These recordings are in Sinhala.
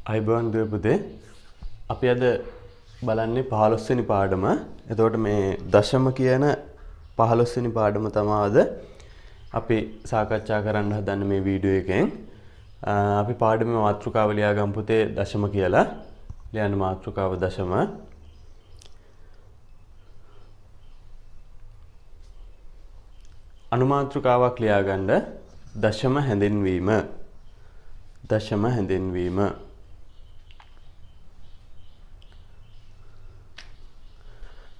අයිබෝන් දුවේ පුතේ අපි අද බලන්නේ 15 වෙනි පාඩම. එතකොට මේ දශම කියන 15 වෙනි පාඩම තමයි අද අපි සාකච්ඡා කරන්න හදන්නේ මේ වීඩියෝ එකෙන්. අපි පාඩමේ මාතෘකාව ලියා ගමු පුතේ දශම කියලා. ලියන්න මාතෘකාව දශම. අනුමාතෘකාවක් ලියා ගන්න දශම හැඳින්වීම. දශම හැඳින්වීම.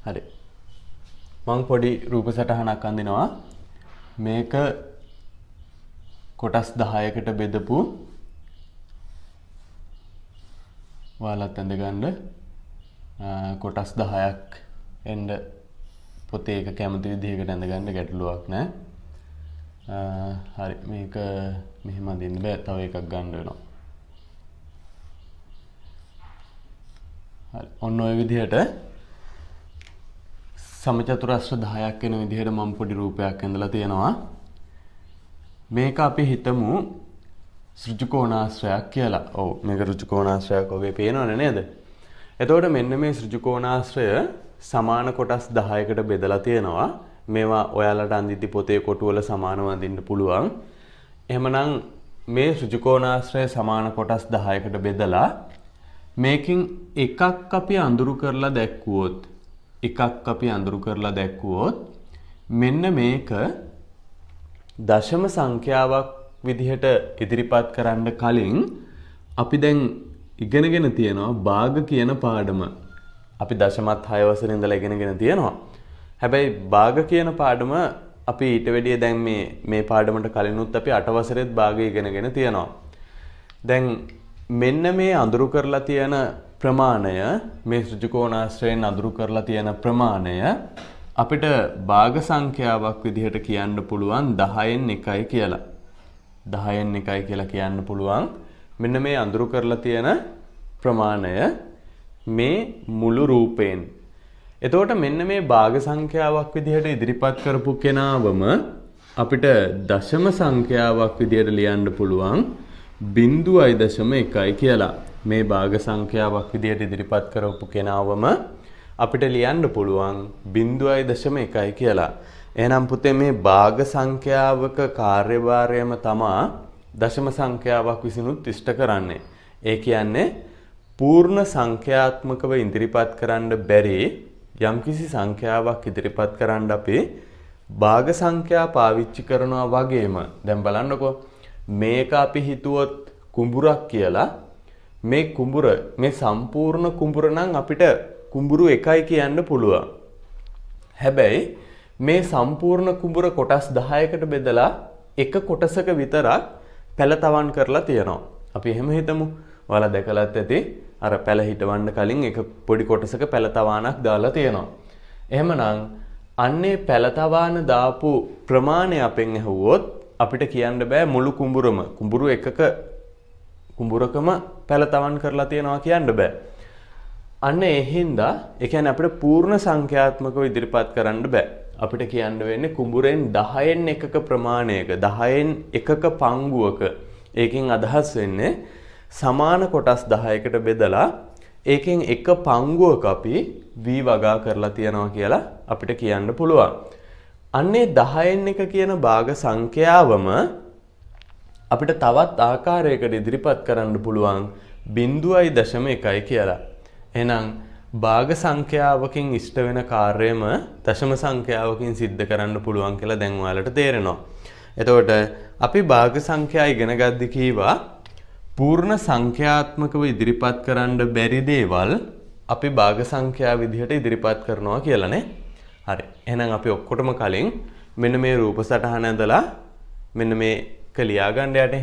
හරි. මම පොඩි රූප සටහනක් අඳිනවා. මේක කොටස් 10කට බෙදපු ඔයාලත් අඳ ගන්න කොටස් 10ක් එන්න පොතේ එක කැමති විදිහකට අඳ ගන්න ගැටලුවක් නැහැ. හරි මේක මෙහෙම අඳින්න බෑ තව එකක් ගන්න වෙනවා. හරි ඔන්න ඔය විදිහට සමචතුරස්‍ර 10ක් වෙන විදිහට මම පොඩි රූපයක් ඇඳලා තියෙනවා. මේක අපි හිතමු ඍජුකෝණාශ්‍රයක් කියලා. ඔව් මේක ඍජුකෝණාශ්‍රයක් වගේ පේනවනේ නේද? එතකොට මෙන්න මේ ඍජුකෝණාශ්‍රය සමාන කොටස් 10කට බෙදලා තියෙනවා. මේවා ඔයාලට අඳිද්දි පොතේ කොටුවල සමානව අඳින්න පුළුවන්. එහෙමනම් මේ ඍජුකෝණාශ්‍රය සමාන කොටස් 10කට බෙදලා මේකෙන් එකක් අපි අඳුරු කරලා දැක්වුවොත් මෙන්න මේක දශම සංඛ්‍යාවක් විදිහට ඉදිරිපත් කරන්න කලින් අපි දැන් ඉගෙනගෙන තියෙනවා භාග කියන පාඩම. අපි දශමත් 6 වසරේ ඉඳලා ඉගෙනගෙන තියෙනවා. හැබැයි භාග කියන පාඩම අපි ඊට වැඩිය දැන් මේ පාඩමට කලිනුත් අපි 8 වසරේත් භාගය ඉගෙනගෙන තියෙනවා. දැන් මෙන්න මේ අඳුරු කරලා තියෙන ප්‍රමාණය මේ ඍජුකෝණාශ්‍රයෙන් අඳුරු කරලා තියෙන ප්‍රමාණය අපිට භාග සංඛ්‍යාවක් විදිහට කියන්න පුළුවන් 10න් 1යි කියලා. 10න් 1යි කියලා කියන්න පුළුවන්. මෙන්න මේ අඳුරු කරලා තියෙන ප්‍රමාණය මේ මුළු රූපයෙන්. එතකොට මෙන්න මේ භාග සංඛ්‍යාවක් විදිහට ඉදිරිපත් කරපු කෙනාවම අපිට දශම සංඛ්‍යාවක් විදිහට ලියන්න පුළුවන් 0.1යි කියලා. මේ භාග සංඛ්‍යාවක් විදිහට ඉදිරිපත් කරපු කෙනාවම අපිට ලියන්න පුළුවන් 0.1යි කියලා. එහෙනම් පුතේ මේ භාග සංඛ්‍යාවක කාර්යභාරයම තමා දශම සංඛ්‍යාවක් විසිනුත් ඉෂ්ට කරන්නේ. ඒ කියන්නේ පූර්ණ සංඛ්‍යාත්මකව ඉදිරිපත් කරන්න බැරි යම්කිසි සංඛ්‍යාවක් ඉදිරිපත් කරන්න අපි භාග සංඛ්‍යා පාවිච්චි කරනවා වගේම දැන් බලන්නකෝ මේක අපි හිතුවොත් කුඹුරක් කියලා මේ කුඹුර මේ සම්පූර්ණ කුඹුර නම් අපිට කුඹුරු එකයි කියන්න පුළුවන්. හැබැයි මේ සම්පූර්ණ කුඹුර කොටස් 10කට බෙදලා එක කොටසක විතරක් පැලතවන් කරලා තියෙනවා. අපි එහෙම හිතමු. ඔයාලා දැකලත් ඇති අර පැල හිටවන්න කලින් එක පොඩි කොටසක පැලතවානක් දාලා තියෙනවා. එහෙමනම් අන්නේ පැලතවාන දාපු ප්‍රමාණය අපෙන් ඇහුවොත් අපිට කියන්න බෑ මුළු කුඹුරම කුඹුරකම පැලතවන් කරලා තියෙනවා කියන්න බෑ. අන්න ඒ හින්දා ඒ කියන්නේ අපිට පූර්ණ සංඛ්‍යාත්මකව ඉදිරිපත් කරන්න බෑ. අපිට කියන්න වෙන්නේ කුඹුරෙන් 10න් එකක ප්‍රමාණයක 10න් එකක පංගුවක. ඒකෙන් අදහස් වෙන්නේ සමාන කොටස් 10කට බෙදලා ඒකෙන් එක පංගුවක අපි v වගා කරලා තියනවා කියලා අපිට කියන්න පුළුවන්. අන්නේ 10න් එක කියන භාග සංඛ්‍යාවම අපිට තවත් ආකාරයකට ඉදිරිපත් කරන්න පුළුවන් 0.1යි කියලා. එහෙනම් භාග සංඛ්‍යාවකින් ඉෂ්ට වෙන කාර්යම දශම සංඛ්‍යාවකින් සිද්ධ කරන්න පුළුවන් කියලා දැන් ඔයාලට තේරෙනවා. එතකොට අපි භාග සංඛ්‍යා ඉගෙන ගද්දි කීවා පූර්ණ සංඛ්‍යාත්මකව ඉදිරිපත් කරන්න බැරි දේවල් අපි භාග සංඛ්‍යා විදිහට ඉදිරිපත් කරනවා කියලානේ. හරි. එහෙනම් අපි ඔක්කොටම කලින් මෙන්න මේ රූප සටහන ඇඳලා මෙන්න මේක ලියා ගන්න යටේ.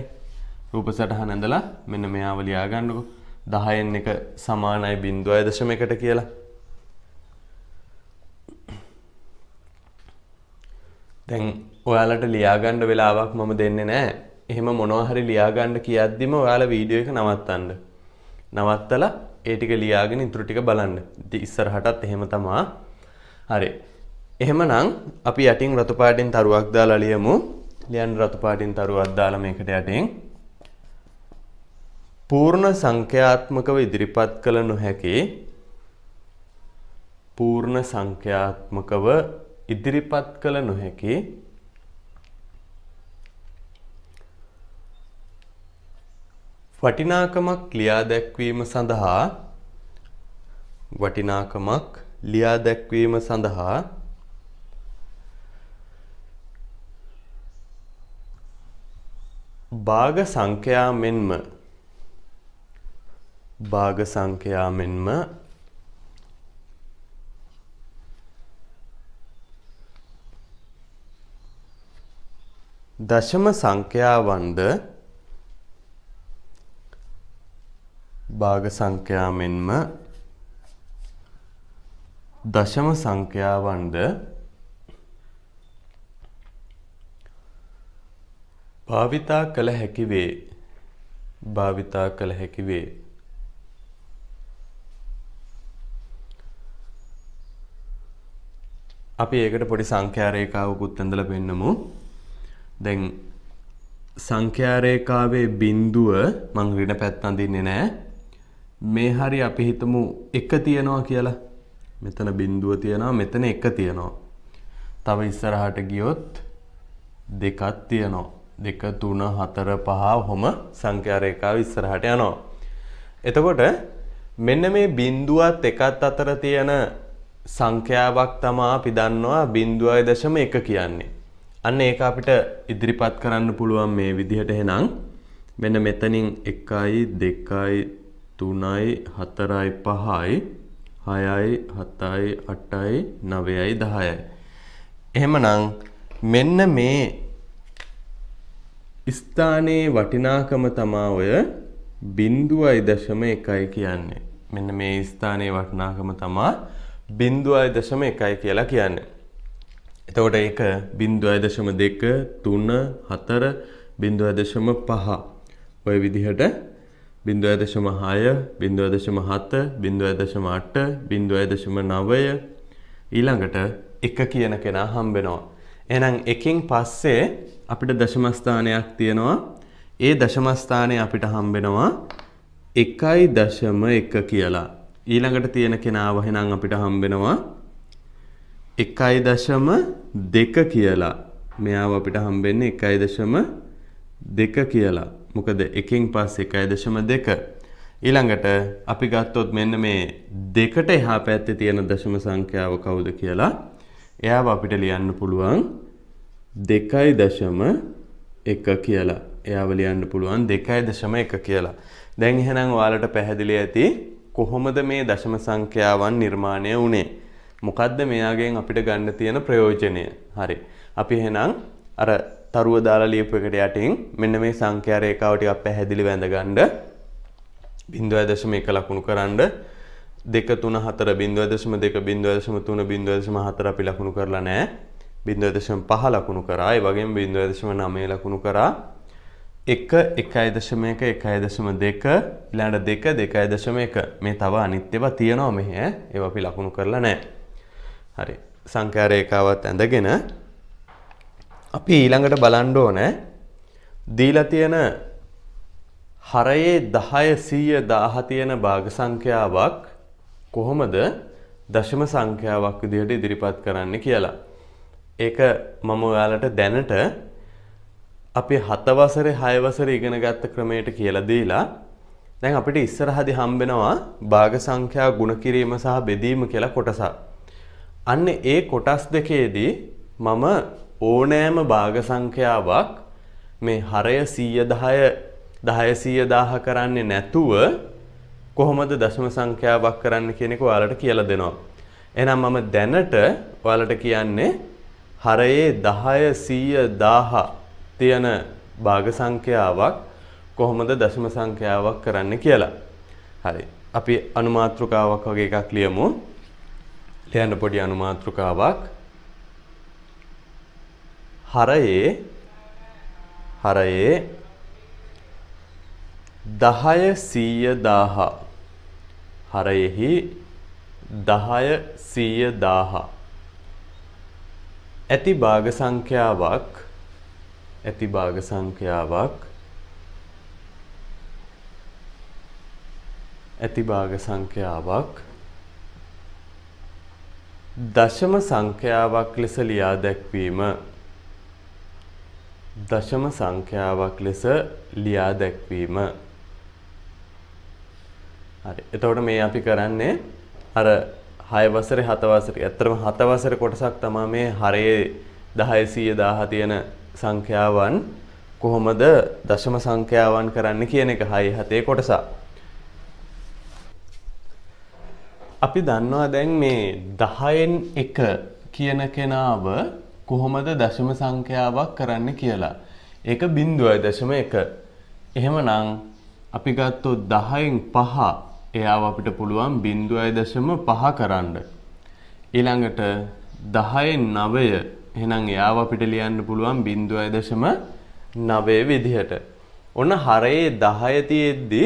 රූප සටහන ඇඳලා මෙන්න මෙයාව ලියා ගන්නකො. 10න් 1 සමානයි 0.1ට කියලා. දැන් ඔයාලට ලියා ගන්න වෙලාවක් මම දෙන්නේ නැහැ. එහෙම මොනවා හරි ලියා ගන්න කියද්දිම ඔයාලා වීඩියෝ එක නවත්තන්න. නවත්තලා ඒ ටික ලියාගෙන ඉතුරු ටික බලන්න. ඉස්සරහටත් එහෙම තමා. හරි. එහෙමනම් අපි යටින් රතු පාටින් තරුවක් දාලා ලියමු. ලියන්න රතු පාටින් තරුවක් දාලා මේකට යටින් පූර්ණ සංඛ්‍යාත්මකව ඉදිරිපත් කළ නොහැකි පූර්ණ සංඛ්‍යාත්මකව ඉදිරිපත් කළ නොහැකි වටිනාකමක් ලියා දැක්වීම සඳහා භාග සංඛ්‍යා මෙන්ම දශම සංඛ්‍යාවන්ද භාග සංඛ්‍යා මෙන්ම දශම සංඛ්‍යාවන්ද භාවිතා කළ හැකි වේ. අපි ඒකට පොඩි සංඛ්‍යා රේඛාවකුත් ඇඳලා පෙන්නමු. දැන් සංඛ්‍යා රේඛාවේ බිඳුව මං ඍණ පැත්ත අඳින්නේ නැහැ. මේ හරි අපි හිතමු 1 තියනවා කියලා. මෙතන බිඳුව තියනවා, මෙතන 1 තියනවා. තව ඉස්සරහට ගියොත් 2ක් තියනවා. 2 3 4 5 ඔහොම සංඛ්‍යා රේඛාව ඉස්සරහට යනවා. එතකොට මෙන්න මේ බිඳුවත් 1ත් අතර තියෙන සංඛ්‍යාවක් තමයි අපි දන්නවා 0.1 කියන්නේ. අන්න ඒක අපිට ඉදිරිපත් කරන්න පුළුවන් මේ විදිහට. එහෙනම් මෙන්න මෙතනින් 1යි 2යි 3යි 4යි 5යි 6යි 7යි 8යි 9යි 10යි. එහෙමනම් මෙන්න මේ ස්ථානයේ වටිනාකම තමයි ඔය 0.1 කියන්නේ. මෙන්න මේ ස්ථානයේ වටිනාකම තමයි 0.1 කියලා කියන්නේ. එතකොට ඒක 0.2 3 4 0.5 ඔය විදිහට 0.6 0.7 0.8 0.9 ඊළඟට 1 කියන කෙනා හම්බ වෙනවා. එහෙනම් එකෙන් පස්සේ අපිට දශම ස්ථානයක් තියෙනවා. ඒ දශම ස්ථානය අපිට හම්බ වෙනවා 1.1 කියලා. ඊළඟට තියෙන කෙනාව එහෙනම් අපිට හම්බ වෙනවා 1.2 කියලා. මෙයාව අපිට හම්බෙන්නේ 1.2 කියලා. මොකද එකෙන් පස්සේ 1.2. ඊළඟට අපි ගත්තොත් මෙන්න මේ දෙකට එහා පැත්තේ තියෙන දශම සංඛ්‍යාව කවුද කියලා. එයාව අපිට ලියන්න පුළුවන් 2.1 කියලා. එයාව ලියන්න පුළුවන් 2.1 කියලා. දැන් එහෙනම් ඔයාලට පැහැදිලි ඇති කොහොමද මේ දශම සංඛ්‍යාවන් නිර්මාණය වුනේ? මොකද්ද මෙයාගෙන් අපිට ගන්න තියෙන ප්‍රයෝජනය? හරි. අපි එහෙනම් අර තරුව දාලා ලියපු එකට යටින් මෙන්න මේ සංඛ්‍යා රේඛාව ටිකක් පැහැදිලි වැඳ ගන්න. 0.1 ලකුණු කරන්න. 2 3 4 0.2 0.3 0.4 අපි ලකුණු කරලා නැහැ. 0.5 ලකුණු කරා. ඒ වගේම 0.9 ලකුණු කරා. 1 1.1 1.2 ඊළඟට 2 2.1 මේ තව අනිත් ඒවා තියෙනවා මෙහෙ. ඒවා අපි ලකුණු කරලා නැහැ. හරි. සංඛ්‍යා රේඛාවත් ඇඳගෙන අපි ඊළඟට බලන්න ඕනේ දීලා තියෙන හරයේ 10 100 1000 තියෙන භාග සංඛ්‍යාවක් කොහොමද දශම සංඛ්‍යාවක් විදිහට ඉදිරිපත් කරන්න කියලා. ඒක මම ඔයාලට දැනට අපි 7 වසරේ 6 වසරේ ඉගෙන ගත්ත ක්‍රමයට කියලා දීලා දැන් අපිට ඉස්සරහදී හම්බ වෙනවා භාග සංඛ්‍යා ගුණ කිරීම සහ බෙදීම කියලා කොටසක්. අන්න ඒ කොටස් දෙකේදී මම ඕනෑම භාග සංඛ්‍යාවක් මේ හරය 110 10 කරන්නේ නැතුව කොහොමද දශම සංඛ්‍යාවක් කරන්න කියන එක ඔයාලට කියලා දෙනවා. එහෙනම් මම දැනට ඔයාලට කියන්නේ හරයේ 10 100 තියෙන භාග සංඛ්‍යාවක් කොහොමද දශම සංඛ්‍යාවක් කරන්න කියලා. හරි. අපි අනුමාත්‍රකාවක් වගේ එකක් ලියමු. ලියන්න පොඩි අනුමාත්‍රකාවක්. හරයේ 10 100 හරයෙහි 10 100 ඇති භාග සංඛ්‍යාවක් ඇති භාග සංඛ්‍යාවක් දශම සංඛ්‍යාවක් ලෙස ලියා දැක්වීම. දශම සංඛ්‍යාවක් ලෙස ලියා දැක්වීම. හරි. එතකොට මේ අපි කරන්නේ අර 6 වසරේ 7 වසරේ ඇත්තටම 7 වසරේ කොටසක් තමයි මේ හරයේ 10 100 1000 තියෙන සංඛ්‍යාවන් කොහොමද දශම සංඛ්‍යාවන් කරන්න කියන එක 6 7 කොටස. අපි දන්නවා දැන් මේ 10න් 1 කියන කෙනාව කොහොමද දශම සංඛ්‍යාවක් කරන්න කියලා. ඒක 0.1. එහෙමනම් අපි ගත්තොත් 10න් 5 එයාව අපිට පුළුවන් 0.5 කරන්න. ඊළඟට 10න් 9 එහෙනම් එයාව අපිට ලියන්න පුළුවන් 0.9 විදිහට. ඔන්න හරයේ 10 තියෙද්දි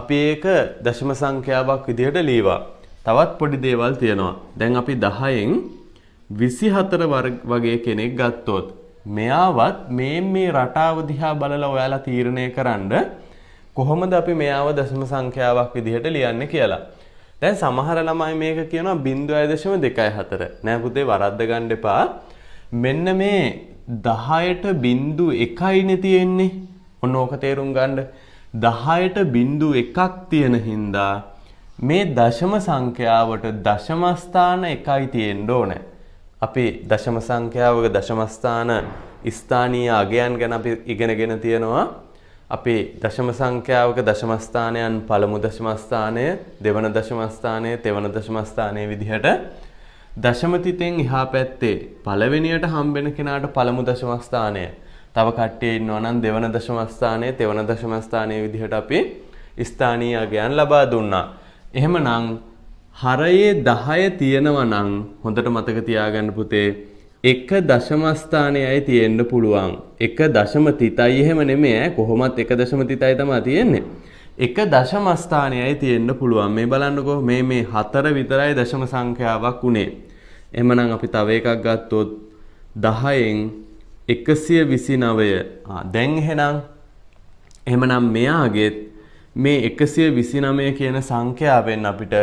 අපි ඒක දශම සංඛ්‍යාවක් විදිහට ලියවා. තවත් පොඩි දේවල් තියෙනවා. දැන් අපි 10න් 24 වගේ කෙනෙක් ගත්තොත් මෙයාවත් මේ රටාව දිහා බලලා ඔයාලා තීරණය කරන්න කොහොමද අපි මෙයාව දශම සංඛ්‍යාවක් විදිහට ලියන්නේ කියලා. දැන් සමහර ළමයි මේක කියනවා 0.24. නෑ පුතේ වරද්ද ගන්න එපා. මෙන්න මේ 10ට 0.1නේ තියෙන්නේ. ඔන්න ඕක තේරුම් ගන්න. 10ට 0.1ක් තියෙන හින්දා මේ දශම සංඛ්‍යාවට දශම ස්ථාන 1යි තියෙන්න ඕනේ. අපි දශම සංඛ්‍යාවක දශම ස්ථාන ස්ථානීය අගයන් ගැන අපි ඉගෙනගෙන තියෙනවා. අපි දශම සංඛ්‍යාවක දශම ස්ථානයන් පළමු දශම ස්ථානය, දෙවන දශම ස්ථානය, තෙවන දශම ස්ථානය විදිහට දශම තිතෙන් එහා පැත්තේ පළවෙනියට හම්බෙන කෙනාට පළමු දශම ස්ථානය. තව කට්ටිය ඉන්නවා නම් දෙවන දශම ස්ථානය, තෙවන දශම ස්ථානය විදිහට අපි ස්ථානීය අගයන් ලබා දුන්නා. එහෙමනම් හරයේ 10 තියෙනවා නම් හොඳට මතක තියාගන්න පුතේ එක දශම ස්ථානයයි තියෙන්න පුළුවන්. එක දශම තිතයි එහෙම නෙමෙයි කොහොමත් එක දශම තිතයි තමයි තියෙන්නේ. එක දශම ස්ථානයයි තියෙන්න පුළුවන්. මේ බලන්නකෝ මේ 4 විතරයි දශම සංඛ්‍යාවක් උනේ. එහෙමනම් අපි තව එකක් ගත්තොත් 10න් 129. දැන් එහෙමනම් මෙයාගෙත් මේ 129 කියන සංඛ්‍යාවෙන් අපිට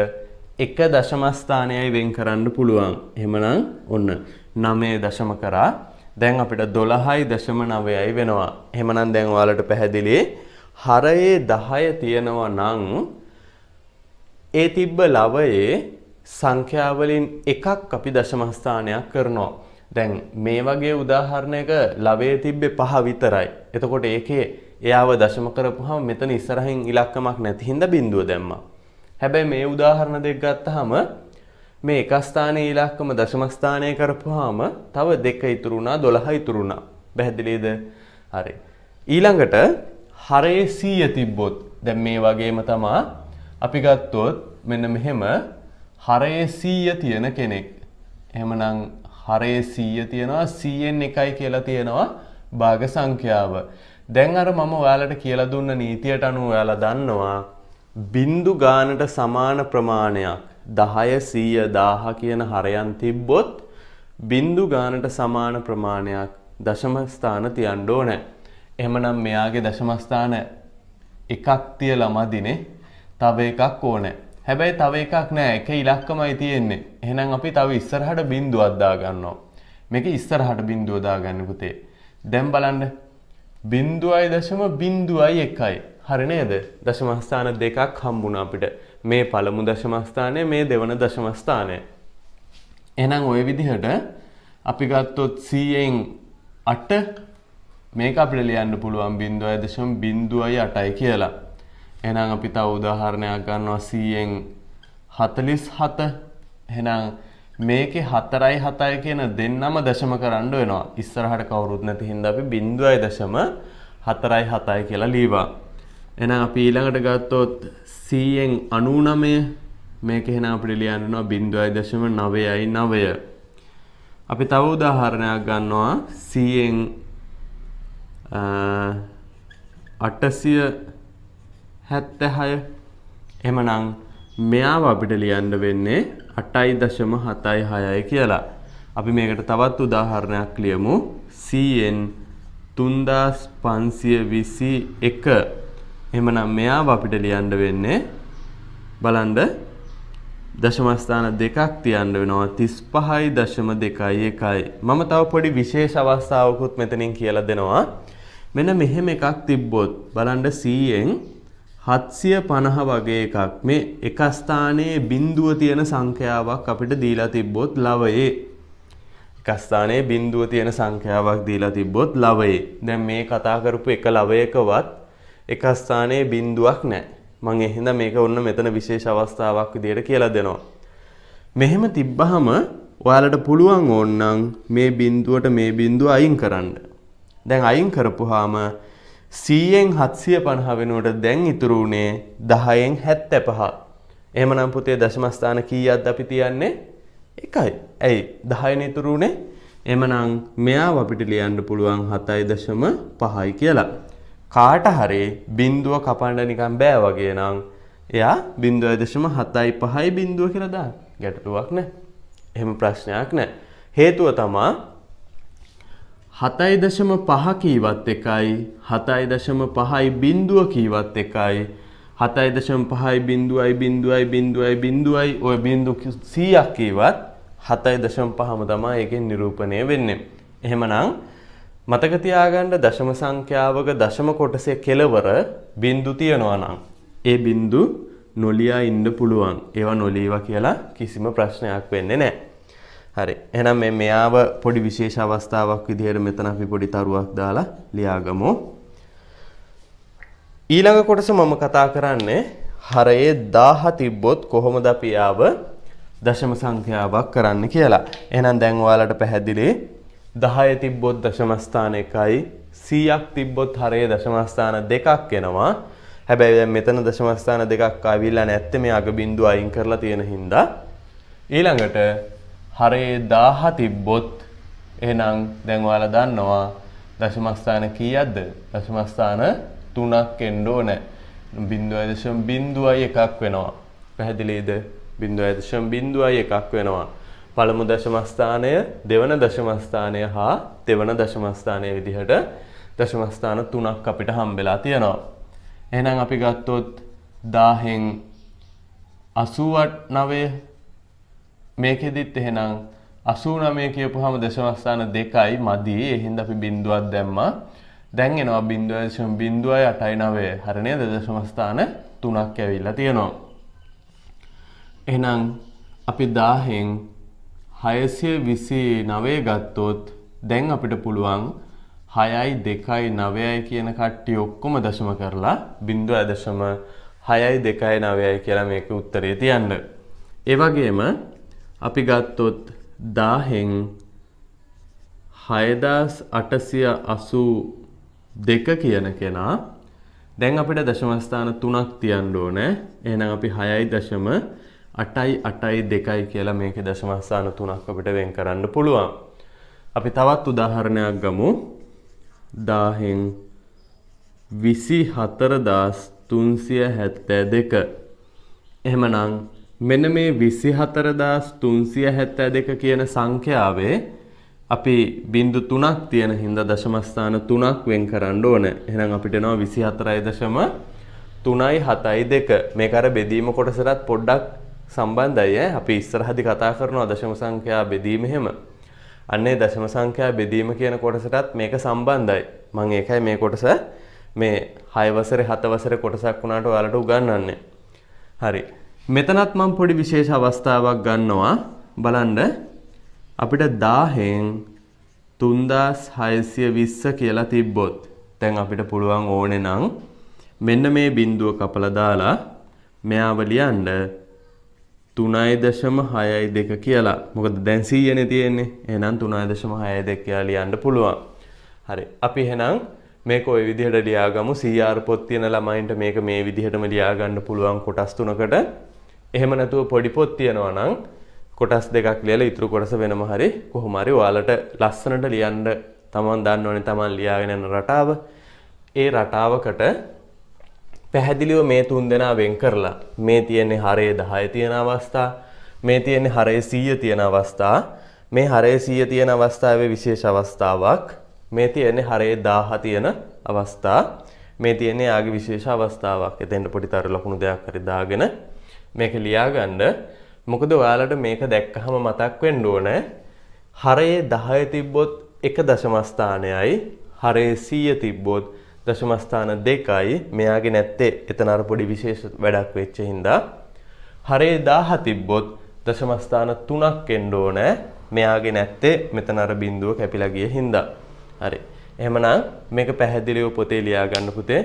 එක දශම ස්ථානයයි වෙන් කරන්න පුළුවන්. එහෙමනම් ඔන්න 9 දශම කරා. දැන් අපිට 12.9යි වෙනවා. එහෙමනම් දැන් ඔයාලට පැහැදිලි හරයේ 10 තියෙනවා නම් ඒ තිබ්බ ලවයේ සංඛ්‍යා වලින් එකක් අපි දශම ස්ථානයක් කරනවා. දැන් මේ වගේ උදාහරණයක ලවයේ තිබ්බේ 5 විතරයි. එතකොට ඒකේ එයාව දශම කරපුවාම මෙතන ඉස්සරහින් ඉලක්කමක් නැති හින්දා බිඳුව දැම්මා. හැබැයි මේ උදාහරණ දෙක ගත්තාම මේ එක ස්ථානයේ ඉලක්කම දශම ස්ථානයේ කරපුවාම තව 2 ඉතුරු වුණා 12 ඉතුරු වුණා. පැහැදිලිද? හරි. ඊළඟට හරයේ 100 තිබ්බොත් දැන් මේ වගේම තමයි අපි ගත්තොත් මෙන්න මෙහෙම හරයේ 100 තියෙන කෙනෙක්. එහෙමනම් හරයේ 100 තියෙනවා 100න් 1යි කියලා තියෙනවා භාග සංඛ්‍යාව. දැන් අර මම ඔයාලට කියලා දුන්න නීතියට අනුව ඔයාලා දන්නවා බින්දු ගානට සමාන ප්‍රමාණයක් 10 100 1000 කියන හරයන් තිබ්බොත් බින්දු ගානට සමාන ප්‍රමාණයක් දශම ස්ථාන තියන්න ඕනේ. එහෙමනම් මෙයාගේ දශම ස්ථාන එකක් තියලා මදිනේ. තව එකක් ඕනේ. හැබැයි තව එකක් නෑ. එක ඉලක්කමයි තියෙන්නේ. එහෙනම් අපි තව ඉස්සරහට බින්දුවක් දාගන්නවා. මේක ඉස්සරහට බින්දුව දාගන්න පුතේ. දැන් බලන්න 0.01යි. හරි නේද? දශම ස්ථාන දෙකක් හම්බුණා අපිට. මේ පළමු දශම ස්ථානය, මේ දෙවන දශම ස්ථානය. එහෙනම් ওই විදිහට අපි ගත්තොත් 100න් 8 මේක අපිට ලියන්න පුළුවන් 0.08යි කියලා. එහෙනම් අපි තව උදාහරණයක් ගන්නවා 100න් 47. එහෙනම් මේකේ 4යි 7යි කියන දෙන්නම දශම කරන්න වෙනවා. ඉස්සරහට කවුරුත් නැති හින්දා අපි 0.4යි 7යි කියලා ලියවා. එහෙනම් අපි ඊළඟට ගත්තොත් 100න් 99 මේක එහෙනම් අපිට ලියන්න වෙනවා 0.9යි 9. අපි තව උදාහරණයක් ගන්නවා 100න් 876. එහෙමනම් මෙයාව අපිට ලියන්න වෙන්නේ 8.76යි කියලා. අපි මේකට තවත් උදාහරණයක් ලියමු. 100න් 3521. එහෙමනම් මෙයාව අපිට ලියන්න වෙන්නේ බලන්න දශම ස්ථාන දෙකක් තියන්න වෙනවා 35.21. මම තව පොඩි විශේෂ අවස්ථාවකුත් මෙතනින් කියලා දෙනවා. මෙන්න මෙහෙම එකක් තිබ්බොත් බලන්න 100න් 750 වගේ එකක් මේ එක ස්ථානයේ බිඳුව තියෙන සංඛ්‍යාවක් අපිට දීලා තිබ්බොත් ලවයේ එක ස්ථානයේ බිඳුව තියෙන සංඛ්‍යාවක් දීලා තිබ්බොත් ලවයේ දැන් මේ කතා කරපු එක ලවයකවත් එක ස්ථානයේ බිඳුවක් නැහැ. මම එහෙනම් මේක ඔන්න මෙතන විශේෂ අවස්ථාවක් විදියට කියලා දෙනවා. මෙහෙම තිබ්බහම ඔයාලට පුළුවන් ඕනනම් මේ බිඳුවට මේ බිඳුව අයින් කරන්න. දැන් අයින් කරපුවාම 100න් 750 වෙනුවට දැන් ඉතුරු උනේ 10න් 75. එහෙමනම් පුතේ දශම ස්ථාන කීයක්ද අපි තියන්නේ? එකයි. ඇයි 10න් ඉතුරු උනේ? එහෙමනම් මෙයාව අපිට ලියන්න පුළුවන් 7.5යි කියලා. කාට හරි බිඳුව කපන්න නිකන් බෑ වගේ නම් එයා 0.75යි බිඳුව කියලා දාන්න. ගැටලුවක් නැහැ. එහෙම ප්‍රශ්නයක් නැහැ. හේතුව තමයි 7.5 කීවත් එකයි 7.5යි බිඳුව කීවත් එකයි 7.5යි බිඳුවයි බිඳුවයි බිඳුවයි බිඳුවයි ඔය බිඳු 100ක් කීවත් 7.5ම තමයි ඒකෙන් නිරූපණය වෙන්නේ. එහෙමනම් මතක තියාගන්න දශම සංඛ්‍යාවක දශම කොටසේ කෙලවර බිඳු තියනවා නම් ඒ බිඳු නොලියා ඉන්න පුළුවන්. ඒවා නොලීවා කියලා කිසිම ප්‍රශ්නයක් වෙන්නේ නැහැ. හරි. එහෙනම් මෙයාව පොඩි විශේෂ අවස්ථාවක් විදිහට මෙතන අපි පොඩි තරුවක් දාලා ලියාගමු. ඊළඟ කොටස මම කතා කරන්නේ හරයේ 1000 තිබ්බොත් කොහොමද අපි ආව දශම සංඛ්‍යාවක් කරන්න කියලා. එහෙනම් දැන් ඔයාලට පැහැදිලි 10 තිබ්බොත් දශම ස්ථාන 1යි 100ක් තිබ්බොත් හරයේ දශම ස්ථාන 2ක් එනවා. හැබැයි දැන් මෙතන දශම ස්ථාන 2ක් ආවිල්ලා නැත්තේ මේ අග බිඳුව අයින් කරලා තියෙන හින්දා. ඊළඟට හරයේ 1000 තිබ්බොත් එහෙනම් දැන් ඔයාලා දන්නවා දශම ස්ථාන කීයක්ද? දශම ස්ථාන 3ක් එන්න ඕනේ. 0.01ක් වෙනවා. පැහැදිලිද? 0.01ක් වෙනවා. පළමු දශම ස්ථානය, දෙවන දශම ස්ථානය හා දෙවන දශම ස්ථානය විදිහට දශම ස්ථාන 3ක් අපිට හම්බෙලා තියෙනවා. එහෙනම් අපි ගත්තොත් 1000න් 89 මේකෙදිත් එහෙනම් 89 කියපුවාම දශම ස්ථාන 2යි මදි. ඒ හින්දා අපි බිඳුවක් දැම්මා. දැන් එනවා 0.089 හරිය නේද? දශම ස්ථාන 3ක් ඇවිල්ලා තියෙනවා. එහෙනම් අපි 1000න් 629 ගත්තොත් දැන් අපිට පුළුවන් 6යි 2යි 9යි කියන කට්ටිය ඔක්කොම දශම කරලා 0.6යි 2යි 9යි කියලා මේක උත්තරේ තියන්න. ඒ වගේම අපි ගත්තොත් 1000න් 6882 කියන කෙනා දැන් අපිට දශම ස්ථාන 3ක් තියන්න ඕනේ. එහෙනම් අපි 6.882 කියලා මේකේ දශම ස්ථාන 3ක් අපිට වෙන් කරන්න පුළුවන්. අපි තවත් උදාහරණයක් ගමු. 1000න් 24372. එහෙමනම් මෙන්න මේ 24372 කියන සංඛ්‍යාවේ අපි බිඳු 3ක් තියෙන හින්දා දශම ස්ථාන 3ක් වෙන් කරන්න ඕනේ. එහෙනම් අපිට එනවා 24.372. මේක අර බෙදීම කොටසටත් පොඩ්ඩක් සම්බන්ධයි ඈ. අපි ඉස්සරහදී කතා කරනවා දශම සංඛ්‍යා බෙදීම එහෙම. අන්නේ දශම සංඛ්‍යා බෙදීම කියන කොටසටත් මේක සම්බන්ධයි. මම ඒකයි මේ කොටස මේ 6 වසරේ 7 වසරේ කොටසක් වුණාට ඔයාලට උගන්වන්නේ. හරි. මෙතනත් මම පොඩි විශේෂ අවස්ථාවක් ගන්නවා. බලන්න අපිට 1000න් 3620 කියලා තිබ්බොත් දැන් අපිට පුළුවන් ඕනේ නම් මෙන්න මේ බිඳුව කපලා දාලා මෙයාව ලියන්න 3.62 කියලා. මොකද දැන් 100 නේ තියෙන්නේ. එහෙනම් 3.62 කියලා ලියන්න පුළුවන්. හරි. අපි එහෙනම් මේක ওই විදිහට ලියාගමු. CR පොත් තියෙන ළමයින්ට මේක මේ විදිහටම ලියා ගන්න පුළුවන් කොටස් තුනකට. එහෙම නැතුව පොඩි පොත් තියනවා නම් කොටස් දෙකක් ලියලා ඊටු කොටස වෙනම හරි කොහොම හරි ඔයාලට ලස්සනට ලියන්න තමන් දන්නවනේ තමන් ලියාගෙන යන රටාව. ඒ රටාවකට පැහැදිලිව මේ තුන් දෙනා වෙන් කරලා මේ තියෙන්නේ හරේ 10 තියෙන අවස්ථා, මේ තියෙන්නේ හරේ 100 තියෙන අවස්ථා, මේ හරේ 100 තියෙන අවස්ථාවේ විශේෂ අවස්ථාවක්, මේ තියෙන්නේ හරේ 1000 තියෙන අවස්ථා, මේ තියෙන්නේ ආගේ විශේෂ අවස්ථාවක්. එතෙන්ට පොඩි තර ලකුණු දෙකක් හරි දාගෙන මේක ලියා ගන්න. මොකද ඔයාලට මේක දැක්කහම මතක් වෙන්න ඕනේ හරේ 10 තිබ්බොත් 1 දශම ස්ථානයයි හරේ 100 තිබ්බොත් දශම ස්ථාන 2යි මෙයාගේ නැත්තේ එතන අර පොඩි විශේෂ වැඩක් වෙච්ච හින්දා හරේ 1000 තිබ්බොත් දශම ස්ථාන 3ක් එන්න ඕනේ මෙයාගේ නැත්තේ මෙතන අර බිඳුව කැපිලා ගිය හින්දා. හරි. එහෙමනම් මේක පැහැදිලිව පොතේ ලියා ගන්න පුතේ.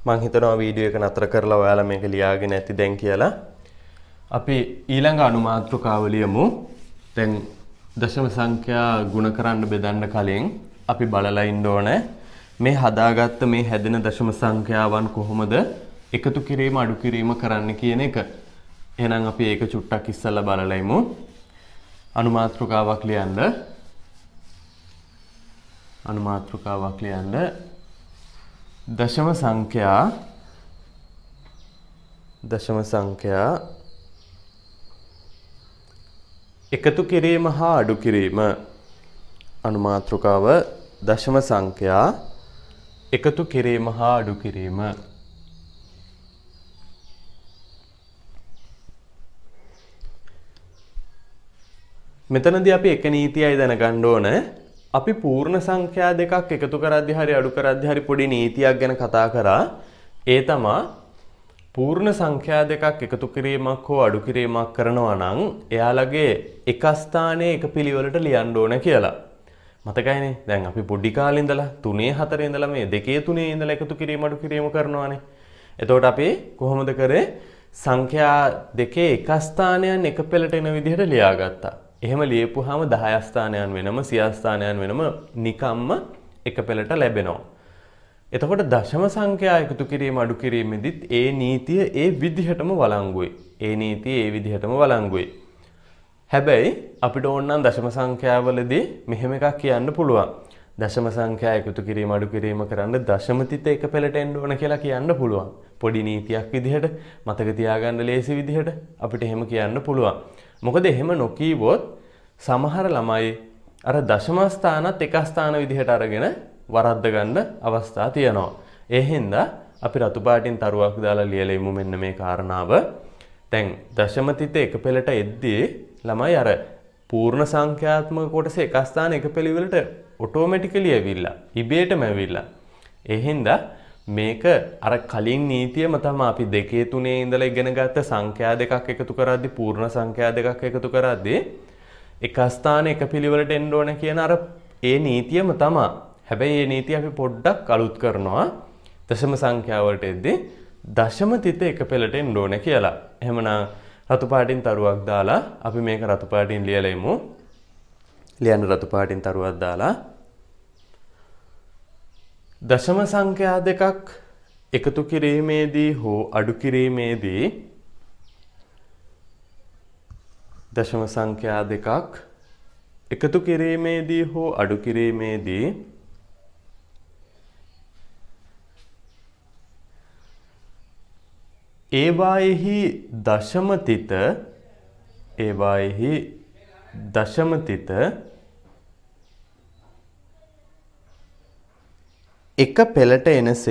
මම හිතනවා වීඩියෝ එක නතර කරලා ඔයාලා මේක ලියාගෙන ඇති දැන් කියලා. අපි ඊළඟ අනුමාත්‍රකාව ලියමු. දැන් දශම සංඛ්‍යා ගුණ කරන්න බෙදන්න කලින් අපි බලලා ඉන්න ඕනේ මේ හදාගත්ත මේ හැදෙන දශම සංඛ්‍යාවන් කොහොමද එකතු කිරීම අඩු කිරීම කරන්න කියන එක. එහෙනම් අපි ඒක චුට්ටක් ඉස්සෙල්ලා බලලා ඉමු. අනුමාත්‍රකාවක් ලියන්න. අනුමාත්‍රකාවක් ලියන්න. දශම සංඛ්‍යා එකතු කිරීම හා අඩු කිරීම. අනුමාත්‍රකාව දශම සංඛ්‍යා එකතු කිරීම හා අඩු කිරීම. මෙතනදී අපි එක නීතියයි දැනගන්න ඕනේ. අපි පූර්ණ සංඛ්‍යා දෙකක් එකතු කරද්දී හරි අඩු කරද්දී හරි පොඩි නීතියක් ගැන කතා කරා. ඒ තමයි පූර්ණ සංඛ්‍යා දෙකක් එකතු කිරීමක් හෝ අඩු කිරීමක් කරනවා නම් එයාලගේ එක ස්ථානයේ එක පිළිවෙලට ලියන්න ඕන කියලා. මතකයිනේ? දැන් අපි පොඩි කාලේ ඉඳලා 3 4 ඉඳලා මේ 2 3 ඉඳලා එකතු කිරීම අඩු කිරීම කරනවානේ. එතකොට අපි කොහොමද කරේ? සංඛ්‍යා දෙකේ එක ස්ථානයන් එක පෙළට එන විදිහට ලියාගත්තා. එහෙම ලියපුවාම 10 ස්ථානයන් වෙනම 100 ස්ථානයන් වෙනම නිකම්ම එක පෙළට ලැබෙනවා. එතකොට දශම සංඛ්‍යා එකතු කිරීම අඩු කිරීමෙදිත් ඒ නීතිය ඒ විදිහටම වළංගුයි. ඒ නීතිය ඒ විදිහටම වළංගුයි. හැබැයි අපිට ඕන නම් දශම සංඛ්‍යාවලදී මෙහෙම එකක් කියන්න පුළුවන්. දශම සංඛ්‍යා එකතු කිරීම අඩු කිරීම කරන්න දශම තිත එක පෙළට එන්න ඕන කියලා කියන්න පුළුවන්. පොඩි නීතියක් විදිහට මතක තියාගන්න ලේසි විදිහට අපිට එහෙම කියන්න පුළුවන්. මොකද එහෙම නොකීවොත් සමහර ළමයි අර දශම ස්ථානත් එක ස්ථාන විදිහට අරගෙන වරද්ද ගන්න අවස්ථා තියෙනවා. ඒ හින්දා අපි රතු පාටින් තරුවක් දාලා ලියලා ඉමු මෙන්න මේ කාරණාව. දැන් දශම තිත එක පෙළට එද්දී ළමයි අර පූර්ණ සංඛ්‍යාත්මක කොටස එක ස්ථාන එක පිළිවෙලට ඔටෝමැටිකලි ඇවිල්ලා ඉබේටම ඇවිල්ලා. ඒ හින්දා මේක අර කලින් නීතියම තමයි අපි 2 3 ඉඳලා ඉගෙන ගත්ත සංඛ්‍යා දෙකක් එකතු කරද්දී පූර්ණ සංඛ්‍යා දෙකක් එකතු කරද්දී එක ස්ථාන එක පිළිවෙලට එන්න ඕන කියන අර ඒ නීතියම තමයි. හැබැයි මේ නීතිය අපි පොඩ්ඩක් අලුත් කරනවා. දශම සංඛ්‍යා වලට එද්දී දශම තිත එක පෙළට එන්න ඕන කියලා. එහෙමනම් රතු පාටින් තරුවක් දාලා අපි මේක රතු පාටින් ලියලා ඉමු. ලියන්න රතු පාටින් තරුවක් දාලා දශම සංඛ්‍යා දෙකක් එකතු කිරීමේදී හෝ අඩු කිරීමේදී දශම සංඛ්‍යා දෙකක් එකතු කිරීමේදී හෝ අඩු කිරීමේදී ඒවායෙහි දශම තිත එක පෙළට එනසේ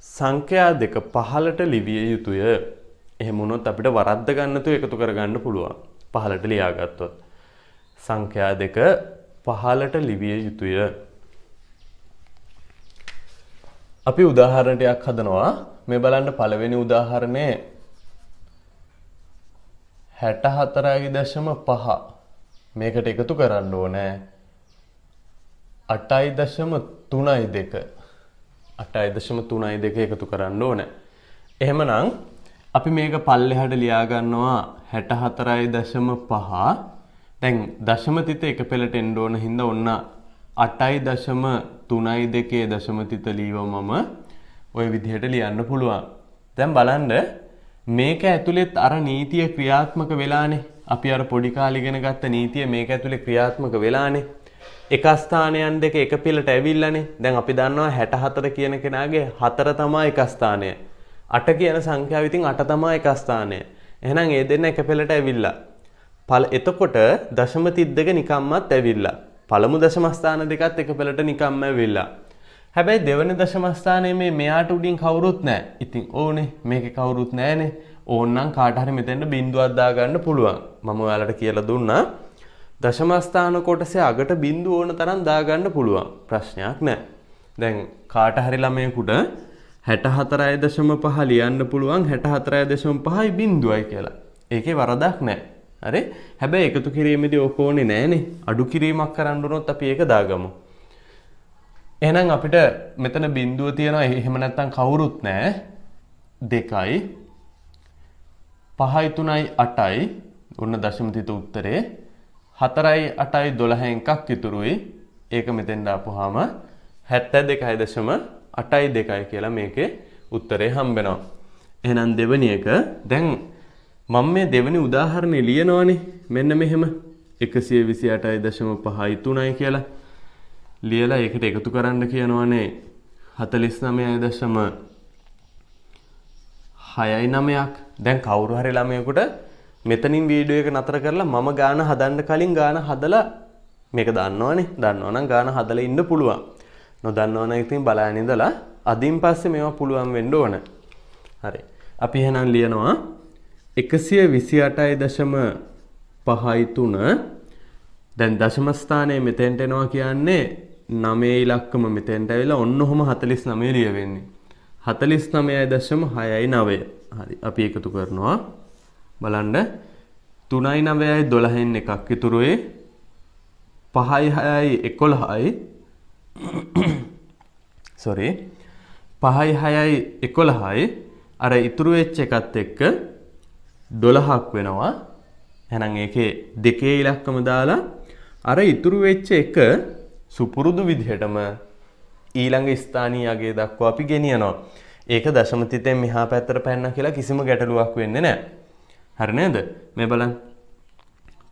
සංඛ්‍යා දෙක පහළට ලිවිය යුතුය. එහෙම වුණොත් අපිට වරද්ද ගන්නතු එකතු කරගන්න පුළුවන්. පහළට ලියාගත්තොත් සංඛ්‍යා දෙක පහළට ලිවිය යුතුය. අපි උදාහරණයක් හදනවා. මේ බලන්න පළවෙනි උදාහරණය 64.5 මේකට එකතු කරන්න ඕනේ 8.32 8.32 එකතු කරන්න ඕනේ. එහෙමනම් අපි මේක පල්ලෙහාට ලියා ගන්නවා 64.5. දැන් දශම තිත එක පෙළට එන්න ඕන හින්දා ඔන්න 8.32 දශම තිත ලියවමම ওই විදිහට ලියන්න පුළුවන්. දැන් බලන්න මේක ඇතුළෙත් අර නීතිය ක්‍රියාත්මක වෙලානේ. අපි අර පොඩි කාලේ ඉගෙන ගත්ත නීතිය මේක ඇතුළේ ක්‍රියාත්මක වෙලානේ. එක ස්ථානයන් දෙක එක පිළට ඇවිල්ලානේ. දැන් අපි දන්නවා 64 කියන කෙනාගේ 4 තමයි එක ස්ථානය. 8 කියන සංඛ්‍යාව ඉතින් 8 තමයි එක ස්ථානය. එහෙනම් ඒ දෙන්න එක පිළට ඇවිල්ලා. එතකොට දශම 32 නිකම්මත් ඇවිල්ලා. පළමු දශම ස්ථාන දෙකත් එක පිළට නිකම්ම ඇවිල්ලා. හැබැයි දෙවෙනි දශම ස්ථානයේ මේ මෙයාට උඩින් කවුරුත් නැහැ. ඉතින් ඕනේ මේකේ කවුරුත් නැහැනේ. ඕන්නම් කාට හරි මෙතෙන්ට බිඳුවක් දාගන්න පුළුවන්. මම ඔයාලට කියලා දුන්නා. දශම ස්ථාන කොටසේ අගට බිඳුව ඕන තරම් දාගන්න පුළුවන්. ප්‍රශ්නයක් නැහැ. දැන් කාට හරි ළමයෙකුට 64.5 ලියන්න පුළුවන් 64.5යි බිඳුවයි කියලා. ඒකේ වරදක් නැහැ. හරි? හැබැයි එකතු කිරීමේදී ඕක ඕනේ නැහනේ. අඩු කිරීමක් කරන්න උනොත් අපි ඒක දාගමු. එහෙනම් අපිට මෙතන බිඳුව තියෙනවා. එහෙම නැත්නම් කවුරුත් නැහැ. 2යි 5යි 3යි 8යි ඔන්න දශම තිත උත්තරේ 4යි 8යි 12න් එකක් ඉතුරුයි. ඒක මෙතෙන් දාපුවාම 72.8යි 2යි කියලා මේකේ උත්තරේ හම්බෙනවා. එහෙනම් දෙවෙනි එක දැන් මම මේ දෙවෙනි උදාහරණේ ලියනවානේ. මෙන්න මෙහෙම 128.5යි 3යි කියලා. ලියලා ඒකට එකතු කරන්න කියනවානේ 49.6ක්. දැන් කවුරු හරි ළමයෙකුට මෙතනින් වීඩියෝ එක නතර කරලා මම ගාන හදන්න කලින් ගාන හදලා මේක දන්නවනේ. දන්නවනම් ගාන හදලා ඉන්න පුළුවන්. නොදන්නවනම් ඉතින් බලන්න ඉඳලා අදින් පස්සේ මේවා පුළුවන් වෙන්න ඕන. හරි. අපි එහෙනම් ලියනවා 128.5 දැන් දශම ස්ථානයේ මෙතෙන්ට එනවා කියන්නේ 9 ඉලක්කම මෙතෙන්ට ඇවිල්ලා ඔන්න ඔහම 49 ලියවෙන්නේ. 49.69. හරි. අපි එකතු කරනවා. බලන්න 3යි 9යි 12න් එකක් ඉතුරුයි. 5යි 6යි 11යි sorry 5යි 6යි 11යි අර ඉතුරු වෙච්ච එකත් එක්ක 12ක් වෙනවා. එහෙනම් ඒකේ දෙකේ ඉලක්කම දාලා අර ඉතුරු වෙච්ච එක සුපුරුදු විදිහටම ඊළඟ ස්ථානීය අගය දක්වා අපි ගෙනියනවා. ඒක දශම තිතෙන් මෙහා පැත්තට පැනන කියලා කිසිම ගැටලුවක් වෙන්නේ නැහැ. හරි නේද? මේ බලන්න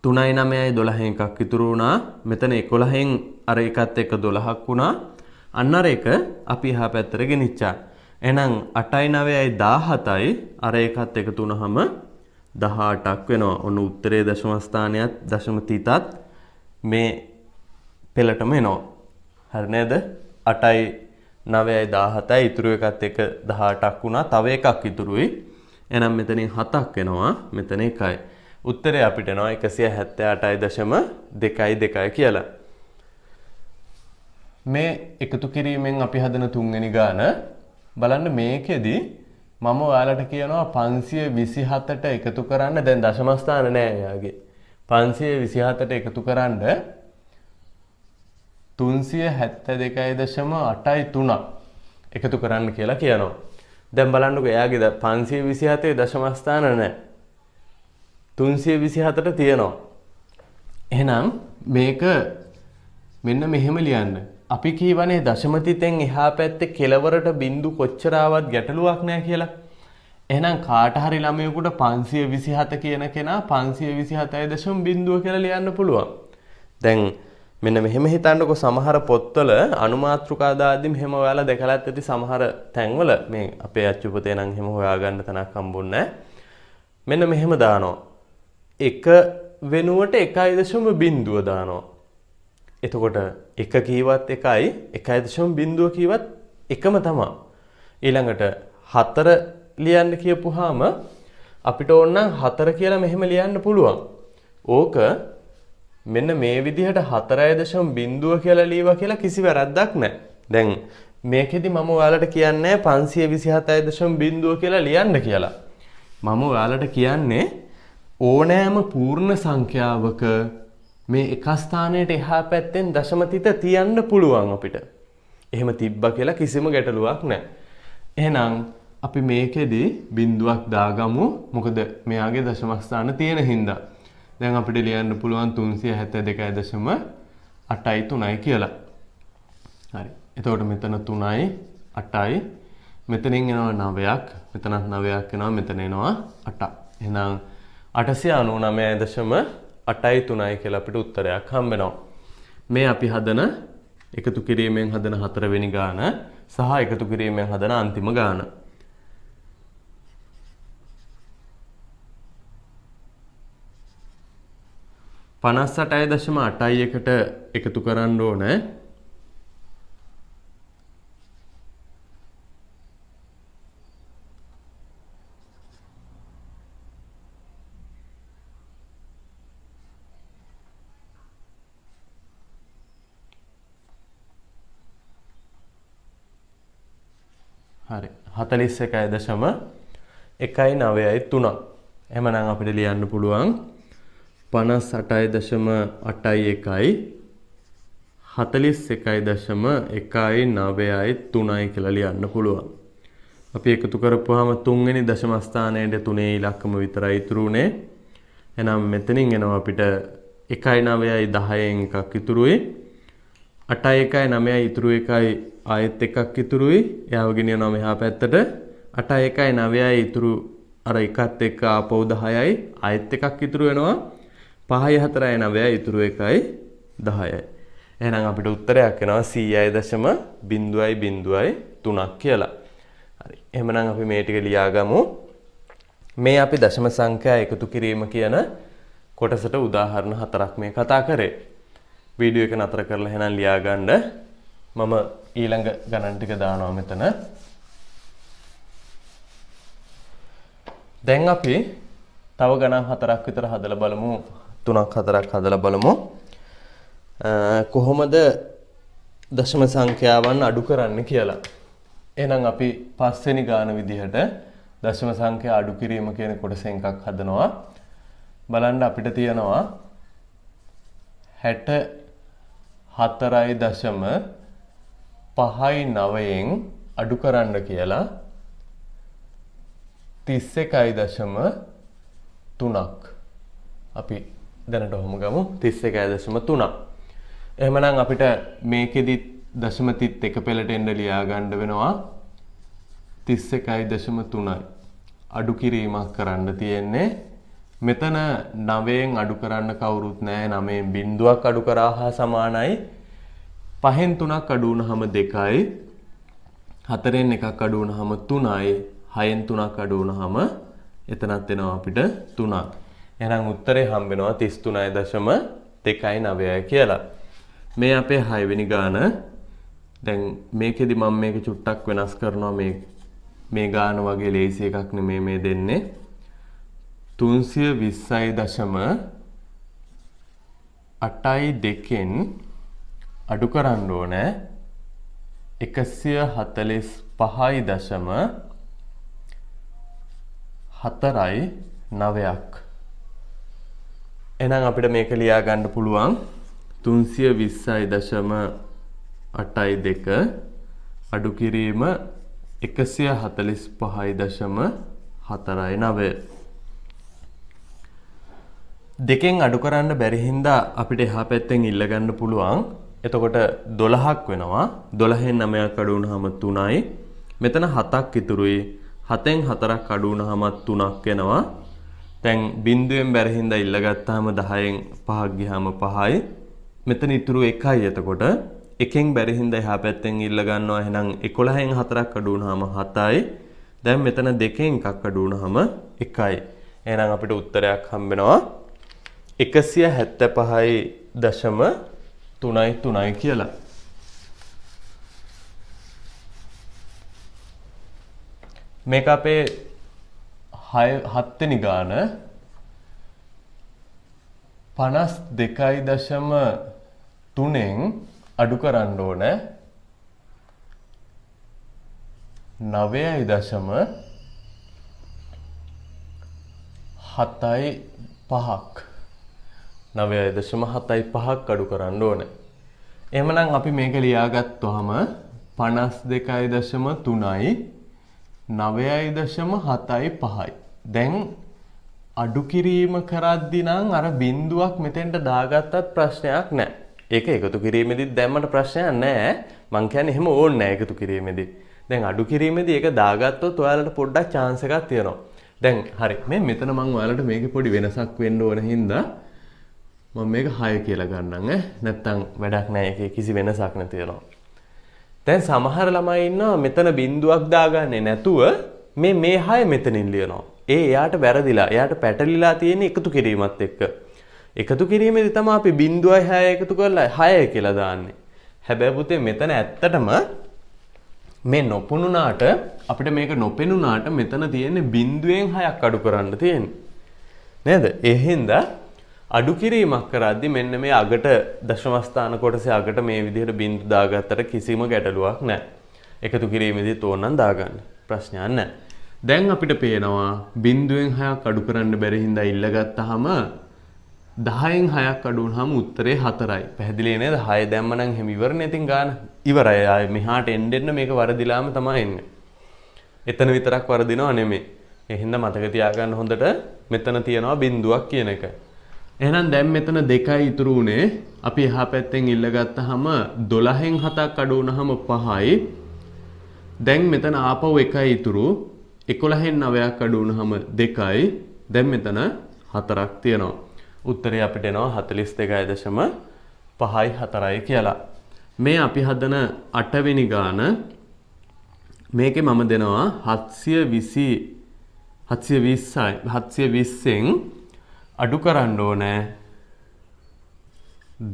3යි 9යි 12න් එකක් ඉතුරු වුණා. මෙතන 11න් අර එකත් එක්ක 12ක් වුණා. අන්න අර එක අපි එහා පැත්තට ගෙනිච්චා. එහෙනම් 8යි 9යි 17යි අර එකත් එකතු වුණාම 18ක් වෙනවා. ඔන්න උත්තරේ දශම ස්ථානයත් දශම තිතත් මේ පෙළටම එනවා. හරි නේද? 8යි 9යි 17යි ඉතුරු එකත් එක 18ක් වුණා. තව එකක් ඉතුරුයි. එහෙනම් මෙතනින් 7ක් එනවා. මෙතන 1යි. උත්තරේ අපිට එනවා 178.2 කියලා. මේ එකතු කිරීමෙන් අපි හදන තුන්වෙනි ගාන බලන්න මේකෙදි මම ඔයාලට කියනවා 527ට එකතු කරන්න. දැන් දශම ස්ථාන නෑ එයාගේ. 527ට එකතු කරන්න 372.83 එකතු කරන්න කියලා කියනවා. දැන් බලන්නකෝ එයාගේ 527 දශම ස්ථාන නැහැ. 327ට තියෙනවා. එහෙනම් මේක මෙන්න මෙහෙම ලියන්න. අපි කියවනේ දශම තිතෙන් එහා පැත්තේ කෙලවරට බිඳු කොච්චර ආවත් ගැටලුවක් නැහැ කියලා. එහෙනම් කාට හරි ළමයෙකුට 527 කියන කෙනා 527.0 කියලා ලියන්න පුළුවන්. දැන් මෙන්න මෙහෙම හිතන්නකො සමහර පොත්වල අනුමාත්‍රිකා දාද්දි මෙහෙම ඔයාලා දැකලාත් ඇති සමහර තැන්වල මේ අපේ අච්චු පොතේ නම් එහෙම හොයාගන්න තැනක් හම්බුන්නේ නැහැ. මෙන්න මෙහෙම දානවා. 1 වෙනුවට 1.0 දානවා. එතකොට 1 කීවත් 1යි 1.0 කීවත් එකම තමයි. ඊළඟට 4 ලියන්න කියපුවාම අපිට ඕන නම් 4 කියලා මෙහෙම ලියන්න පුළුවන්. ඕක මෙන්න මේ විදිහට 4.0 කියලා ලියවා කියලා කිසි වැරද්දක් නැහැ. දැන් මේකෙදි මම ඔයාලට කියන්නේ 527.0 කියලා ලියන්න කියලා. මම ඔයාලට කියන්නේ ඕනෑම පූර්ණ සංඛ්‍යාවක මේ එක ස්ථානයට එහා පැත්තෙන් දශම තිත තියන්න පුළුවන් අපිට. එහෙම තිබ්බා කියලා කිසිම ගැටලුවක් නැහැ. එහෙනම් අපි මේකෙදි බිඳුවක් දාගමු. මොකද මෙයාගේ දශම ස්ථාන තියෙන හින්දා. දැන් අපිට ලියන්න පුළුවන් 372.83යි කියලා. හරි. එතකොට මෙතන 3යි 8යි මෙතනින් එනවා 9ක්. මෙතනත් 9ක් එනවා. මෙතන එනවා 8ක්. එහෙනම් 899.83 කියලා අපිට උත්තරයක් හම්බ වෙනවා. මේ අපි හදන එකතු කිරීමෙන් හදන 4 වෙනි ගාන සහ එකතු කිරීමෙන් හදන අන්තිම ගාන. පනස්සටයි දශම 8කට එකතු කරන්න ඕනේ. හරි 41.193. එහෙමනම් අපිට ලියන්න පුළුවන් 58.81 41.193 කියලා ලියන්න පුළුවන්. අපි එකතු කරපුවාම තුන්වෙනි දශම ස්ථානයේ තුනේ ඉලක්කම විතරයි ඉතුරු උනේ. එහෙනම් මෙතනින් එනවා අපිට 1.9.10න් එකක් ඉතුරුයි. 8.1.9 ඉතුරු එකයි ආයෙත් එකක් ඉතුරුයි. එයාව ගෙනියනවා මෙහා පැත්තට. 8.1.9 ඉතුරු අර එකත් එක්ක ආපහු 10යි ආයෙත් එකක් ඉතුරු වෙනවා. 5.4.9 ඉතුරු එකයි 10යි. එහෙනම් අපිට උත්තරයක් එනවා 100.003ක් කියලා. හරි. එහෙනම් අපි මේ ටික ලියාගමු. මේ අපි දශම සංඛ්‍යා එකතු කිරීම කියන කොටසට උදාහරණ 4ක් මේ කතා කරේ. වීඩියෝ එක නතර කරලා එහෙනම් ලියා ගන්න. මම ඊළඟ ගණන් ටික දානවා මෙතන. දැන් අපි තව ගණන් 4ක් විතර හදලා බලමු. 3ක් 4ක් හදලා බලමු. කොහොමද දශම සංඛ්‍යාවන් අඩු කරන්න කියලා. එහෙනම් අපි පස්වෙනි ගාන විදිහට දශම සංඛ්‍යා අඩු කිරීම කියන කොටසෙන් එකක් හදනවා. බලන්න අපිට තියෙනවා 64.59න් අඩු කරන්න කියලා 31.3ක්. අපි දැනට ඔහොම ගමු 31.3. එහෙමනම් අපිට මේකෙදි දශම තිත් එක පෙළට එන්න ලියා ගන්න වෙනවා 31.3යි. අඩු කිරීමක් කරන්න තියෙන්නේ. මෙතන 9න් අඩු කරන්න කවුරුත් නැහැ. 9න් බිංදුවක් අඩු කරා හා සමානයි. 5න් 3ක් අඩු වුනහම 2යි. 4න් එකක් අඩු වුනහම 3යි. 6න් 3ක් අඩු වුනහම එතනත් එනවා අපිට 3ක්. එහෙනම් උත්තරේ හම්බ වෙනවා 33.29 කියලා. මේ අපේ 6 වෙනි ගාන. දැන් මේකෙදි මම මේක චුට්ටක් වෙනස් කරනවා. මේ ගාන වගේ ලේසි එකක් නෙමෙයි මේ දෙන්නේ. 320.82න් අඩු කරන්න ඕනේ 145.49ක්. එහෙනම් අපිට මේක ලියා ගන්න පුළුවන් 320.82 අඩු කිරීම 145.49. දෙකෙන් අඩු කරන්න බැරි හින්දා අපිට එහා පැත්තෙන් ඉල්ල ගන්න පුළුවන්. එතකොට 12ක් වෙනවා. 12න් 9ක් අඩු වුනහම 3යි. මෙතන 7ක් ඉතුරුයි. 7න් 4ක් අඩු වුනහම 3ක් එනවා. දැන් බිංදුවෙන් බැරි හින්දා ඉල්ල ගත්තාම 10න් 5ක් ගියාම 5යි. මෙතන ඉතුරු 1යි. එතකොට එකෙන් බැරි හින්දා එහා පැත්තෙන් ඉල්ල ගන්නවා. එහෙනම් 11න් 4ක් අඩු වුනහම 7යි. දැන් මෙතන 2න් එකක් අඩු වුනහම 1යි. එහෙනම් අපිට උත්තරයක් හම්බ වෙනවා 175.33 කියලා. මේක අපේ 7 වෙනි ගාන 52.3න් අඩු කරන්න ඕන 9.75ක්. 9.75ක් අඩු කරන්න ඕනේ. එහෙමනම් අපි මේක ලියාගත්තාම 52.3යි 9.75යි. දැන් අඩු කිරීම කරද්දී නම් අර බිංදුවක් මෙතෙන්ට දාගත්තත් ප්‍රශ්නයක් නැහැ. ඒක එකතු කිරීමේදී දැම්මට ප්‍රශ්නයක් නැහැ. මං කියන්නේ එහෙම ඕනේ නැහැ එකතු කිරීමේදී. දැන් අඩු කිරීමේදී ඒක දාගත්තොත් ඔයාලට පොඩ්ඩක් chance එකක් තියෙනවා. දැන් හරි මේ මෙතන මම ඔයාලට මේකේ පොඩි වෙනසක් වෙන්න ඕන හින්දා මම මේක 6 කියලා ගන්නම් නැත්තම් වැඩක් නැහැ ඒකේ කිසි වෙනසක් නැතිනවා. දැන් සමහර ළමයි ඉන්නවා මෙතන බිඳුවක් දාගන්නේ නැතුව මේ 6 මෙතනින් ලියනවා. එයාට වැරදිලා. එයාට පැටලිලා තියෙන එකතු කිරීමත් එක්ක. එකතු කිරීමේදී තමයි අපි බිඳුවයි 6 එකතු කරලා 6 කියලා දාන්නේ. හැබැයි පුතේ මෙතන ඇත්තටම මේ නොපුණුනාට අපිට මේක නොපෙනුනාට මෙතන තියෙන්නේ බිඳුවෙන් 6ක් අඩු කරන්න තියෙන්නේ. නේද? ඒ හින්දා අඩු කිරීමක් කරද්දි මෙන්න මේ අගට දශම ස්ථාන කොටසේ අගට මේ විදිහට බිඳු දාගත්තට කිසිම ගැටලුවක් නැහැ. එකතු කිරීමේදී තෝරනම් දාගන්න. ප්‍රශ්නයක් නැහැ. දැන් අපිට පේනවා බිඳුවෙන් 6ක් අඩු කරන්න බැරි හින්දා ඉල්ලගත්තාම 10න් 6ක් අඩු වුනහම උත්තරේ 4යි. පැහැදිලි නේද? 6 දැම්ම නම් එහෙම ඉවරනේ ඉතින් ගාන. ඉවරයි. ආයේ මෙහාට එන්න මේක වරදිලාම තමයි එන්නේ. එතන විතරක් වරදිනව නෙමෙයි. ඒ හින්දා මතක තියාගන්න හොඳට මෙතන තියනවා බිඳුවක් කියන එක. එහෙනම් දැන් මෙතන 2යි ඉතුරු උනේ. අපි එහා පැත්තෙන් ඉල්ලගත්තාම 12න් 7ක් අඩු වුනහම 5යි. දැන් මෙතන ආපහු 1යි ඉතුරු. 11න් 9ක් අඩු වුනහම 2යි. දැන් මෙතන 4ක් තියෙනවා. උත්තරේ අපිට එනවා 42.54යි කියලා. මේ අපි හදන 8 වෙනි ගාන මේකේ මම දෙනවා 720න් අඩු කරන්න ඕනේ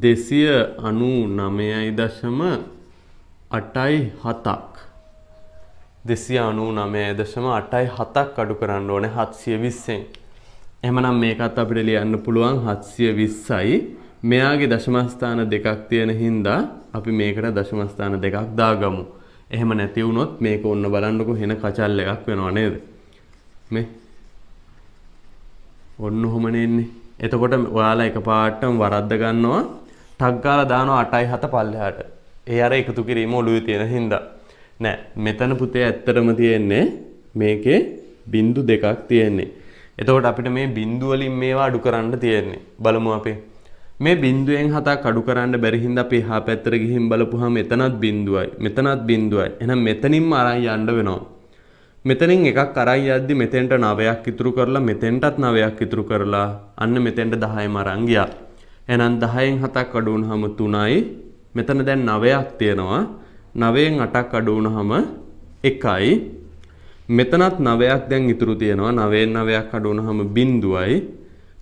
299.87ක් 299.87ක් අඩු කරන්න ඕනේ 720න්. එහෙමනම් මේකත් අපිට ලියන්න පුළුවන් 720යි. මෙයාගේ දශම ස්ථාන දෙකක් තියෙන හින්දා අපි මේකට දශම ස්ථාන දෙකක් දාගමු. එහෙම නැති වුණොත් මේක ඔන්න බලන්නකො වෙන කචල් එකක් වෙනව නේද? මේ ඔන්න ඔහොමනේ ඉන්නේ. එතකොට ඔයාලා එකපාරටම වරද්ද ගන්නවා ටක් ගාලා දානවා 8යි 7 පල්ලෙහාට. ඒ අර එකතු කිරීම ඔළුවේ තියෙන හින්දා. නෑ මෙතන පුතේ ඇත්තටම තියෙන්නේ මේකේ බිංදු දෙකක් තියෙන්නේ. එතකොට අපිට මේ බිංදු වලින් මේවා අඩු කරන්න තියෙන්නේ. බලමු අපි. මේ බිංදුවෙන් 7ක් අඩු කරන්න බැරි හින්දා අපි එහා පැත්තට ගිහින් බලපුවාම එතනත් බිංදුවයි. මෙතනත් බිංදුවයි. එහෙනම් මෙතනින්ම අරන් යන්න වෙනවා. මෙතනින් එකක් අරන් යද්දි මෙතෙන්ට 9ක් ඉතුරු කරලා මෙතෙන්ටත් 9ක් ඉතුරු කරලා අන්න මෙතෙන්ට 10ම අරන් ගියා. එහෙනම් 10න් 7ක් අඩු වුනහම 3යි. මෙතන දැන් 9ක් තියෙනවා. 9න් 8ක් අඩු වුනහම 1යි. මෙතනත් 9ක් දැන් ඉතුරු තියෙනවා. 9න් 9ක් අඩු වුනහම බිංදුවයි.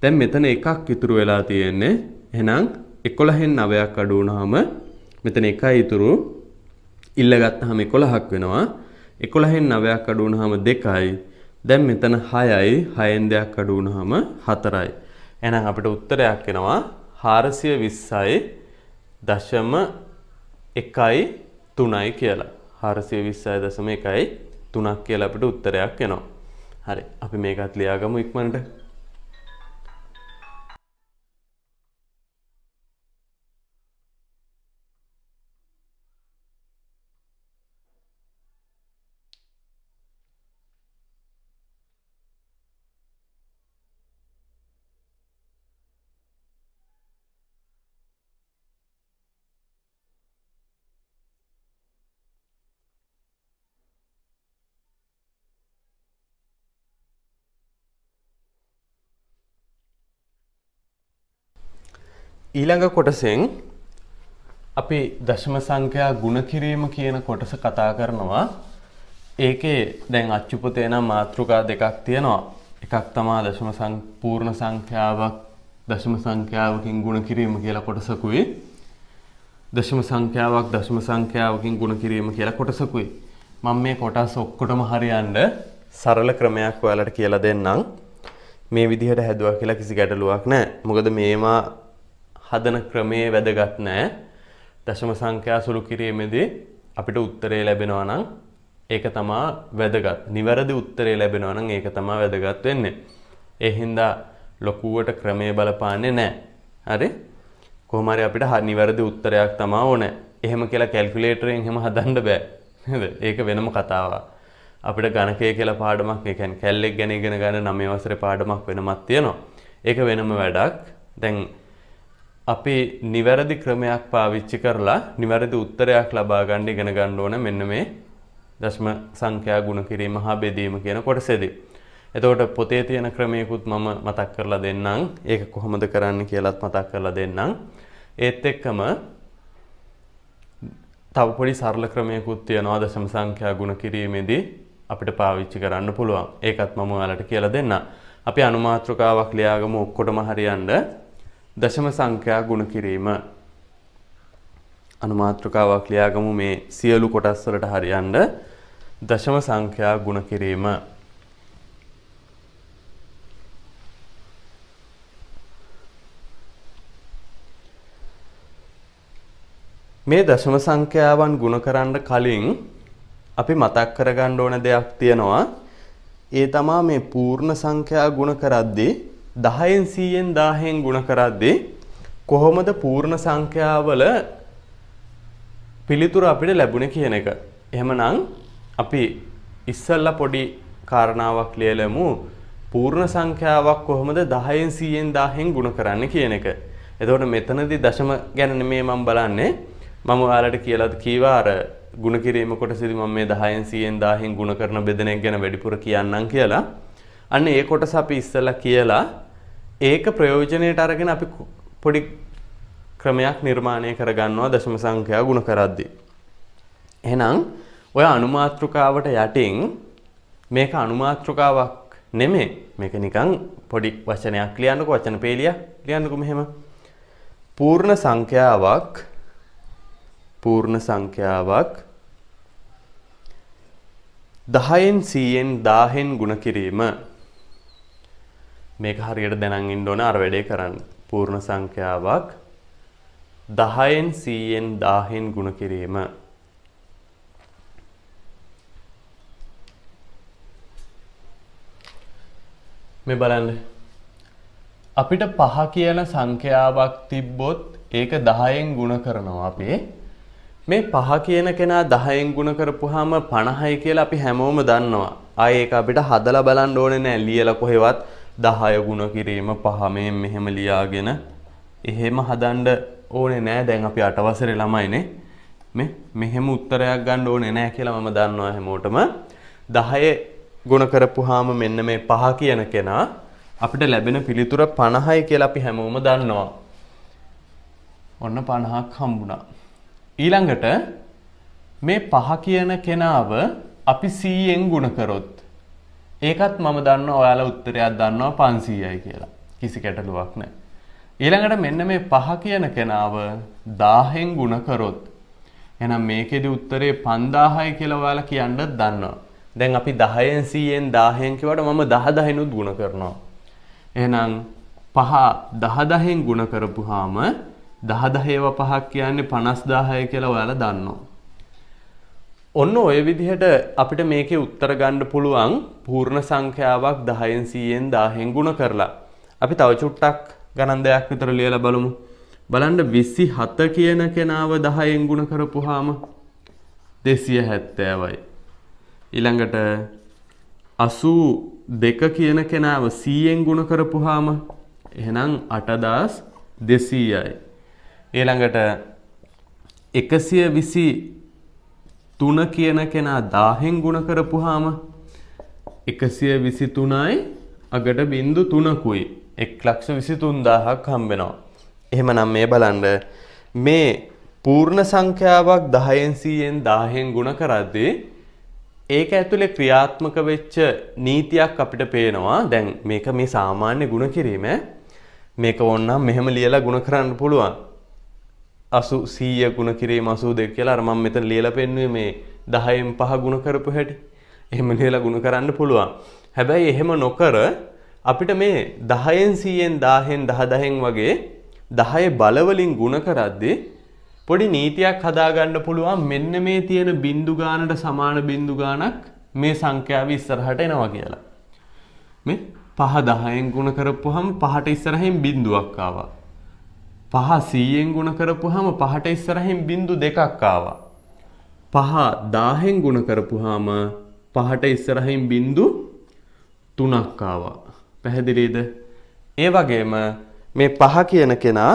දැන් මෙතන එකක් ඉතුරු වෙලා තියෙන්නේ. එහෙනම් 11න් 9ක් අඩු වුනහම මෙතන 1යි ඉතුරු. ඉල්ල ගත්තාම 11ක් වෙනවා. 11න් 9ක් අඩු වුනහම 2යි. දැන් මෙතන 6යි. 6න් 2ක් අඩු වුනහම 4යි. එහෙනම් අපිට උත්තරයක් එනවා 420.1.3යි කියලා. 420.1.3ක් කියලා අපිට උත්තරයක් එනවා. හරි. අපි මේකත් ලියාගමු ඉක්මනට. ඊළඟ කොටසෙන් අපි දශම සංඛ්‍යා ගුණ කිරීම කියන කොටස කතා කරනවා. ඒකේ දැන් අච්චුපතේ නම් මාතෘකා දෙකක් තියෙනවා. එකක් තමයි දශම පූර්ණ සංඛ්‍යාවක් දශම සංඛ්‍යාවකින් ගුණ කිරීම කියලා කොටසකුයි. දශම සංඛ්‍යාවකින් ගුණ කිරීම කියලා කොටසකුයි. මම මේ කොටස් ඔක්කොටම හරියන්න සරල ක්‍රමයක් ඔයාලට කියලා දෙන්නම්. මේ විදිහට හැදුවා කියලා කිසි ගැටලුවක් නැහැ. මොකද මේවා හදන ක්‍රමයේ වැදගත් නැහැ. දශම සංඛ්‍යා සුළු කිරීමේදී අපිට උත්තරේ ලැබෙනවා නම් ඒක තමයි වැදගත්. නිවැරදි උත්තරේ ලැබෙනවා නම් ඒක තමයි වැදගත් වෙන්නේ. ඒ හින්දා ලොකුවට ක්‍රමයේ බලපාන්නේ නැහැ. හරි? කොහොම හරි අපිට නිවැරදි උත්තරයක් තමයි ඕනේ. එහෙම කියලා කැල්කියුලේටරෙන් එහෙම හදන්න බෑ. නේද? ඒක වෙනම කතාවක්. අපිට ගණකය කියලා පාඩමක්, ඒ කියන්නේ කැල්ලෙක් ගැන ඉගෙන ගන්න 9 වසරේ පාඩමක් වෙනමක් තියෙනවා. ඒක වෙනම වැඩක්. දැන් අපි නිවැරදි ක්‍රමයක් පාවිච්චි කරලා නිවැරදි උත්තරයක් ලබා ගන්න ඉගෙන ගන්න ඕන මෙන්න මේ දශම සංඛ්‍යා ගුණ කිරීම හා බෙදීම කියන කොටසේදී. එතකොට පොතේ තියෙන ක්‍රමයකුත් මම මතක් කරලා දෙන්නම්. ඒක කොහොමද කරන්න කියලාත් මතක් කරලා දෙන්නම්. ඒත් එක්කම තව පොඩි සරල ක්‍රමයකුත් තියෙනවා දශම සංඛ්‍යා ගුණ කිරීමේදී අපිට පාවිච්චි කරන්න පුළුවන්. ඒකත් මම ඔයාලට කියලා දෙන්නම්. අපි අනුමාත්‍රකාවක් ලියාගමු ඔක්කොටම හරියන්න දශම සංඛ්‍යා ගුණ කිරීම. අනුමාත්‍රකාවක් ලියාගමු මේ සියලු කොටස් වලට හරියන්න දශම සංඛ්‍යා ගුණ කිරීම. මේ දශම සංඛ්‍යාවන් ගුණ කරන්න කලින් අපි මතක් කරගන්න ඕන දෙයක් තියෙනවා. ඒ තමා මේ පූර්ණ සංඛ්‍යා ගුණ කරද්දී 10න් 100න් 1000න් ගුණ කරද්දී කොහොමද පූර්ණ සංඛ්‍යාවල පිළිතුර අපිට ලැබුණේ කියන එක. එහෙමනම් අපි ඉස්සල්ලා පොඩි කාරණාවක් ලියලමු. පූර්ණ සංඛ්‍යාවක් කොහොමද 10න් 100න් 1000න් ගුණ කරන්නේ කියන එක. එතකොට මෙතනදී දශම ගැන නෙමෙයි මම බලන්නේ. මම ඔයාලට කියලා කීවා අර ගුණ කිරීම කොටසදී මම මේ 10න් 100න් 1000න් ගුණ කරන බෙදන එක ගැන වැඩිපුර කියන්නම් කියලා. අන්න ඒ කොටස අපි ඉස්සෙල්ලා කියලා ඒක ප්‍රයෝජනෙට අරගෙන අපි පොඩි ක්‍රමයක් නිර්මාණය කරගන්නවා දශම සංඛ්‍යා ගුණ කරද්දී. එහෙනම් ඔය අනුමාත්‍රකාවට යටින් මේක අනුමාත්‍රකාවක් නෙමෙයි. මේක නිකන් පොඩි වචනයක් ලියන්නකෝ වචන පේලියක් ලියන්නකෝ මෙහෙම. පූර්ණ සංඛ්‍යාවක් 10න් 100න් 1000න් ගුණ කිරීම. මේක හරියට දැනන් ඉන්න ඕන අර වැඩේ කරන්න. පූර්ණ සංඛ්‍යාවක් 10න් 100න් 1000න් ගුණ කිරීම. මේ බලන්න. අපිට 5 කියන සංඛ්‍යාවක් තිබ්බොත් ඒක 10න් ගුණ කරනවා අපි. මේ 5 කියන කෙනා 10න් ගුණ කරපුවාම 50යි කියලා අපි හැමෝම දන්නවා. ආයේ ඒක අපිට හදලා බලන්න ඕනේ නෑ. ලියලා කොහෙවත් 10 ගුණ කිරීම 5 මේ මෙහෙම ලියාගෙන එහෙම හදන්න ඕනේ නෑ. දැන් අපි 8 වසරේ ළමයිනේ. මෙහෙම උත්තරයක් ගන්න ඕනේ නෑ කියලා මම දන්නවා හැමෝටම. 10 ගුණ කරපුවාම මෙන්න මේ 5 කියන කෙනා අපිට ලැබෙන පිළිතුර 50යි කියලා අපි හැමෝම දන්නවා. ඔන්න 50ක් හම්බුණා. ඊළඟට මේ 5 කියන කෙනාව අපි 100න් ගුණ කරොත් ඒකත් මම දන්නවා ඔයාලා උත්තරයක් දන්නවා 500යි කියලා. කිසි ගැටලුවක් නැහැ. ඊළඟට මෙන්න මේ 5 කියන කෙනාව 1000න් ගුණ කරොත් එහෙනම් මේකෙදි උත්තරේ 5000යි කියලා ඔයාලා කියන්නත් දන්නවා. දැන් අපි 10න් 100න් 1000න් කියවට මම 10නුත් ගුණ කරනවා. එහෙනම් 5 10න් ගුණ කරපුවාම 10 5ක් කියන්නේ 50000යි කියලා ඔයාලා දන්නවා. ඔන්න ඔය විදිහට අපිට මේකේ උත්තර ගන්න පුළුවන් පූර්ණ සංඛ්‍යාවක් 10න් 100න් 1000න් ගුණ කරලා. අපි තව චුට්ටක් ගණන් දෙයක් විතර ලියලා බලමු. බලන්න 27 කියන කෙනාව 10න් ගුණ කරපුවාම 270යි. ඊළඟට 82 කියන කෙනාව 100න් ගුණ කරපුවාම එහෙනම් 8200යි. ඊළඟට 123 කියන කෙනා 1000න් ගුණ කරපුවාම 123යි අගට බිංදු 3කුයි 1,23,000ක් හම්බෙනවා. එහෙමනම් මේ බලන්න මේ පූර්ණ සංඛ්‍යාවක් 10න් 100න් 1000න් ගුණ කරද්දී ඒක ඇතුලේ ක්‍රියාත්මක වෙච්ච නීතියක් අපිට පේනවා. දැන් මේක මේ සාමාන්‍ය ගුණ කිරීම මේක ඕනනම් මෙහෙම ලියලා ගුණ කරන්න පුළුවන්. 100 ගුණ කිරීම 82 කියලා අර මම මෙතන ලියලා පෙන්නුවේ මේ 10න් 5 ගුණ කරපු හැටි. එහෙම ලියලා ගුණ කරන්න පුළුවන්. හැබැයි එහෙම නොකර අපිට මේ 10න් 100න් 1000න් 10න් වගේ 10 බලවලින් ගුණ කරද්දී පොඩි නීතියක් හදාගන්න පුළුවන්. මෙන්න මේ තියෙන බිංදු ගානට සමාන බිංදු ගානක් මේ සංඛ්‍යාව ඉස්සරහට එනවා කියලා. මේ 5 10න් ගුණ කරපුවාම 5ට ඉස්සරහින් බිංදුවක් ආවා. 5 100න් ගුණ කරපුවාම 5ට ඉස්සරහින් බිංදු දෙකක් ආවා. 5 1000න් ගුණ කරපුවාම 5ට ඉස්සරහින් බිංදු 3ක් ආවා. පැහැදිලිද? ඒ වගේම මේ 5 කියන කෙනා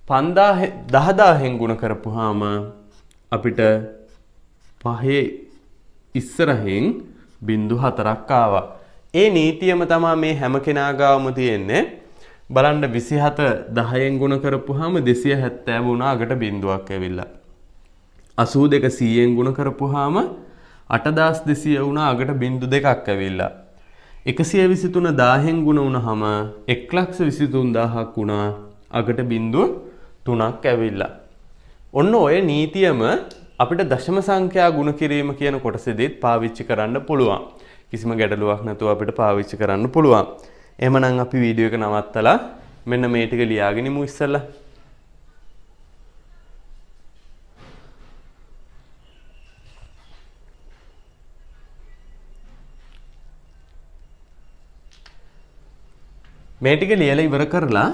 10000න් ගුණ කරපුවාම අපිට 5 ඉස්සරහින් 0.4ක් ආවා. ඒ නීතියම තමයි මේ හැම කෙනා ගාවම තියෙන්නේ. බලන්න 27 10න් ගුණ කරපුවාම 270 වුණා අගට බිඳුවක් ඇවිල්ලා. 82 100න් ගුණ කරපුවාම 8200 වුණා අගට බිඳු දෙකක් ඇවිල්ලා. 123 1000න් ගුණ වුණාම 123000ක් වුණා අගට බිඳු 3ක් ඇවිල්ලා. ඔන්න ඔය නීතියම අපිට දශම සංඛ්‍යා ගුණ කිරීම කියන කොටසෙදිත් පාවිච්චි කරන්න පුළුවන්. කිසිම ගැටලුවක් නැතුව අපිට පාවිච්චි කරන්න පුළුවන්. එහෙමනම් අපි වීඩියෝ එක නවත්තලා මෙන්න මේ ටික ලියාගෙන ඉමු ඉස්සෙල්ලා. මේ ටික ලියලා ඉවර කරලා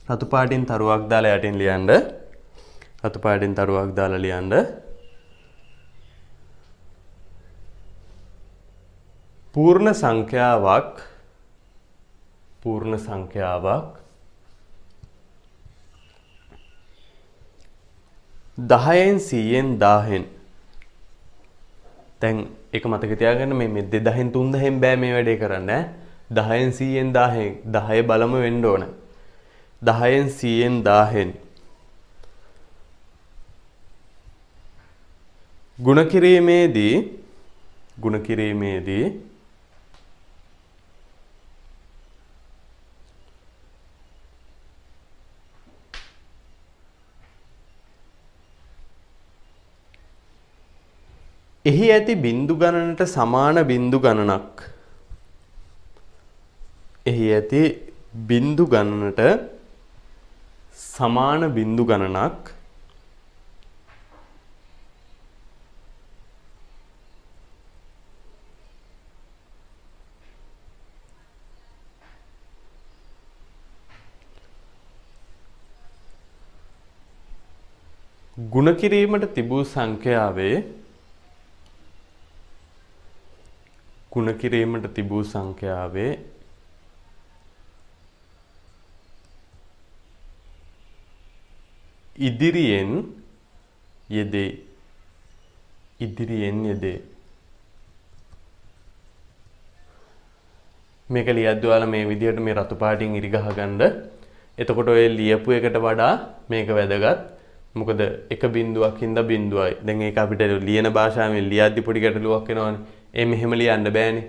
රතු පාටින් තරුවක් දාලා යටින් ලියන්න. රතු පාටින් තරුවක් දාලා ලියන්න. පූර්ණ සංඛ්‍යාවක් 10න් 100න් 1000න් දැන් ඒක මතක තියාගන්න මේ 2000න් 3000න් බෑ මේ වැඩේ කරන්න ඈ 10න් 100න් 1000න් 10 බලම වෙන්න ඕන 10න් 100න් 1000න් ගුණ කිරීමේදී එහි ඇති බිඳු ගණනට සමාන බිඳු ගණනක් ගුණ කිරීමට තිබූ සංඛ්‍යාවේ ඉදිරියෙන් යෙදේ. මේක ලියද්දී ඔයාලා මේ විදිහට මේ රතු පාටින් ඉරි ගහගන්න. එතකොට ඔය ලියපු එකට වඩා මේක වැදගත්. මොකද එක බිඳුවක් හින්දා බිඳුවයි. දැන් ඒක අපිට ලියන භාෂාවෙන් ලියද්දී පොඩි ගැටලුවක් එනවනේ. මෙහෙම ලියන්න බෑනේ.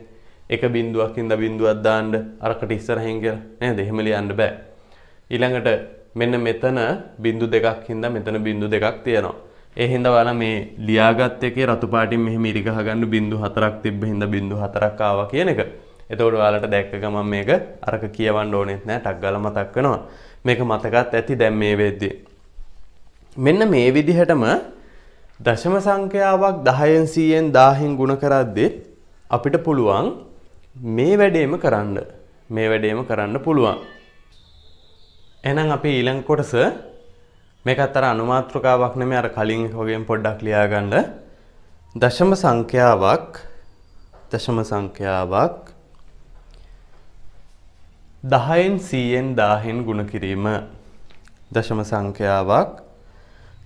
එක බිඳුවක් හින්දා බිඳුවක් දාන්න අරකට ඉස්සරහින් කියලා. නේද? එහෙම ලියන්න බෑ. ඊළඟට මෙන්න මෙතන බිඳු දෙකක් හින්දා මෙතන බිඳු දෙකක් තියෙනවා. ඒ හින්දා ඔයාලා මේ ලියාගත් එකේ රතු පාටින් මෙහෙම ඉරි ගහගන්න බිඳු 4ක් තිබ්බ හින්දා බිඳු 4ක් ආවා කියන එක. එතකොට ඔයාලට දැක්ක ගමන් මේක අරක කියවන්න ඕනෙත් නෑ. ටක් ගාලා මතක් වෙනවා. මේක මතකත් ඇති දැන් මේ වෙද්දී. මෙන්න මේ විදිහටම දශම සංඛ්‍යාවක් 10න් 100න් 1000න් ගුණ කරද්දී අපිට පුළුවන් මේ වැඩේම කරන්න පුළුවන්. එහෙනම් අපි ඊළඟ කොටස මේකත් අර අනුමාත්‍රකාවක් නෙමෙයි අර කලින් එක වගේම පොඩ්ඩක් ලියා ගන්න. දශම සංඛ්‍යාවක් 10න් 100න් 1000න් ගුණ කිරීම. දශම සංඛ්‍යාවක්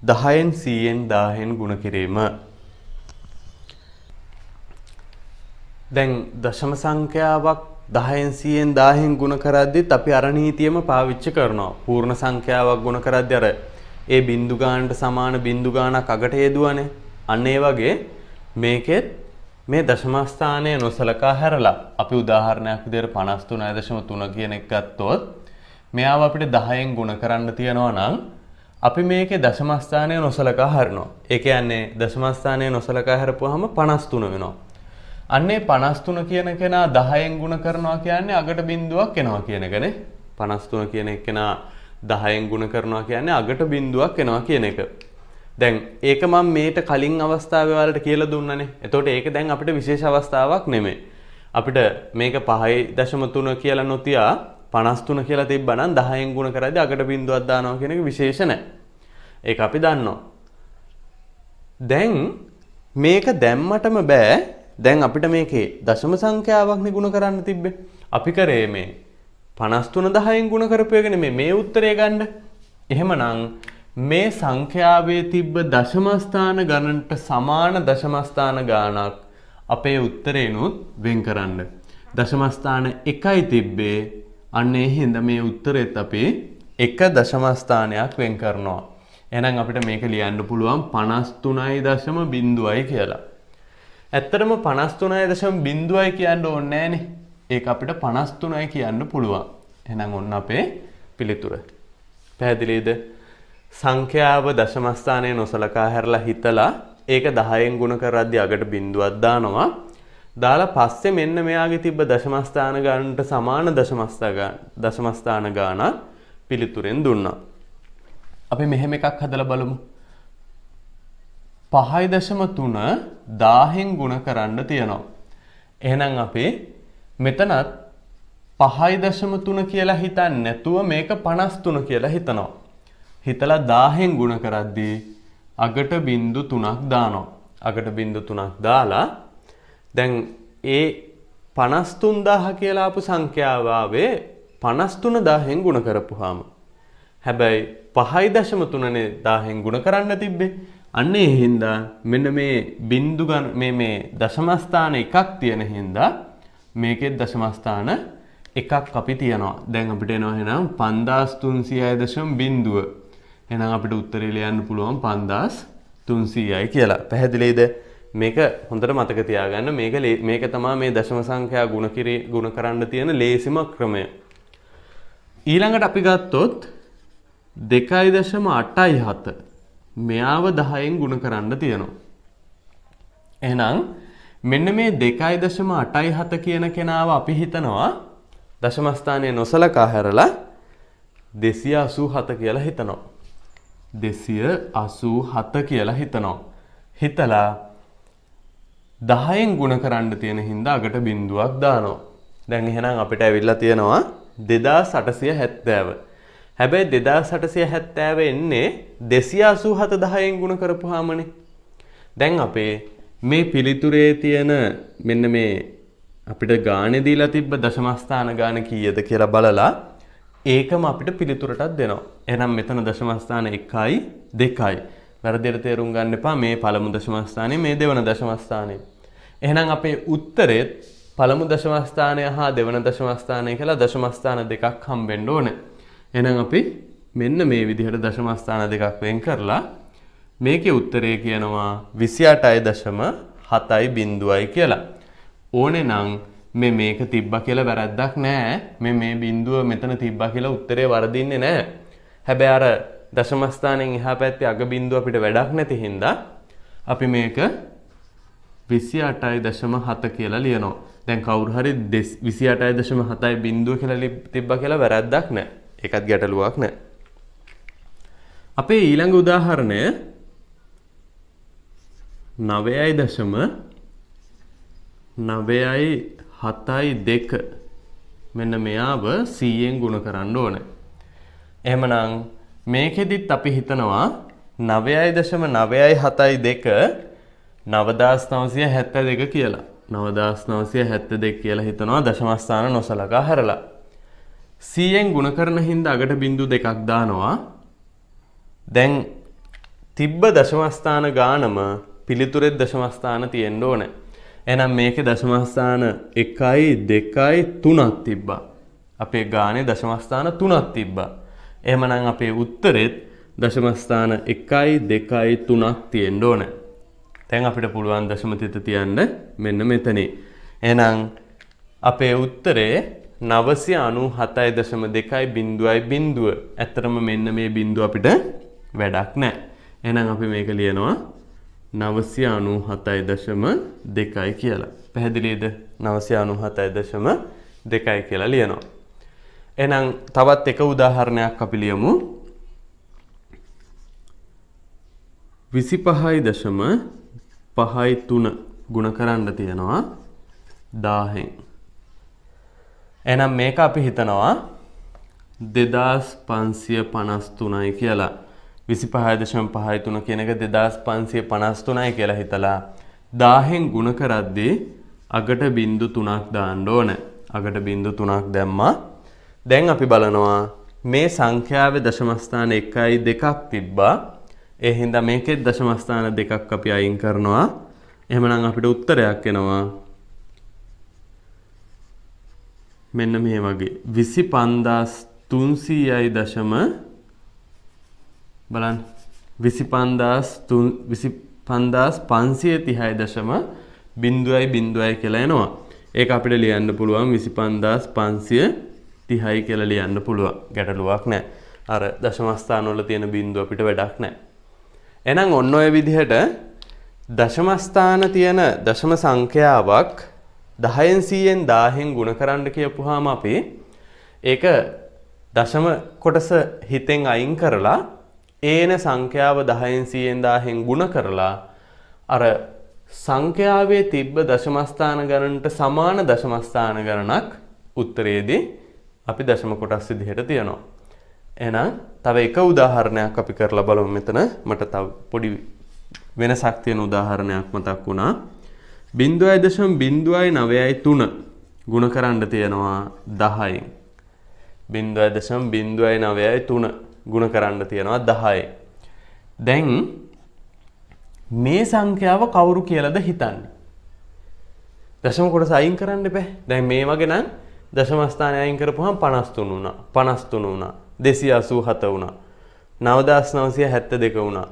10න් 100න් 1000න් ගුණ කිරීම. දැන් දශම සංඛ්‍යාවක් 10න් 100න් 1000න් ගුණ කරද්දිත් අපි අර නීතියම පාවිච්චි කරනවා. පූර්ණ සංඛ්‍යාවක් ගුණ කරද්දී අර ඒ බිඳු ගානට සමාන බිඳු ගානක් අගට යෙදුවනේ. අන්න ඒ වගේ මේකෙත් මේ දශම ස්ථානය නොසලකා හැරලා අපි උදාහරණයක් විදිහට 53.3 කියන එක ගත්තොත් මෙයාව අපිට 10න් ගුණ කරන්න තියනවා නම් අපි මේකේ දශම ස්ථානය නොසලකා හරිනවා. ඒ කියන්නේ දශම ස්ථානය නොසලකා හැරපුවාම 53 වෙනවා. අන්නේ 53 කියන කෙනා 10න් ගුණ කරනවා කියන්නේ අගට බිඳුවක් එනවා කියන එකනේ. 53 කියන එකනා 10න් ගුණ කරනවා කියන්නේ අගට බිඳුවක් එනවා කියන එක. දැන් ඒක මම මේට කලින් අවස්ථාවේ ඔයාලට කියලා දුන්නනේ. එතකොට ඒක දැන් අපිට විශේෂ අවස්ථාවක් නෙමෙයි. අපිට මේක 5.3 කියලා නොතියා 53 කියලා තිබ්බනම් 10න් ගුණ කරද්දී අගට බිඳුවක් දානවා කියන එක විශේෂ නැහැ. ඒක අපි දන්නවා. දැන් මේක දැම්මටම බෑ. දැන් අපිට මේකේ දශම සංඛ්‍යාවක් නේ ගුණ කරන්න තිබ්බේ. අපි කරේ මේ 53 10න් ගුණ කරපු එක නෙමෙයි මේ උත්තරය ගන්න. එහෙමනම් මේ සංඛ්‍යාවේ තිබ්බ දශම ස්ථාන ගණනට සමාන දශම ස්ථාන ගාණක් අපේ උත්තරේනොත් වෙන් කරන්න. දශම ස්ථාන 1යි තිබ්බේ. අන්න ඒ හින්දා මේ උත්තරෙත් අපි 1 දශම ස්ථානයක් වෙන් කරනවා. එහෙනම් අපිට මේක ලියන්න පුළුවන් 53.0යි කියලා. ඇත්තටම 53.0යි කියන්න ඕනේ නෑනේ. ඒක අපිට 53යි කියන්න පුළුවන්. එහෙනම් ඔන්න අපේ පිළිතුර. පැහැදිලිද? සංඛ්‍යාව දශම ස්ථානයේ නොසලකා හැරලා හිතලා ඒක 10න් ගුණ කරද්දී අගට බිඳුවක් දානවා. දාලා පස්සේ මෙන්න මෙයාගේ තිබ්බ දශම ස්ථාන ගානට සමාන දශම ස්ථාන ගාන පිළිතුරෙන් දුන්නා. අපි මෙහෙම එකක් හදලා බලමු. 5.3 10න් ගුණ කරන්න තියෙනවා. එහෙනම් අපි මෙතනත් 5.3 කියලා හිතන්නේ නැතුව මේක 53 කියලා හිතනවා. හිතලා 10න් ගුණ කරද්දී අගට බිංදු 3ක් දානවා. අගට බිංදු 3ක් දාලා දැන් ඒ 53000 කියලා ආපු සංඛ්‍යාව ආවේ 53000න් ගුණ කරපුවාම. හැබැයි 5.3නේ 10න් ගුණ කරන්න තිබ්බේ. අන්න ඒ හින්දා මෙන්න මේ බිංදු ගන්න මේ දශම ස්ථාන එකක් තියෙන හින්දා මේකේ දශම ස්ථාන එකක් අපි තියනවා. දැන් අපිට එනවා එහෙනම් 5300.0. එහෙනම් අපිට උත්තරේ ලියන්න පුළුවන් 5300යි කියලා. පැහැදිලිද? මේක හොඳට මතක තියාගන්න. මේක තමයි මේ දශම සංඛ්‍යා ගුණ කරන්න තියෙන ලේසිම ක්‍රමය. ඊළඟට අපි ගත්තොත් 2.87 මෙයාව 10න් ගුණ කරන්න තියෙනවා. එහෙනම් මෙන්න මේ 2.87 කියන කෙනාව අපි හිතනවා දශම ස්ථානයේ නොසලකා හැරලා 287 කියලා හිතනවා. 287 කියලා හිතනවා. හිතලා 10න් ගුණ කරන්න තියෙන හින්දා අගට බිංදුවක් දානවා. දැන් එහෙනම් අපිට ඇවිල්ලා තියෙනවා 2870. හැබැයි 2870 එන්නේ 287 10න් ගුණ කරපුවාමනේ. දැන් අපේ මේ පිළිතුරේ තියෙන මෙන්න මේ අපිට ගානේ දීලා තිබ්බ දශම ස්ථාන ගාන කීයද කියලා බලලා ඒකම අපිට පිළිතුරටත් දෙනවා. එහෙනම් මෙතන දශම ස්ථාන 1යි 2යි. වැරදියට තේරුම් ගන්න එපා. මේ පළමු දශම ස්ථානේ මේ දෙවන දශම ස්ථානේ. එහෙනම් අපේ උත්තරේ පළමු දශම ස්ථානය හා දෙවන දශම ස්ථානය කියලා දශම ස්ථාන දෙකක් හම්බෙන්න ඕනේ. එහෙනම් අපි මෙන්න මේ විදිහට දශම ස්ථාන දෙකක් වෙන් කරලා මේකේ උත්තරේ කියනවා 28.7යි බිංදුවයි කියලා. ඕනේ නම් මේක තිබ්බා කියලා වැරද්දක් නැහැ. මේ බිංදුව මෙතන තිබ්බා කියලා උත්තරේ වරදින්නේ නැහැ. හැබැයි අර දශම ස්ථානෙන් එහා පැත්තේ අග බිංදුව අපිට වැඩක් නැති හින්දා අපි මේක 28.7 කියලා ලියනවා. දැන් කවුරු හරි 28.7යි බිංදුව කියලා තිබ්බා කියලා වැරද්දක් නැහැ. ඒකත් ගැටලුවක් නැහැ. අපේ ඊළඟ උදාහරණය 9.972 මෙන්න මෙයාව 100න් ගුණ කරන්න ඕනේ. එහෙමනම් මේකෙදිත් අපි හිතනවා 9.972 9972 කියලා. 9972 කියලා හිතනවා දශම ස්ථාන නොසලකා හැරලා. 100න් ගුණ කරන හින්දා අගට බිංදු දෙකක් දානවා. දැන් තිබ්බ දශම ස්ථාන ගානම පිළිතුරේ දශම ස්ථාන තියෙන්න ඕනේ. එහෙනම් මේකේ දශම ස්ථාන 1යි 2යි 3ක් තිබ්බා. අපේ ගානේ දශම ස්ථාන 3ක් තිබ්බා. එහෙමනම් අපේ උත්තරෙත් දශම ස්ථාන 1යි 2යි 3ක් තියෙන්න ඕනේ. දැන් අපිට පුළුවන් දශම තිත තියන්න මෙන්න මෙතනේ. එහෙනම් අපේ උත්තරේ 997.2යි බිංදුවයි බිංදුව. ඇත්තටම මෙන්න මේ බිංදුව අපිට වැඩක් නැහැ. එහෙනම් අපි මේක ලියනවා 997.2යි කියලා. පැහැදිලිද? 997.2යි කියලා ලියනවා. එහෙනම් තවත් එක උදාහරණයක් අපි ලියමු. 25.53 ගුණ කරන්න තියෙනවා 1000න්. එහෙනම් මේක අපි හිතනවා 2553යි කියලා. 25.53 කියන එක 2553යි කියලා හිතලා 1000න් ගුණ කරද්දී අගට බිංදු 3ක් දාන්න ඕනේ. අගට බිංදු 3ක් දැම්මා. දැන් අපි බලනවා මේ සංඛ්‍යාවේ දශම ස්ථාන 1යි 2ක් තිබ්බා. ඒ හින්දා මේකේ දශම ස්ථාන දෙකක් අපි අයින් කරනවා. එහෙමනම් අපිට උත්තරයක් එනවා මෙන්න මේ වගේ 25300යි දශම බලන්න 25530.0යි කියලා එනවා. ඒක අපිට ලියන්න පුළුවන් 25530යි කියලා ලියන්න පුළුවන්. ගැටලුවක් නැහැ. අර දශම ස්ථාන වල තියෙන බිංදුව අපිට වැඩක් නැහැ. එහෙනම් ඔන්න ඔය විදිහට දශම ස්ථාන තියෙන දශම සංඛ්‍යාවක් 10න් 100න් 1000න් ගුණ කරන්න කියපුවාම අපි ඒක දශම කොටස හිතෙන් අයින් කරලා ඒන සංඛ්‍යාව 10න් 100න් 1000න් ගුණ කරලා අර සංඛ්‍යාවේ තිබ්බ දශම ස්ථාන ගණනට සමාන දශම ස්ථාන ගණනක් උත්තරයේදී අපි දශම කොටස් විදිහට තියනවා. එහෙනම් තව එක උදාහරණයක් අපි කරලා බලමු. මෙතන මට තව පොඩි වෙනසක් තියෙන උදාහරණයක් මතක් වුණා. 0.009.3 ගුණ කරන්න තියෙනවා 10න්. 0.009.3 ගුණ කරන්න තියෙනවා 10යි. දැන් මේ සංඛ්‍යාව කවුරු කියලාද හිතන්නේ? දශම කොටස අයින් කරන්න බෑ. දැන් මේ වගේ නම් දශම ස්ථානය අයින් කරපුවහම 53 වුණා. 53 වුණා. 287 වුණා. 9972 වුණා.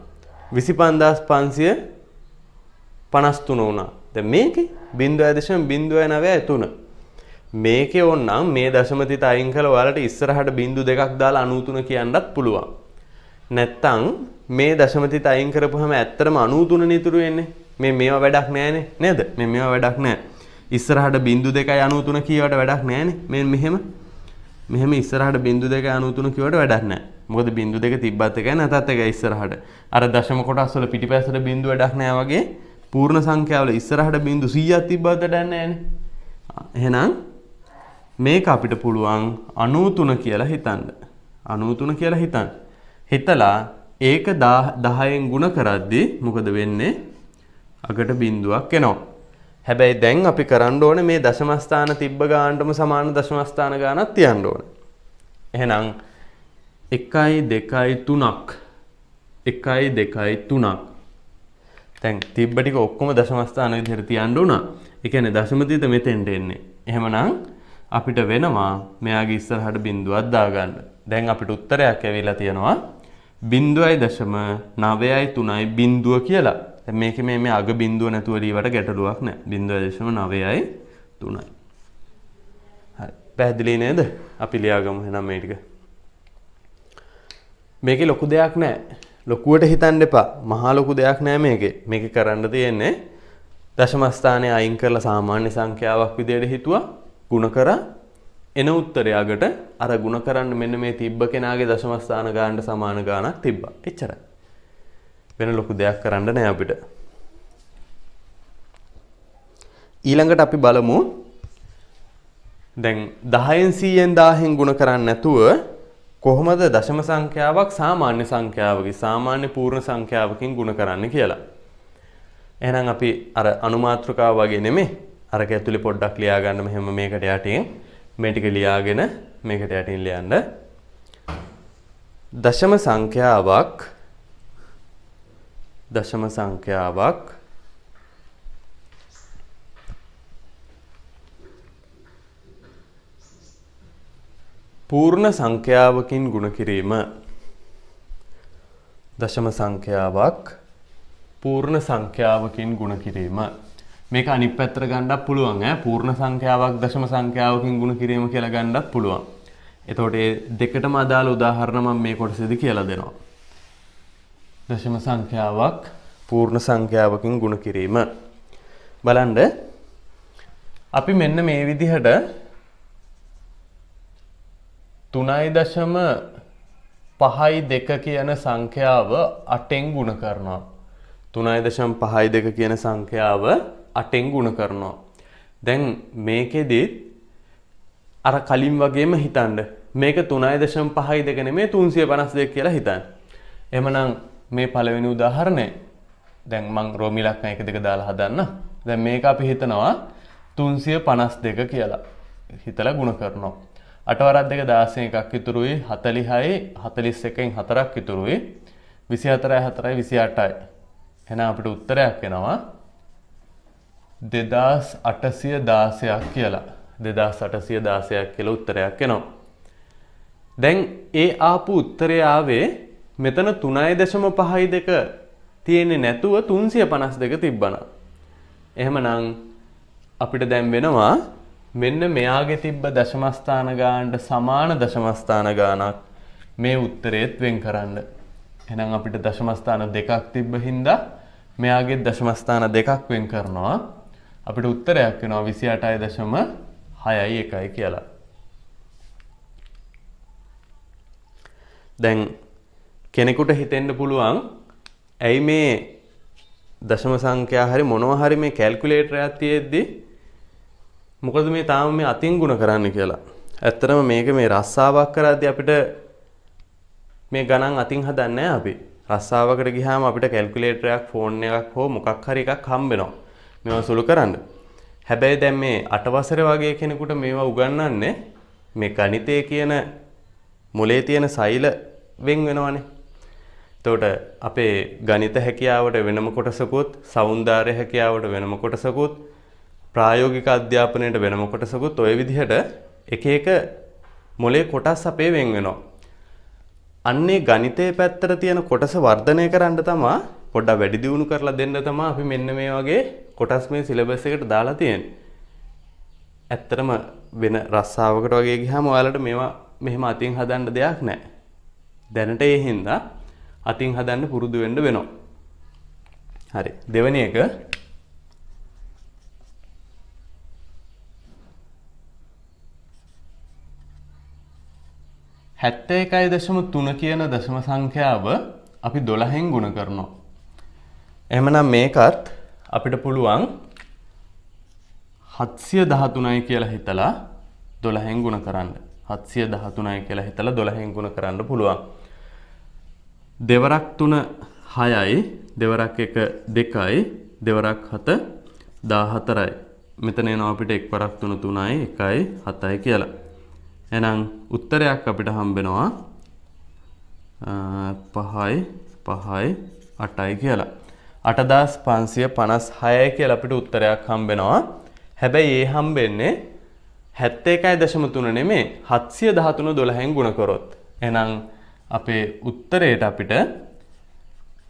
25553 වුණා. දැන් මේකේ 0.009.3 මේකේ ඕනනම් මේ දශම තිත අයින් කළා ඔයාලට ඉස්සරහට බිංදු දෙකක් දාලා 93 කියන්නත් පුළුවන්. නැත්තම් මේ දශම තිත අයින් කරපුවම ඇත්තටම 93 ඉතුරු වෙන්නේ. මේවා වැඩක් නෑනේ නේද? මේවා වැඩක් නෑ. ඉස්සරහට බිංදු 2.93 කියවට වැඩක් නෑනේ. මෙහෙම ඉස්සරහට බිංදු 2.93 කියවට වැඩක් නෑ. මොකද බිංදු දෙක තිබ්බත් එකයි නැතත් එකයි ඉස්සරහට. අර දශම කොටස් වල පිටිපැත්තට බිංදු වැඩක් නෑ වගේ පූර්ණ සංඛ්‍යාවල ඉස්සරහට බිංදු 100ක් තිබ්බත් වැඩක් නෑනේ. එහෙනම් මේක අපිට පුළුවන් 93 කියලා හිතන්න. 93 කියලා හිතන්න. හිතලා ඒක 10න් ගුණ කරද්දී මොකද වෙන්නේ? අගට බිංදුවක් එනවා. හැබැයි දැන් අපි කරන්න ඕනේ මේ දශම ස්ථාන තිබ්බ ගානටම සමාන දශම ස්ථාන ගානක් තියන්න ඕනේ. එහෙනම් 1 2 3ක් 1 2 3ක් දැන් තිබ්බ ටික ඔක්කොම දශම ස්ථාන විදිහට තියන්න උනා. ඒ කියන්නේ දශම තිත මෙතෙන්ට එන්නේ. එහෙමනම් අපිට වෙනවා මෙයාගේ ඉස්සරහට බිංදුවක් දාගන්න. දැන් අපිට උත්තරයක් ඇවිල්ලා තියෙනවා 0.9.3යි බිංදුව කියලා. දැන් මේකේ මේ අග බිංදුව නැතුව ලියවට ගැටලුවක් නැහැ. 0.9.3යි. හරි. පැහැදිලි නේද? අපි ලියාගමු එහෙනම් මේ ටික. මේකේ ලොකු දෙයක් නැහැ. ලොකුවට හිතන්න එපා. මහා ලොකු දෙයක් නැහැ මේකේ. මේකේ කරන්න තියෙන්නේ දශම ස්ථානයේ අයින් කරලා සාමාන්‍ය සංඛ්‍යාවක් විදියට හිතුවා. ගුණ කරා එන උත්තරය අගට අර ගුණ කරන්න මෙන්න මේ තිබ්බ කෙනාගේ දශම ස්ථාන ගානට සමාන ගානක් තිබ්බා. එච්චරයි. වෙන ලොකු දෙයක් කරන්න නෑ අපිට. ඊළඟට අපි බලමු දැන් 10න් 100න් 1000න් ගුණ කරන්නේ නැතුව කොහොමද දශම සංඛ්‍යාවක් සාමාන්‍ය සංඛ්‍යාවකින් සාමාන්‍ය පූර්ණ සංඛ්‍යාවකින් ගුණ කරන්නේ කියලා. එහෙනම් අපි අර අනුමාත්‍රකාව වගේ නෙමෙයි අරක ඇතුලේ පොඩ්ඩක් ලියා ගන්න මෙහෙම මේකට යටින් මේ ටික ලියාගෙන මේකට යටින් ලියන්න. දශම සංඛ්‍යාවක් පූර්ණ සංඛ්‍යාවකින් ගුණ කිරීම. දශම සංඛ්‍යාවක් පූර්ණ සංඛ්‍යාවකින් ගුණ කිරීම. මේක අනිත් පැත්තට ගන්නත් පුළුවන් ඈ පූර්ණ සංඛ්‍යාවක් දශම සංඛ්‍යාවකින් ගුණ කිරීම කියලා ගන්නත් පුළුවන්. එතකොට මේ දෙකටම අදාළ උදාහරණ මම මේ කොටසේදී කියලා දෙනවා. දශම සංඛ්‍යාවක් පූර්ණ සංඛ්‍යාවකින් ගුණ කිරීම. බලන්න අපි මෙන්න මේ විදිහට 3.52 කියන සංඛ්‍යාව 8න් ගුණ කරනවා. 3.52 කියන සංඛ්‍යාව 8න් ගුණ කරනවා. දැන් මේකෙදි අර කලින් වගේම හිතන්න. මේක 3.52 නෙමෙයි 352 කියලා හිතන්න. එහෙමනම් මේ පළවෙනි උදාහරණය දැන් මම රෝමි ලක්ෂණ 1 2 දාලා හදන්න. දැන් මේක අපි හිතනවා 352 කියලා. හිතලා ගුණ කරනවා. 8 වරක් 2 16 එකක් ඉතුරුයි 40යි 41න් 4ක් ඉතුරුයි 24යි 4යි 28යි. එහෙනම් අපිට උත්තරයක් එනවා 2816ක් කියලා. 2816ක් කියලා උත්තරයක් එනවා. දැන් ඒ ආපු උත්තරය ආවේ මෙතන 3.52 තියෙන්නේ නැතුව 352 තිබ්බනම්. එහෙමනම් අපිට දැන් වෙනවා මෙන්න මෙයාගේ තිබ්බ දශම ස්ථාන ගානට සමාන දශම ස්ථාන ගානක් මේ උත්තරේත් වෙන් කරන්න. එහෙනම් අපිට දශම ස්ථාන දෙකක් තිබ්බ හින්දා මෙයාගේ දශම ස්ථාන දෙකක් වෙන් කරනවා. අපිට උත්තරයක් වෙනවා 28.61 කියලා. දැන් කෙනෙකුට හිතෙන්න පුළුවන් ඇයි මේ දශම සංඛ්‍යා හරි මොනවා හරි මේ කැල්කියුලේටරයක් තියෙද්දි මොකද මේ තාම මේ අතින් ගුණ කරන්න කියලා. ඇත්තටම මේක මේ රස්සාවක් කරද්දී අපිට මේ ගණන් අතින් හදන්නේ නැහැ අපි. රස්සාවකට ගියාම අපිට කැල්කියුලේටරයක් ෆෝන් එකක් හෝ මොකක් හරි එකක් හම්බ වෙනවා. මේවා සුළු කරන්න. හැබැයි දැන් මේ 8 වසරේ වගේ කෙනෙකුට මේවා උගන්වන්නේ මේ ගණිතය කියන මොලේ තියෙන සෛල වෙන් වෙනවනේ. එතකොට අපේ ගණිත හැකියාවට වෙනම කොටසකුත්, සෞන්දර්ය හැකියාවට වෙනම කොටසකුත්, ප්‍රායෝගික අධ්‍යාපනයට වෙනම කොටසකුත් ඔය විදිහට එක එක මොලේ කොටස් අපේ වෙන් වෙනවා. අන්නේ ගණිතයේ පැත්තට තියෙන කොටස වර්ධනය කරන්න තමයි පොඩ්ඩක් වැඩි දියුණු කරලා දෙන්න තමයි අපි මෙන්න මේ වගේ කොටස් මේ සිලබස් එකට දාලා තියෙන්නේ. ඇත්තටම වෙන රස්සාවකට වගේ ගියාම ඔයාලට මේවා මෙහෙම අතින් හදන්න දෙයක් නැහැ. දැනට ඒ හින්දා අතින් හදන්න පුරුදු වෙන්න වෙනවා. හරි. දෙවෙනි එක 71.3 කියන දශම සංඛ්‍යාව අපි 12න් ගුණ කරනවා. එහෙමනම් මේකත් අපිට පුළුවන් 713යි කියලා හිතලා 12න් ගුණ කරන්න. 713යි කියලා හිතලා 12න් ගුණ කරන්න පුළුවන්. දෙවරක් 3 6යි, දෙවරක් 1 2යි, දෙවරක් 7 14යි. මෙතන එනවා අපිට එක්වරක් 3 3යි, 1යි 7යි කියලා. එහෙනම් උත්තරයක් අපිට හම්බ වෙනවා 5යි 5යි 8යි කියලා. 8556යි කියලා අපිට උත්තරයක් හම්බ වෙනවා. හැබැයි ඒ හම්බෙන්නේ 71.3 නෙමෙයි 713 12න් ගුණ කරොත්. එහෙනම් අපේ උත්තරේට අපිට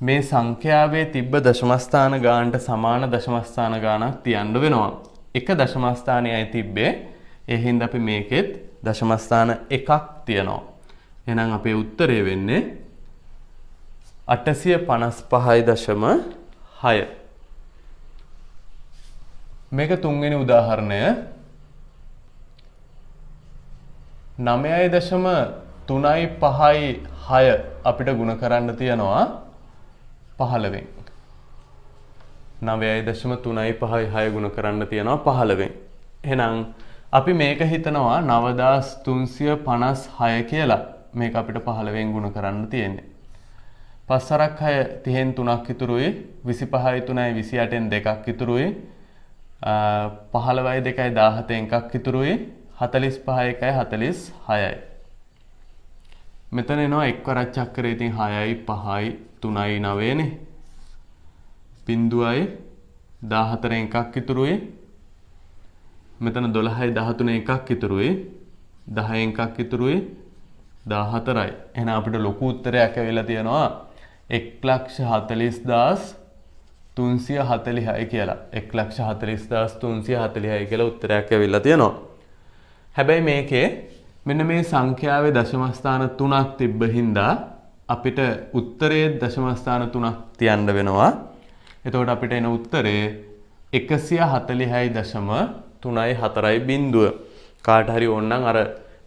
මේ සංඛ්‍යාවේ තිබ්බ දශම ස්ථාන ගානට සමාන දශම ස්ථාන ගානක් තියන්න වෙනවා. එක දශම ස්ථානයයි තිබ්බේ. ඒ හින්දා අපි මේකෙත් දශම ස්ථාන එකක් තියනවා. එහෙනම් අපේ උත්තරය වෙන්නේ 855.6. මේක තුන්වෙනි උදාහරණය 9.356 අපිට ගුණ කරන්න තියනවා 15න්. 9.356 ගුණ කරන්න තියනවා 15න්. එහෙනම් අපි මේක හිතනවා 9356 කියලා. මේක අපිට 15න් ගුණ කරන්න තියෙන්නේ. 5 6 30න් 3ක් ඉතුරුයි. 25යි 3යි 28න් 2ක් ඉතුරුයි. 15යි 2යි 17න් එකක් ඉතුරුයි. 45යි 1යි 46යි. මෙතන එනවා එක්වරක් චක්‍රයේ ඉතින් 6යි 5යි 3යි 9නේ. බිඳුවයි 14න් එකක් ඉතුරුයි. මෙතන 12යි 13 එකක් ඉතුරුයි. 10න් එකක් ඉතුරුයි. 14යි. එහෙනම් අපිට ලොකු උත්තරයක් ඇවිල්ලා තියෙනවා 1,40,340යි කියලා. 1,40,340යි කියලා උත්තරයක් ඇවිල්ලා තියෙනවා. හැබැයි මේකේ මෙන්න මේ සංඛ්‍යාවේ දශම ස්ථාන 3ක් තිබ්බ හින්දා අපිට උත්තරයේ දශම ස්ථාන 3ක් තියන්න වෙනවා. එතකොට අපිට එන උත්තරේ 140.3යි බිඳුව. කාට හරි ඕනනම් අර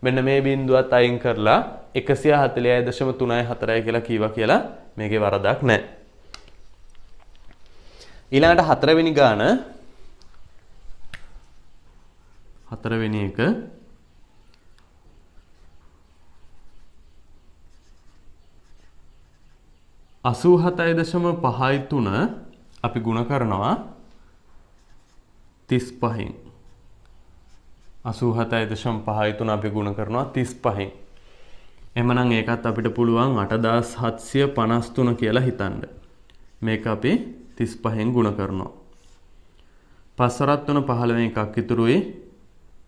මෙන්න මේ බිඳුවත් අයින් කරලා 140.3.4යි කියලා කීවා කියලා මේකේ වරදක් නැහැ. ඊළඟට හතරවෙනි ගාන 4වෙනි එක 87.53 අපි ගුණ කරනවා 35න්. 87.53 අපි ගුණ කරනවා 35න්. එහෙමනම් ඒකත් අපිට පුළුවන් 8753 කියලා හිතන්න. මේක අපි 35න් ගුණ කරනවා. 5 3 15 එකක් ඉතුරුයි.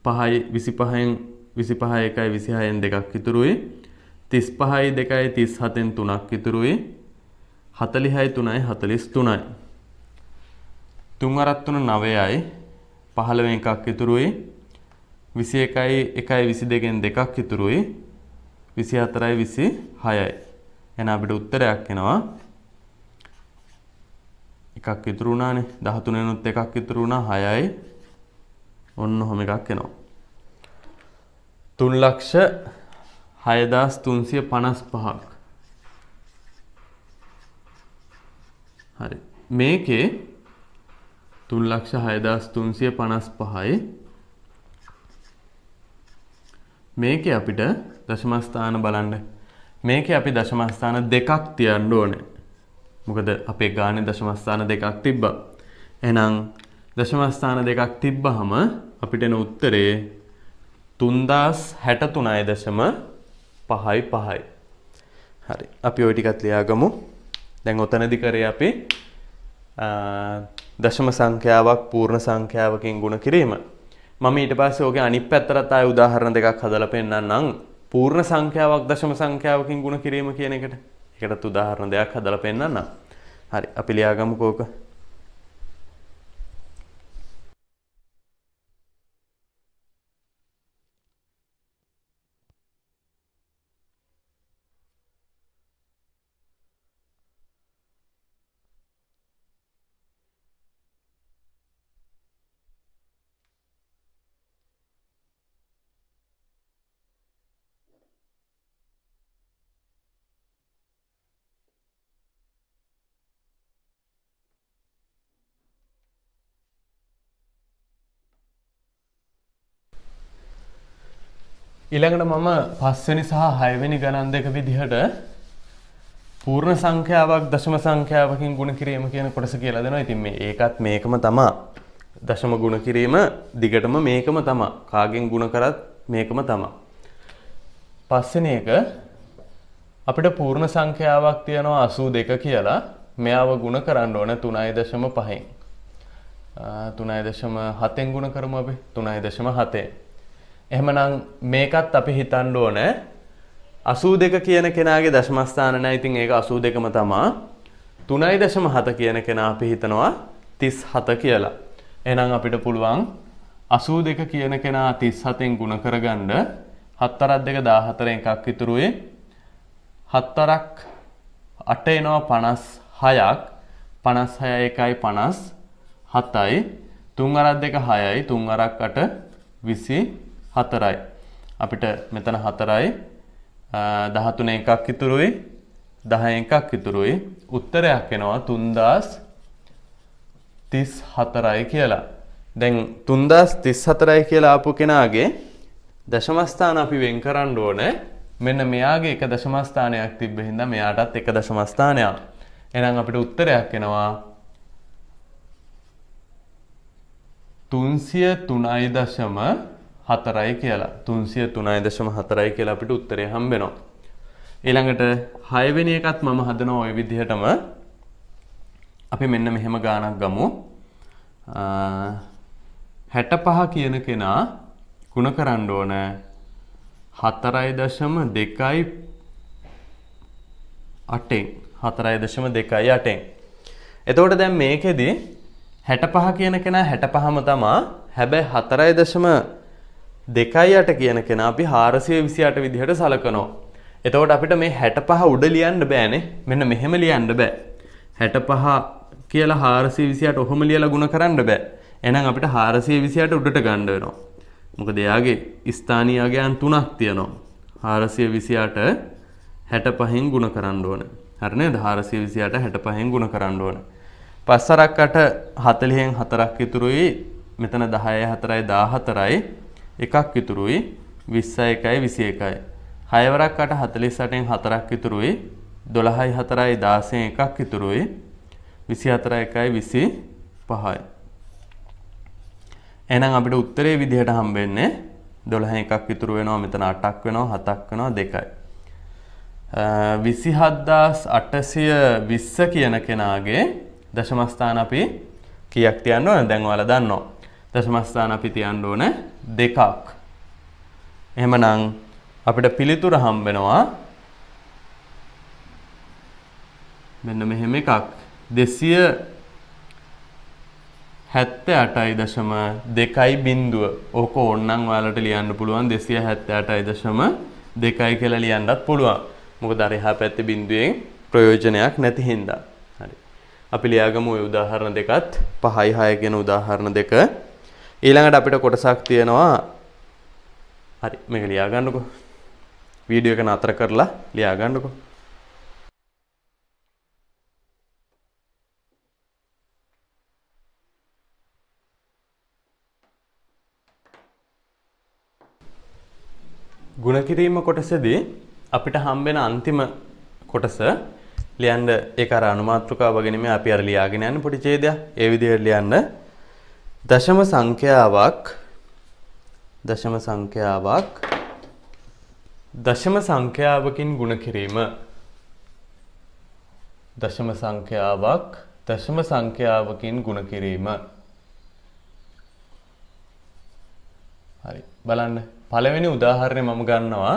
5යි 25න් 25 එකයි 26න් දෙකක් ඉතුරුයි. 35යි 2යි 37න් 3ක් ඉතුරුයි. 40යි 3යි 43යි. 3 3 9යි 15න් එකක් ඉතුරුයි. 21යි 1යි 22න් දෙකක් ඉතුරුයි. 24යි 26යි. එහෙනම් අපිට උත්තරයක් එනවා. එකක් ඉතුරු වුණානේ. 13 නුත් එකක් ඉතුරු වුණා 6යි. ඔන්න ඔහොම එකක් එනවා. 3,6355ක්. හරි. මේකේ 3,6355යි. මේකේ අපිට දශම ස්ථාන බලන්න. මේකේ අපි දශම ස්ථාන දෙකක් තියන්න ඕනේ. මොකද අපේ ගානේ දශම ස්ථාන දෙකක් තිබ්බා. එහෙනම් දශම ස්ථාන දෙකක් තිබ්බහම අපිට එන උත්තරේ 3063.55යි. හරි. අපි ওই ටිකත් ලියාගමු. දැන් ඔතනදි කරේ අපි දශම සංඛ්‍යාවක් පූර්ණ සංඛ්‍යාවකින් ගුණ කිරීම. මම ඊට පස්සේ ඔගේ අනිත් පැත්තට ආයෙ උදාහරණ දෙකක් හදලා පෙන්නන්නම්. පූර්ණ සංඛ්‍යාවක් දශම සංඛ්‍යාවකින් ගුණ කිරීම කියන එකට. ඒකටත් උදාහරණ දෙකක් හදලා පෙන්නන්නම්. හරි. අපි ලියාගමුකෝ ඔක. ඊළඟට මම 5 වෙනි සහ 6 වෙනි ගණන් දෙක විදිහට පූර්ණ සංඛ්‍යාවක් දශම සංඛ්‍යාවකින් ගුණ කිරීම කියන කොටස කියලා දෙනවා. ඉතින් ඒකත් මේකම තමයි. දශම ගුණ කිරීම දිගටම මේකම තමයි. කාගෙන් ගුණ කරත් මේකම තමයි. 5 වෙනි එක අපිට පූර්ණ සංඛ්‍යාවක් තියෙනවා 82 කියලා. මෙයාව ගුණ කරන්න ඕන 3.5න්. 3.7න් ගුණ කරමු අපි. 3.7. එහෙමනම් මේකත් අපි හිතන්න ඕනේ 82 කියන කෙනාගේ දශම ස්ථාන නැහැ. ඉතින් ඒක 82ම තමයි. 3.7 කියන කෙනා අපි හිතනවා 37 කියලා. එහෙනම් අපිට පුළුවන් 82 කියන කෙනා 37න් ගුණ කරගන්න 7 2 14 එකක් ඉතුරුයි. 7 8 එනවා 56ක්. 56 1යි 57යි. 3 2 6යි. 3 8 24යි. අපිට මෙතන 4යි 13 එකක් ඉතුරුයි 10 එකක් ඉතුරුයි. උත්තරයක් එනවා 3034යි කියලා. දැන් 3034යි කියලා ආපු කෙනාගේ දශම ස්ථාන අපි වෙන් කරන්න ඕනේ. මෙන්න මෙයාගේ එක දශම ස්ථානයක් තිබ්බ හින්දා මෙයාටත් එක දශම ස්ථානයක්. එහෙනම් අපිට උත්තරයක් එනවා 303.4යි කියලා. 303.4යි කියලා අපිට උත්තරය හම්බ වෙනවා. ඊළඟට 6 වෙනි එකත් මම හදනවා ওই විදිහටම. අපි මෙන්න මෙහෙම ගානක් ගමු. 65 කියන කෙනා ගුණ කරන්න ඕන 4.28න්. 4.28න්. එතකොට දැන් මේකෙදි 65 කියන කෙනා 65ම තමයි. හැබැයි 4.28 කියන කෙනා අපි 428 විදිහට සලකනවා. එතකොට අපිට මේ 65 උඩ ලියන්න බෑනේ. මෙන්න මෙහෙම ලියන්න බෑ. 65 කියලා 428 ඔහොම ලියලා ගුණ කරන්න බෑ. එහෙනම් අපිට 428 උඩට ගන්න වෙනවා. මොකද එයාගේ ස්ථානීය අගයන් තුනක් තියෙනවා. 428 65න් ගුණ කරන්න ඕන. හරි නේද? 428 65න් ගුණ කරන්න ඕන. 5 8 40න් 4ක් ඉතුරුයි. මෙතන 10යි 4යි 14යි එකක් ඉතුරුයි. 20යි 1යි 21යි. 6 වරක් 8 48න් 4ක් ඉතුරුයි. 12යි 4යි 16න් එකක් ඉතුරුයි. 24යි 1යි 25යි. එහෙනම් අපිට උත්තරේ විදිහට හම්බෙන්නේ 12න් එකක් ඉතුරු වෙනවා. මෙතන 8ක් වෙනවා 7ක් වෙනවා 2යි. 27820 කියන කෙනාගේ දශම ස්ථාන අපි කීයක් තියන්න ඕනද? දැන් ඔයාලා දන්නවා. දශම ස්ථාන අපි තියන්න ඕන දෙකක්. එහෙමනම් අපිට පිළිතුර හම්බ වෙනවා මෙන්න මෙහෙම එකක් 278.2 බිංදුව. ඕක ඕනනම් ඔයාලට ලියන්න පුළුවන් 278.2 කියලා ලියන්නත් පුළුවන්. මොකද අර එහා පැත්තේ බිංදුවෙන් ප්‍රයෝජනයක් නැති හින්දා. හරි. අපි ලියාගමු ওই උදාහරණ දෙකත් 5යි 6 කියන උදාහරණ දෙක. ඊළඟට අපිට කොටසක් තියෙනවා. හරි මේක ලියා ගන්නකො. වීඩියෝ එක නතර කරලා ලියා ගන්නකො. ගුණ කිරීම කොටසදී අපිට හම්බෙන අන්තිම කොටස ලියන්න ඒක අර අනුමාත්‍රකාව වගේ නෙමෙයි අපි අර ලියාගෙන යන්නේ පොඩි ඡේදයක්. ඒ විදිහට ලියන්න දශම සංඛ්‍යාවකින් ගුණ කිරීම. දශම සංඛ්‍යාවකින් ගුණ කිරීම. හරි බලන්න. පළවෙනි උදාහරණය මම ගන්නවා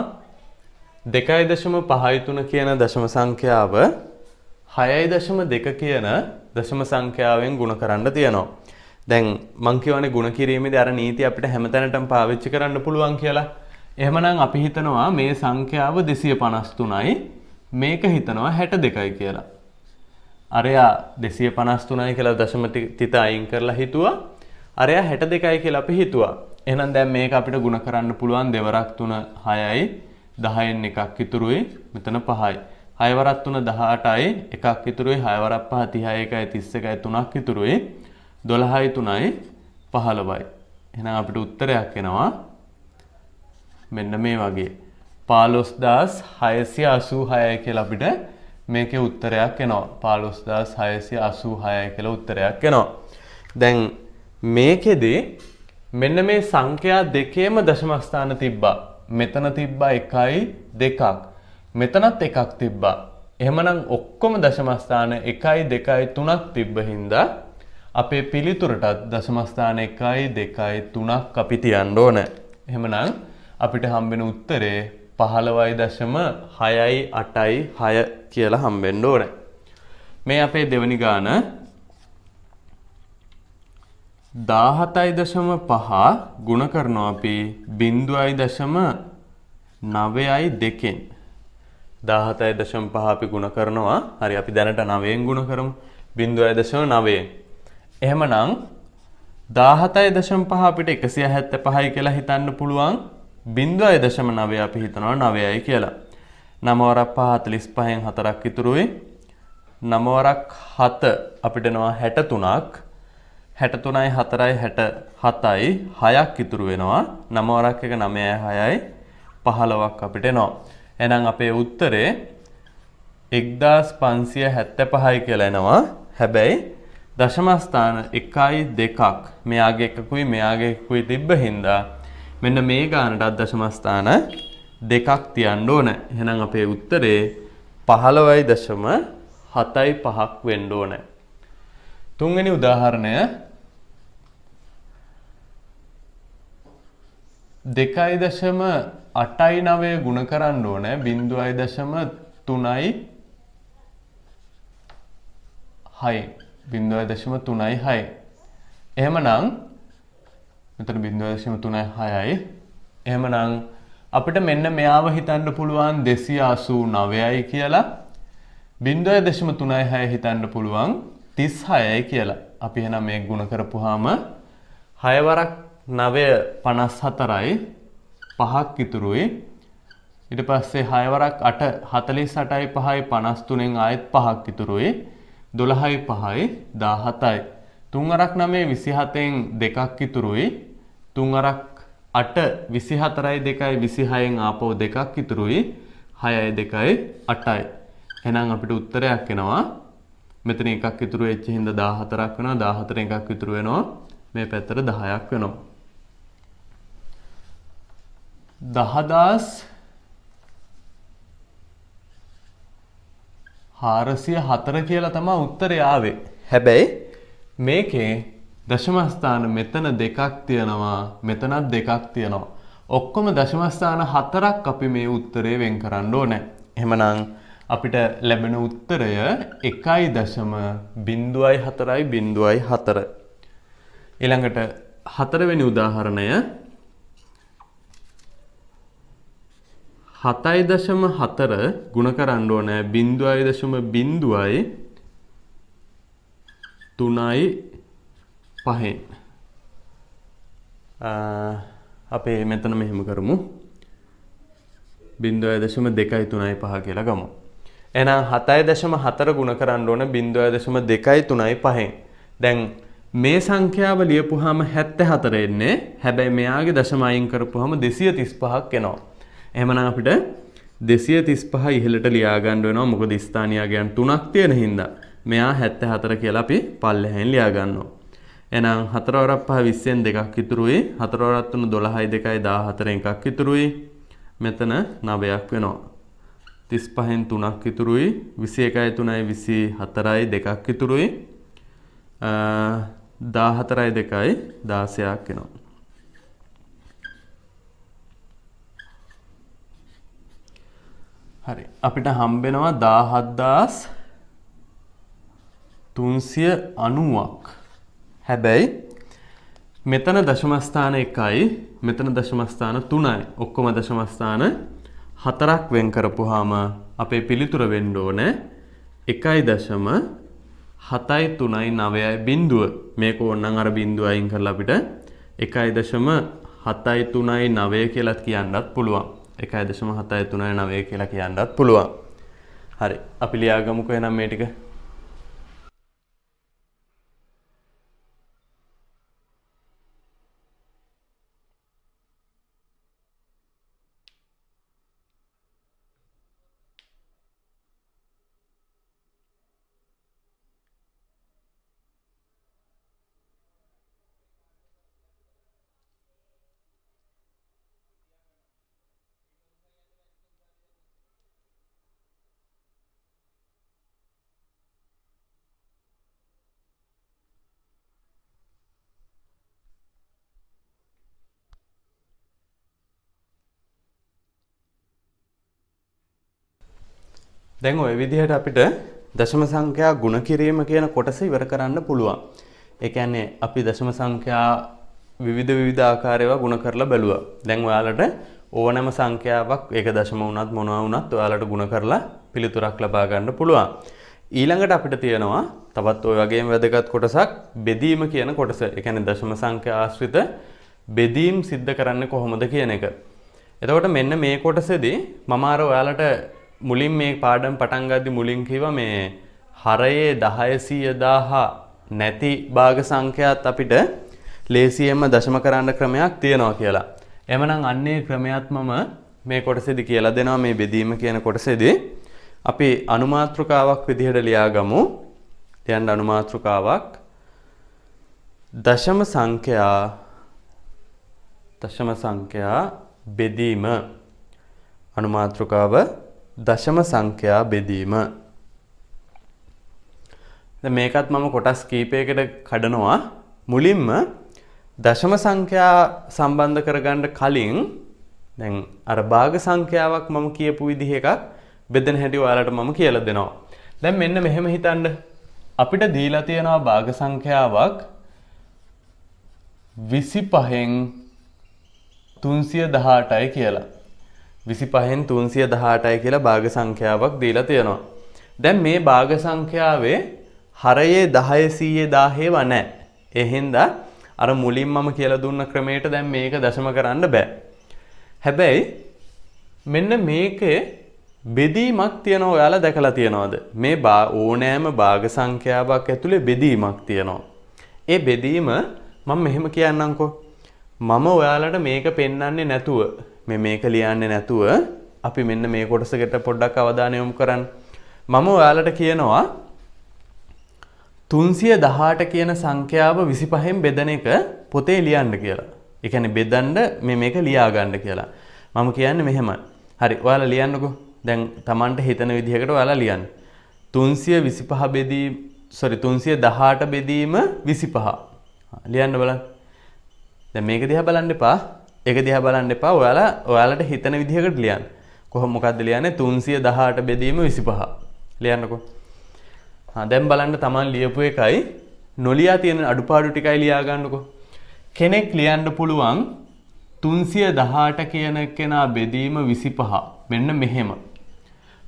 2.53 කියන දශම සංඛ්‍යාව 6.2 කියන දශම සංඛ්‍යාවෙන් ගුණ කරන්න තියෙනවා. දැන් මං කියවනේ ගුණ කිරීමේදී අර නීතිය අපිට හැමතැනටම පාවිච්චි කරන්න පුළුවන් කියලා. එහෙමනම් අපි හිතනවා මේ සංඛ්‍යාව 253යි මේක හිතනවා 62යි කියලා. අරයා 253යි කියලා දශම තිත අයින් කරලා හිතුවා. අරයා 62යි කියලා අපි හිතුවා. එහෙනම් දැන් මේක අපිට ගුණ කරන්න පුළුවන් දෙවරක් 3 6යි 10න් එකක් ඉතුරුයි මෙතන 5යි 6 වරක් 3 18යි එකක් ඉතුරුයි 6 වරක් 5 31යි 31යි 3ක් ඉතුරුයි 12යි 3යි 15යි. එහෙනම් අපිට උත්තරයක් එනවා මෙන්න මේ වගේ 15686යි කියලා අපිට මේකේ උත්තරයක් එනවා. 15686යි කියලා උත්තරයක් එනවා. දැන් මේකෙදී මෙන්න මේ සංඛ්‍යා දෙකේම දශම ස්ථාන තිබ්බා. මෙතන තිබ්බා 1යි 2ක්. මෙතනත් එකක් තිබ්බා. එහෙමනම් ඔක්කොම දශම ස්ථාන 1යි 2යි 3ක් තිබ්බ හින්දා අපේ පිළිතුරටත් දශම ස්ථාන 1යි 2යි 3ක් අපි තියන්න ඕන. එහෙමනම් අපිට හම්බෙන උත්තරේ 15.6යි 8යි 6 කියලා හම්බෙන්න ඕන. මේ අපේ දෙවෙනි ගාන 17.5 ගුණ කරනවා අපි 0.9යි 2කින්. 17.5 අපි ගුණ කරනවා. හරි අපි දැනට 9ෙන් ගුණ කරමු. 0.9ෙන්. එහෙමනම් 17.5 අපිට 175යි කියලා හිතන්න පුළුවන්. 0.9 අපි හිතනවා 9යි කියලා. 9 වරක් 5 45න් 4ක් ඉතුරුයි. 9 වරක් 7 අපිට එනවා 63ක්. 63යි 4යි 67යි 6ක් ඉතුරු වෙනවා. 9 වරක් 1 9යි 6යි 15ක් අපිට එනවා. එහෙනම් අපේ උත්තරේ 1575යි කියලා එනවා. හැබැයි දශම ස්ථාන 1යි 2ක් මෙයාගේ එකකුයි මෙයාගේ එකකුයි තිබ්බ හින්දා මෙන්න මේ ගානටත් දශම ස්ථාන දෙකක් තියන්න ඕන. එහෙනම් අපේ උත්තරේ 15.75ක් වෙන්න ඕන. තුන්වෙනි උදාහරණය 2.89 ගුණ කරන්න ඕනේ 0.3යි 6. 0.3යි 6. එහෙමනම් මෙතන 0.3යි 6යි. එහෙමනම් අපිට මෙන්න මෙයාව හිතන්න පුළුවන් 289යි කියලා. 0.3යි 6 හිතන්න පුළුවන් 36යි කියලා. අපි එහෙනම් මේක ගුණ කරපුවාම 6 වරක් 9 54යි 5ක් ඉතුරුයි. ඊට පස්සේ 6 වරක් 8 48යි 5යි 53න් ආයෙත් 5ක් ඉතුරුයි. 12යි 5යි 17යි. 3 වරක් 9 27න් දෙකක් ඉතුරුයි. 3 වරක් 8 24යි 2යි 26න් ආපහු දෙකක් ඉතුරුයි. 6යි 2යි 8යි. එහෙනම් අපිට උත්තරයක් එනවා. මෙතන එකක් ඉතුරු වෙච්ච හින්දා 14ක් වෙනවා. 14න් එකක් ඉතුරු වෙනවා. මේ පැත්තට 10ක් වෙනවා. 10404 කියලා තමයි උත්තරය ආවේ. හැබැයි මේකේ දශම ස්ථාන මෙතන දෙකක් තියෙනවා, මෙතනත් දෙකක් තියෙනවා. ඔක්කොම දශම ස්ථාන 4ක් අපි මේ උත්තරේ වෙන් කරන්න ඕනේ. එහෙමනම් අපිට ලැබෙන උත්තරය 1.04. ඊළඟට හතරවෙනි උදාහරණය 7.4 ගුණ කරන්න ඕනේ 0.3.5. අපි මෙතන මෙහෙම කරමු 0.235 කියලා ගමු. එහෙනම් 7.4 ගුණ කරන්න ඕන 0.235. දැන් මේ සංඛ්‍යාව ලියපුවාම 74 එන්නේ. හැබැයි මෙයාගේ දශම අයින් කරපුවාම 235ක් එනවා. එහෙනම් අපිට 235 ඉහළට ලියා ගන්න වෙනවා. මොකද ස්ථානියයන් 3ක් තියෙන හින්දා. මෙයා 74 කියලා අපි පල්ලෙහෙන් ලියා ගන්නවා. එහෙනම් 4 වරක් 5 20න් දෙකක් ඉතුරුයි. 4 වරක් 3 12යි 2යි 14න් එකක් ඉතුරුයි. මෙතන 9ක් වෙනවා. 35න් 3ක් ඉතුරුයි. 21යි 3යි 24යි දෙකක් ඉතුරුයි. 14යි 2යි 16ක් වෙනවා. හරි. අපිට හම්බ වෙනවා 17390ක්. හැබැයි මෙතන දශම ස්ථාන 1යි, මෙතන දශම ස්ථාන 3යි. ඔක්කොම දශම ස්ථාන 4ක් වෙන් කරපුවාම අපේ පිළිතුර වෙන්න ඕනේ 1.739 බිඳුව. මේක ඕනනම් අර බිඳුව අයින් කරලා අපිට 1.739 කියලාත් කියන්නත් පුළුවන්. 1.739 කියලා කියන්නත් පුළුවන්. හරි. අපි ලියාගමුකෝ එහෙනම් මේ ටික. දැන් ওই විදිහට අපිට දශම සංඛ්‍යා ගුණ කිරීම කියන කොටස ඉවර කරන්න පුළුවන්. ඒ කියන්නේ අපි දශම සංඛ්‍යා විවිධ ආකාරයව ගුණ කරලා බැලුවා. දැන් ඔයාලට ඕනෑම සංඛ්‍යාවක් ඒක දශම වුණත් මොනවා වුණත් ඔයාලට ගුණ කරලා පිළිතුරක් ලබා ගන්න පුළුවන්. ඊළඟට අපිට තියෙනවා තවත් ওই වගේම වැදගත් කොටසක් බෙදීම කියන කොටස. ඒ කියන්නේ දශම සංඛ්‍යා ආශ්‍රිත බෙදීම් සිද්ධ කරන්නේ කොහොමද කියන එක. එතකොට මෙන්න මේ කොටසේදී මම අර ඔයාලට මුලින් මේ පාඩම් පටන් ගද්දි මුලින් කිව්වා මේ හරයේ 10 100 නැති භාග සංඛ්‍යාත් අපිට ලේසියෙන්ම දශම කරන්න ක්‍රමයක් තියෙනවා කියලා. එhmenan අන්නේ ක්‍රමයක් මම මේ කොටසේදී කියලා දෙනවා මේ බෙදීම කියන කොටසේදී. අපි අනුමාත්‍රකාවක් විදිහට ලියාගමු. ලියන්න අනුමාත්‍රකාවක් දශම සංඛ්‍යා බෙදීම. අනුමාත්‍රකාව දශම සංඛ්‍යා බෙදීම. දැන් මේකත් මම කොටස් කීපයකට කඩනවා. මුලින්ම දශම සංඛ්‍යා සම්බන්ධ කරගන්න කලින් දැන් අර භාග සංඛ්‍යාවක් මම කියපු විදිහ එකක් බෙදෙන හැටි ඔයාලට මම කියලා දෙනවා. දැන් මෙන්න මෙහෙම හිතන්න. අපිට දීලා තියෙනවා භාග සංඛ්‍යාවක් 25න් 318යි කියලා. 25න් 318යි කියලා භාග සංඛ්‍යාවක් දීලා තියෙනවා. දැන් මේ භාග සංඛ්‍යාවේ හරයේ 10 100 1000 නැහැ. ඒ හින්දා අර මුලින් මම කියලා දුන්න ක්‍රමයට දැන් මේක දශම කරන්න බෑ. හැබැයි මෙන්න මේකේ බෙදීමක් තියෙනවා. ඔයාලා දැකලා තියෙනවද? මේ ඕනෑම භාග සංඛ්‍යාවක් ඇතුලේ බෙදීමක් තියෙනවා. ඒ බෙදීම මම මෙහෙම කියන්නම්කෝ. මම ඔයාලට මේක පෙන්වන්නේ නැතුව මේක ලියන්නේ නැතුව අපි මෙන්න මේ කොටසකට පොඩ්ඩක් අවධානය යොමු කරන්න. මම ඔයාලට කියනවා 318 කියන සංඛ්‍යාව 25න් බෙදන එක පොතේ ලියන්න කියලා. ඒ කියන්නේ බෙදන්න මේක ලියා ගන්න කියලා. මම කියන්නේ මෙහෙම. හරි ඔයාලා ලියන්නකෝ. දැන් Tamanට හිතන විදිහකට ඔයාලා ලියන්න. 318 බෙදීම 25 ලියන්න බලන්න. දැන් මේක දිහා බලන්න එපා. ඒක දිහා බලන්න එපා. ඔයාලට හිතන විදිහකට ලියන්න. කොහොම මොකද්ද ලියන්නේ? 318 බෙදීම 25. ලියන්නකෝ. දැන් බලන්න Taman ලියපු එකයි නොලියා තියෙන අඩුපාඩු ටිකයි ලියා ගන්නකෝ. කෙනෙක් ලියන්න පුළුවන් 318 කියන කෙනා බෙදීම 25. මෙන්න මෙහෙම.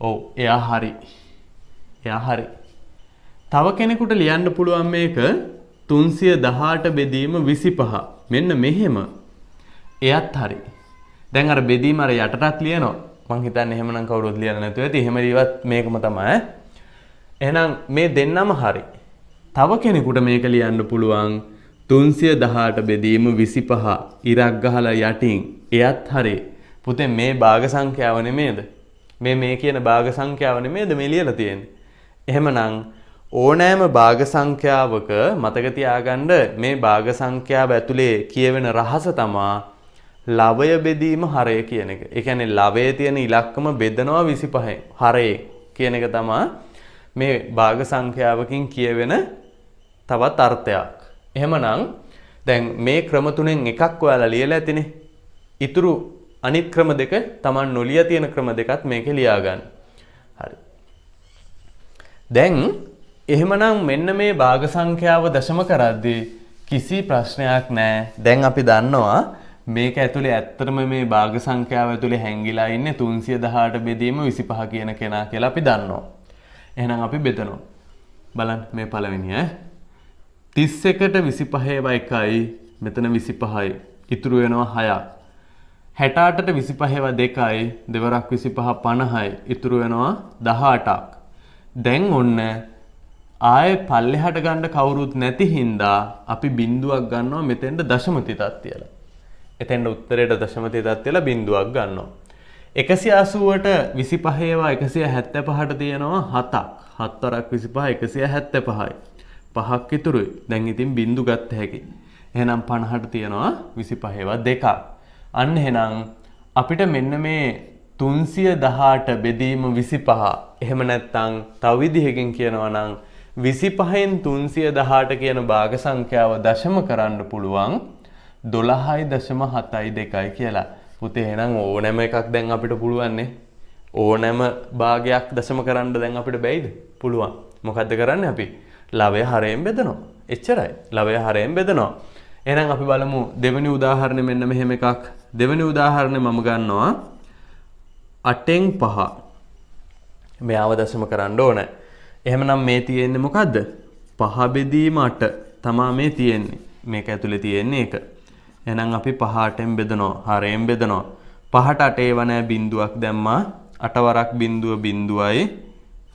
ඔව් එයා හරි. තව කෙනෙකුට ලියන්න පුළුවන් මේක 318 බෙදීම 25. මෙන්න මෙහෙම. එයත් හරි. දැන් අර බෙදීම අර යටටත් ලියනවා. මං හිතන්නේ එහෙමනම් කවුරුත් ලියන්න නැතුව ඇති. එහෙම ලියවත් මේකම තමයි. එහෙනම් මේ දෙන්නම හරි. තව කෙනෙකුට මේක ලියන්න පුළුවන් 318 බෙදීම 25 ඉරක් ගහලා යටින්. එයත් හරි. පුතේ මේ භාග සංඛ්‍යාව නෙමේද? මේ කියන භාග සංඛ්‍යාව නෙමේද මේ ලියලා තියෙන්නේ? එහෙමනම් ඕනෑම භාග සංඛ්‍යාවක මතක තියාගන්න මේ භාග සංඛ්‍යාව ඇතුලේ කියවෙන රහස තමා ලවය බෙදීම හරය කියන එක. ඒ කියන්නේ ලවයේ තියෙන ඉලක්කම බෙදනවා 25න්. හරය කියන එක තමා මේ භාග සංඛ්‍යාවකින් කියවෙන තවත් අර්ථයක්. එහෙමනම් දැන් මේ ක්‍රම තුනෙන් එකක් ඔයාලා ලියලා ඇතිනේ. ඊතුරු අනිත් ක්‍රම දෙක Taman නොලිය තියෙන ක්‍රම දෙකත් මේකේ ලියා ගන්න. හරි. දැන් එහෙමනම් මෙන්න මේ භාග සංඛ්‍යාව දශම කරද්දී කිසි ප්‍රශ්නයක් නැහැ. දැන් අපි දන්නවා මේක ඇතුලේ ඇත්තටම මේ භාග සංඛ්‍යාව ඇතුලේ හැංගිලා ඉන්නේ 318 බෙදීම 25 කියන කෙනා කියලා අපි දන්නවා. එහෙනම් අපි බෙදනවා. බලන්න මේ පළවෙනි 31ට 25 1යි මෙතන 25යි ඉතුරු වෙනවා 6ක්. 68ට 25 2යි දෙවරක් 25 50යි ඉතුරු වෙනවා 18ක්. දැන් ඔන්න ආයේ පල්ලෙහාට ගන්න කවුරුත් නැති හින්දා අපි බිඳුවක් ගන්නවා මෙතෙන්ට දශම තිතක් තියලා. එතෙන්ට උත්තරේට දශම තිතක් තියලා බිඳුවක් ගන්නවා. 180ට 25 ඒවා 175ට තියෙනවා 7ක්. 7 වරක් 25 175යි. 5ක් ඉතුරුයි. දැන් ඉතින් බිඳු ගත්ත හැකි. එහෙනම් 50ට තියෙනවා 25 ඒවා 2ක්. අන්න එහෙනම් අපිට මෙන්න මේ 318 බෙදීම 25. එහෙම නැත්නම් තව විදිහකින් කියනවා නම් 25න් 318 කියන භාග සංඛ්‍යාව දශම කරන්න පුළුවන් 12.72 කියලා. පුතේ එහෙනම් ඕනෑම එකක් දැන් අපිට පුළුවන් නේ. ඕනෑම භාගයක් දශම කරන්න දැන් අපිට බැයිද? පුළුවන්. මොකද්ද කරන්නේ අපි? ලවය හරයෙන් බෙදනවා. එච්චරයි. ලවය හරයෙන් බෙදනවා. එහෙනම් අපි බලමු දෙවෙනි උදාහරණය මෙන්න මෙහෙම එකක්. දෙවෙනි උදාහරණය මම ගන්නවා 8න් 5. මෙයාව දශම කරන්න ඕනේ. එහෙමනම් මේ තියෙන්නේ මොකද්ද? 5 බෙදීම 8 තමා මේ තියෙන්නේ. මේක ඇතුලේ තියෙන්නේ ඒක. එහෙනම් අපි 5 8න් බෙදනවා. හරයෙන් බෙදනවා. 5ට 8 ඒව නැහැ බිඳුවක් දැම්මා. 8 වරක් බිඳුව බිඳුවයි.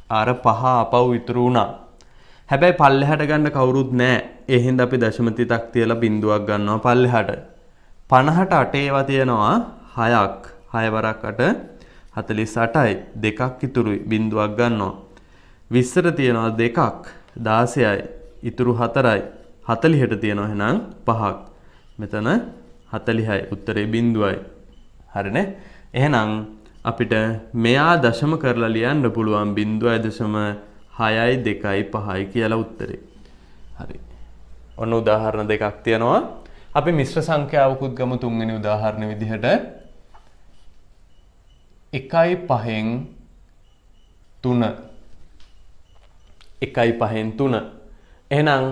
අර 5 අපව් ඉතුරු වුණා. හැබැයි පල්ලෙහාට ගන්න කවුරුත් නැහැ. ඒ හින්දා අපි දශම තිතක් තියලා බිඳුවක් ගන්නවා පල්ලෙහාට. 50ට 8 ඒවා තියෙනවා 6ක්. 6 වරක් 8 48යි. දෙකක් ඉතුරුයි. බිඳුවක් ගන්නවා. 20ට තියෙනවා 2ක්. 16යි. ඉතුරු 4යි. 40ට තියෙනවා එහෙනම් 5ක්. මෙතන 40යි. උත්තරේ බිඳුවයි. හරිනේ? එහෙනම් අපිට මෙයා දශම කරලා ලියන්න පුළුවන් 0.6යි 2යි 5යි කියලා උත්තරේ. හරි. ඔන්න උදාහරණ දෙකක් තියෙනවා. අපි මිශ්‍ර සංඛ්‍යාවකුත් ගමු තුන්වෙනි උදාහරණ විදිහට. 1යි 5න් 3. 1යි 5න් 3. එහෙනම්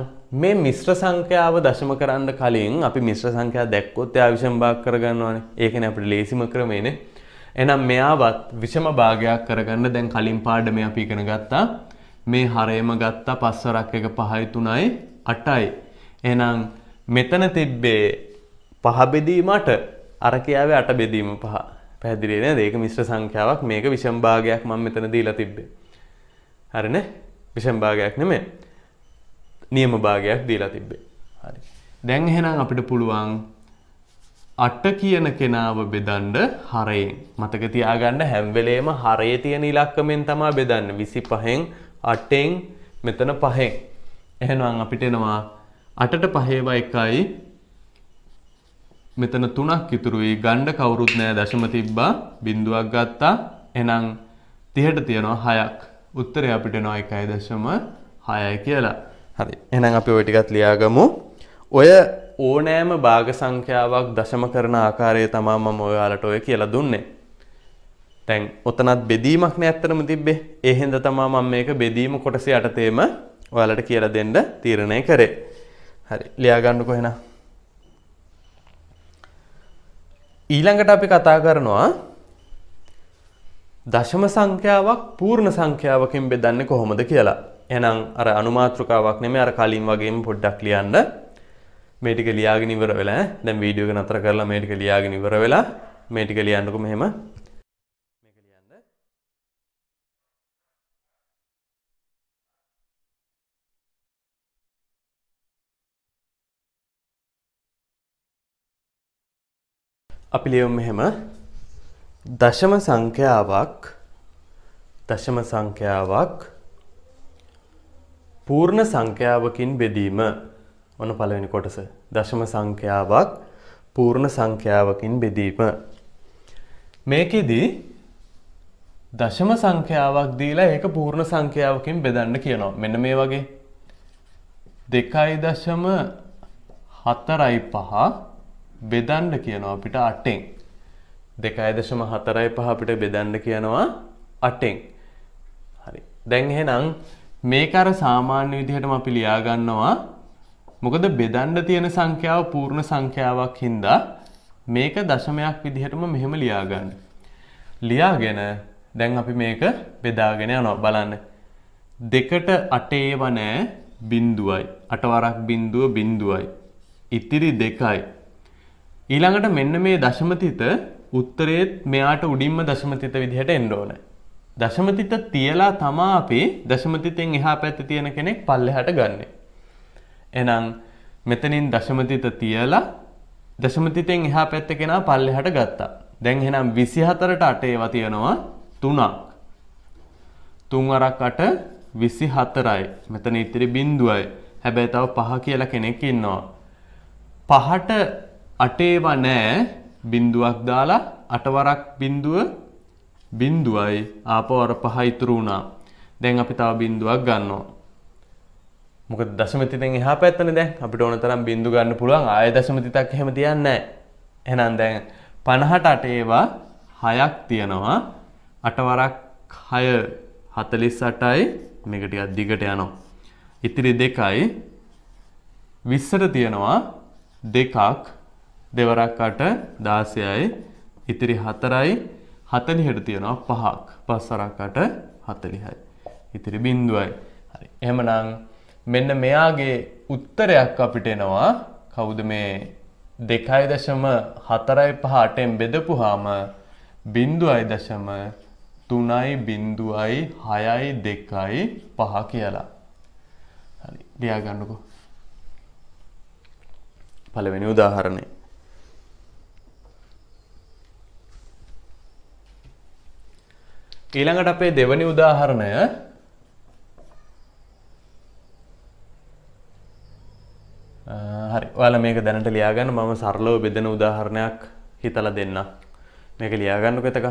මේ මිශ්‍ර සංඛ්‍යාව දශම කරන්න කලින් අපි මිශ්‍ර සංඛ්‍යාව දැක්කොත් එයා විෂම භාග කරගන්නවානේ. ඒකනේ අපිට ලේසිම ක්‍රමයනේ. එහෙනම් මෙයාවත් විෂම භාගයක් කරගන්න දැන් කලින් පාඩමේ අපි ඉගෙන ගත්තා. මේ හරයම ගත්තා 5 වරක් 1 5යි 3යි 8යි. එහෙනම් මෙතන තිබ්බේ 5 බෙදීම 8. අර කියාවේ 8 බෙදීම 5. පැහැදිලි නේද? ඒක මිශ්‍ර සංඛ්‍යාවක්. මේක විෂම භාගයක් මම මෙතන දීලා තිබ්බේ. හරිනේ? විෂම භාගයක් නෙමෙයි. නියම භාගයක් දීලා තිබ්බේ. හරි. දැන් එහෙනම් අපිට පුළුවන් 8 කියන කෙනාව බෙදන්න හරයෙන්. මතක තියාගන්න හැම වෙලේම හරයේ තියෙන ඉලක්කමෙන් තමයි බෙදන්නේ. 25න් 8න් මෙතන 5න්. එහෙනම් අපිට එනවා 8ට 5 ඒවා 1යි. මෙතන 3ක් ඉතුරුයි. ගන්න කවුරුත් නැහැ. දශම තිබ්බා. බිඳුවක් ගත්තා. එහෙනම් 30ට තියෙනවා 6ක්. උත්තරේ අපිට එනවා 1.6යි කියලා. හරි. එහෙනම් අපි ওই ටිකත් ලියාගමු. ඔය ඕනෑම භාග සංඛ්‍යාවක් දශම කරන ආකාරය තමයි මම ඔයාලට ඔය කියලා දුන්නේ. දැන් ඔතනත් බෙදීමක් නේ ඇත්තටම තිබ්බේ. ඒ හින්දා තමයි මම මේක බෙදීම කොටස යටතේම ඔයාලට කියලා දෙන්න තීරණය කරේ. හරි ලියා ගන්නකො එහෙනම්. ඊළඟට අපි කතා කරනවා දශම සංඛ්‍යාවක් පූර්ණ සංඛ්‍යාවකින් බෙදන්නේ කොහොමද කියලා. එහෙනම් අර අනුමාත්‍රකාවක් නෙමෙයි අර කලින් වගේම පොඩ්ඩක් ලියන්න. මේ ටික ලියාගෙන ඉවර වෙලා දැන් වීඩියෝ එක නතර කරලා මේ ටික ලියාගෙන ඉවර වෙලා මේ ටික ලියන්නකො මෙහෙම. මේක ලියන්න. අපි ලියමු මෙහෙම. දශම සංඛ්‍යාවක් පූර්ණ සංඛ්‍යාවකින් බෙදීම. ඔන්න පළවෙනි කොටස. දශම සංඛ්‍යාවක් පූර්ණ සංඛ්‍යාවකින් බෙදීම. මේකෙදි දශම සංඛ්‍යාවක් දීලා ඒක පූර්ණ සංඛ්‍යාවකින් බෙදන්න කියනවා. මෙන්න මේ වගේ 2.45 බෙදන්න කියනවා අපිට 8ෙන්. 2.45 අපිට බෙදන්න කියනවා 8ෙන්. හරි. දැන් එහෙනම් මේක අර සාමාන්‍ය විදිහටම අපි ලියා ගන්නවා. මොකද බෙදන්න තියෙන සංඛ්‍යාව පූර්ණ සංඛ්‍යාවක් හින්දා මේක දශමයක් විදිහටම මෙහෙම ලියා ගන්න. ලියාගෙන දැන් අපි මේක බෙදාගෙන යනවා බලන්න. 2ට 8 ඒව නෑ බිංදුවයි. 8 වරක් බිංදුව බිංදුවයි. ඉතිරි 2යි. ඊළඟට මෙන්න මේ දශමතිත උත්තරේත් මෙයාට උඩින්ම දශමතිත විදිහට එන්න ඕනේ. දශමතිත තියලා තමා අපි දශමතිතෙන් එහා පැත්තේ තියෙන කෙනෙක් පල්ලෙහාට ගන්නෙ. එහෙනම් මෙතනින් දශමතිත තියලා දශමතිතෙන් එහා පැත්තේ කෙනා පල්ලෙහාට ගත්තා. දැන් එහෙනම් 24ට 8 ඒවා තියෙනවා 3ක්. 3 වරක් 8 24යි. මෙතන ඉතිරි බිංදුවයි. හැබැයි තව 5 කියලා කෙනෙක් ඉන්නවා. 5ට 8 ඒවා නෑ බිංදුවක් දාලා 8 වරක් බිංදුව බිංදුවයි ආපහු අර 5 ඉතුරු වුණා. දැන් අපි තව බිංදුවක් ගන්නවා. මොකද දශමතිතෙන් එහා පැත්තනේ දැන් අපිට ඕන තරම් බිංදු ගන්න පුළුවන්. ආයෙ දශමතිතක් එහෙම තියන්නේ නැහැ. එහෙනම් දැන් 50ට 8 ඒවා 6ක් තියෙනවා. 8 වරක් 6 48යි. මේක ටිකක් දිගට යනවා. ඉතිරි 2යි 20ට තියෙනවා 2ක්. දෙවරක් 8 16යි. ඉතිරි 4යි 40ට තියෙනවා 5ක්. 5 වරක් 8 40යි. ඉතිරි බිංදුවයි. හරි. එහෙමනම් මෙන්න මෙයාගේ උත්තරයක් අපිට එනවා. කවුද මේ 2.458න් බෙදපුවාම 0.3.6.2.5 කියලා. හරි. ලියා ගන්නකො. පළවෙනි උදාහරණය. ඊළඟට අපේ දෙවෙනි උදාහරණය හරි. ඔයාලා මේක දැනට ලියා ගන්න. මම සරලව බෙදෙන උදාහරණයක් හිතලා දෙන්නම්. මේක ලියා ගන්නකො එතක.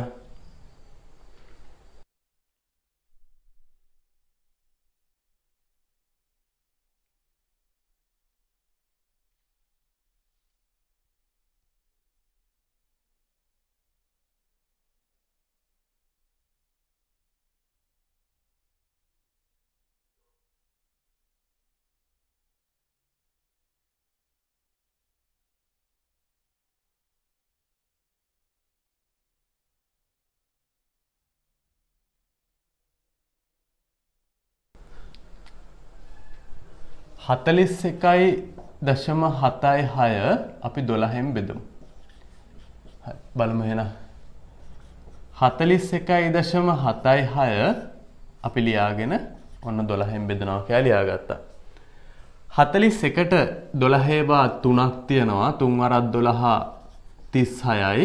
හතලිස් එකයි දශම 7.6 අපි 12න් බෙදමු. බලමු එහෙනම්. 41.7.6 අපි ලියාගෙන ඔන්න 12න් බෙදනවා කියලා ලියාගත්තා. 41ට 12 බා 3ක් තියෙනවා. 3 වරක් 12 36යි.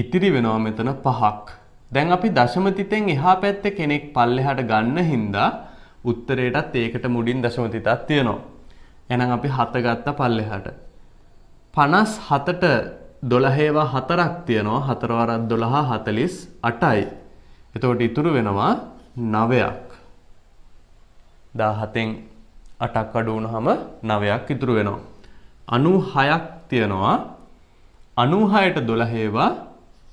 ඉතිරි වෙනවා මෙතන 5ක්. දැන් අපි දශමතිතෙන් එහා පැත්තේ කෙනෙක් පල්ලෙහාට ගන්න හින්දා උත්තරේටත් ඒකට මුඩින් දශමතිතක් තියෙනවා. එහෙනම් අපි 7 ගත්ත පල්ලෙහාට. 57ට 12 4ක් තියෙනවා. 4 වරක් 12 48යි. එතකොට ඉතුරු වෙනවා 9ක්. 17න් 8ක් අඩු වුණාම 9ක් ඉතුරු වෙනවා. 96ක් තියෙනවා. 96ට 12 ඒවා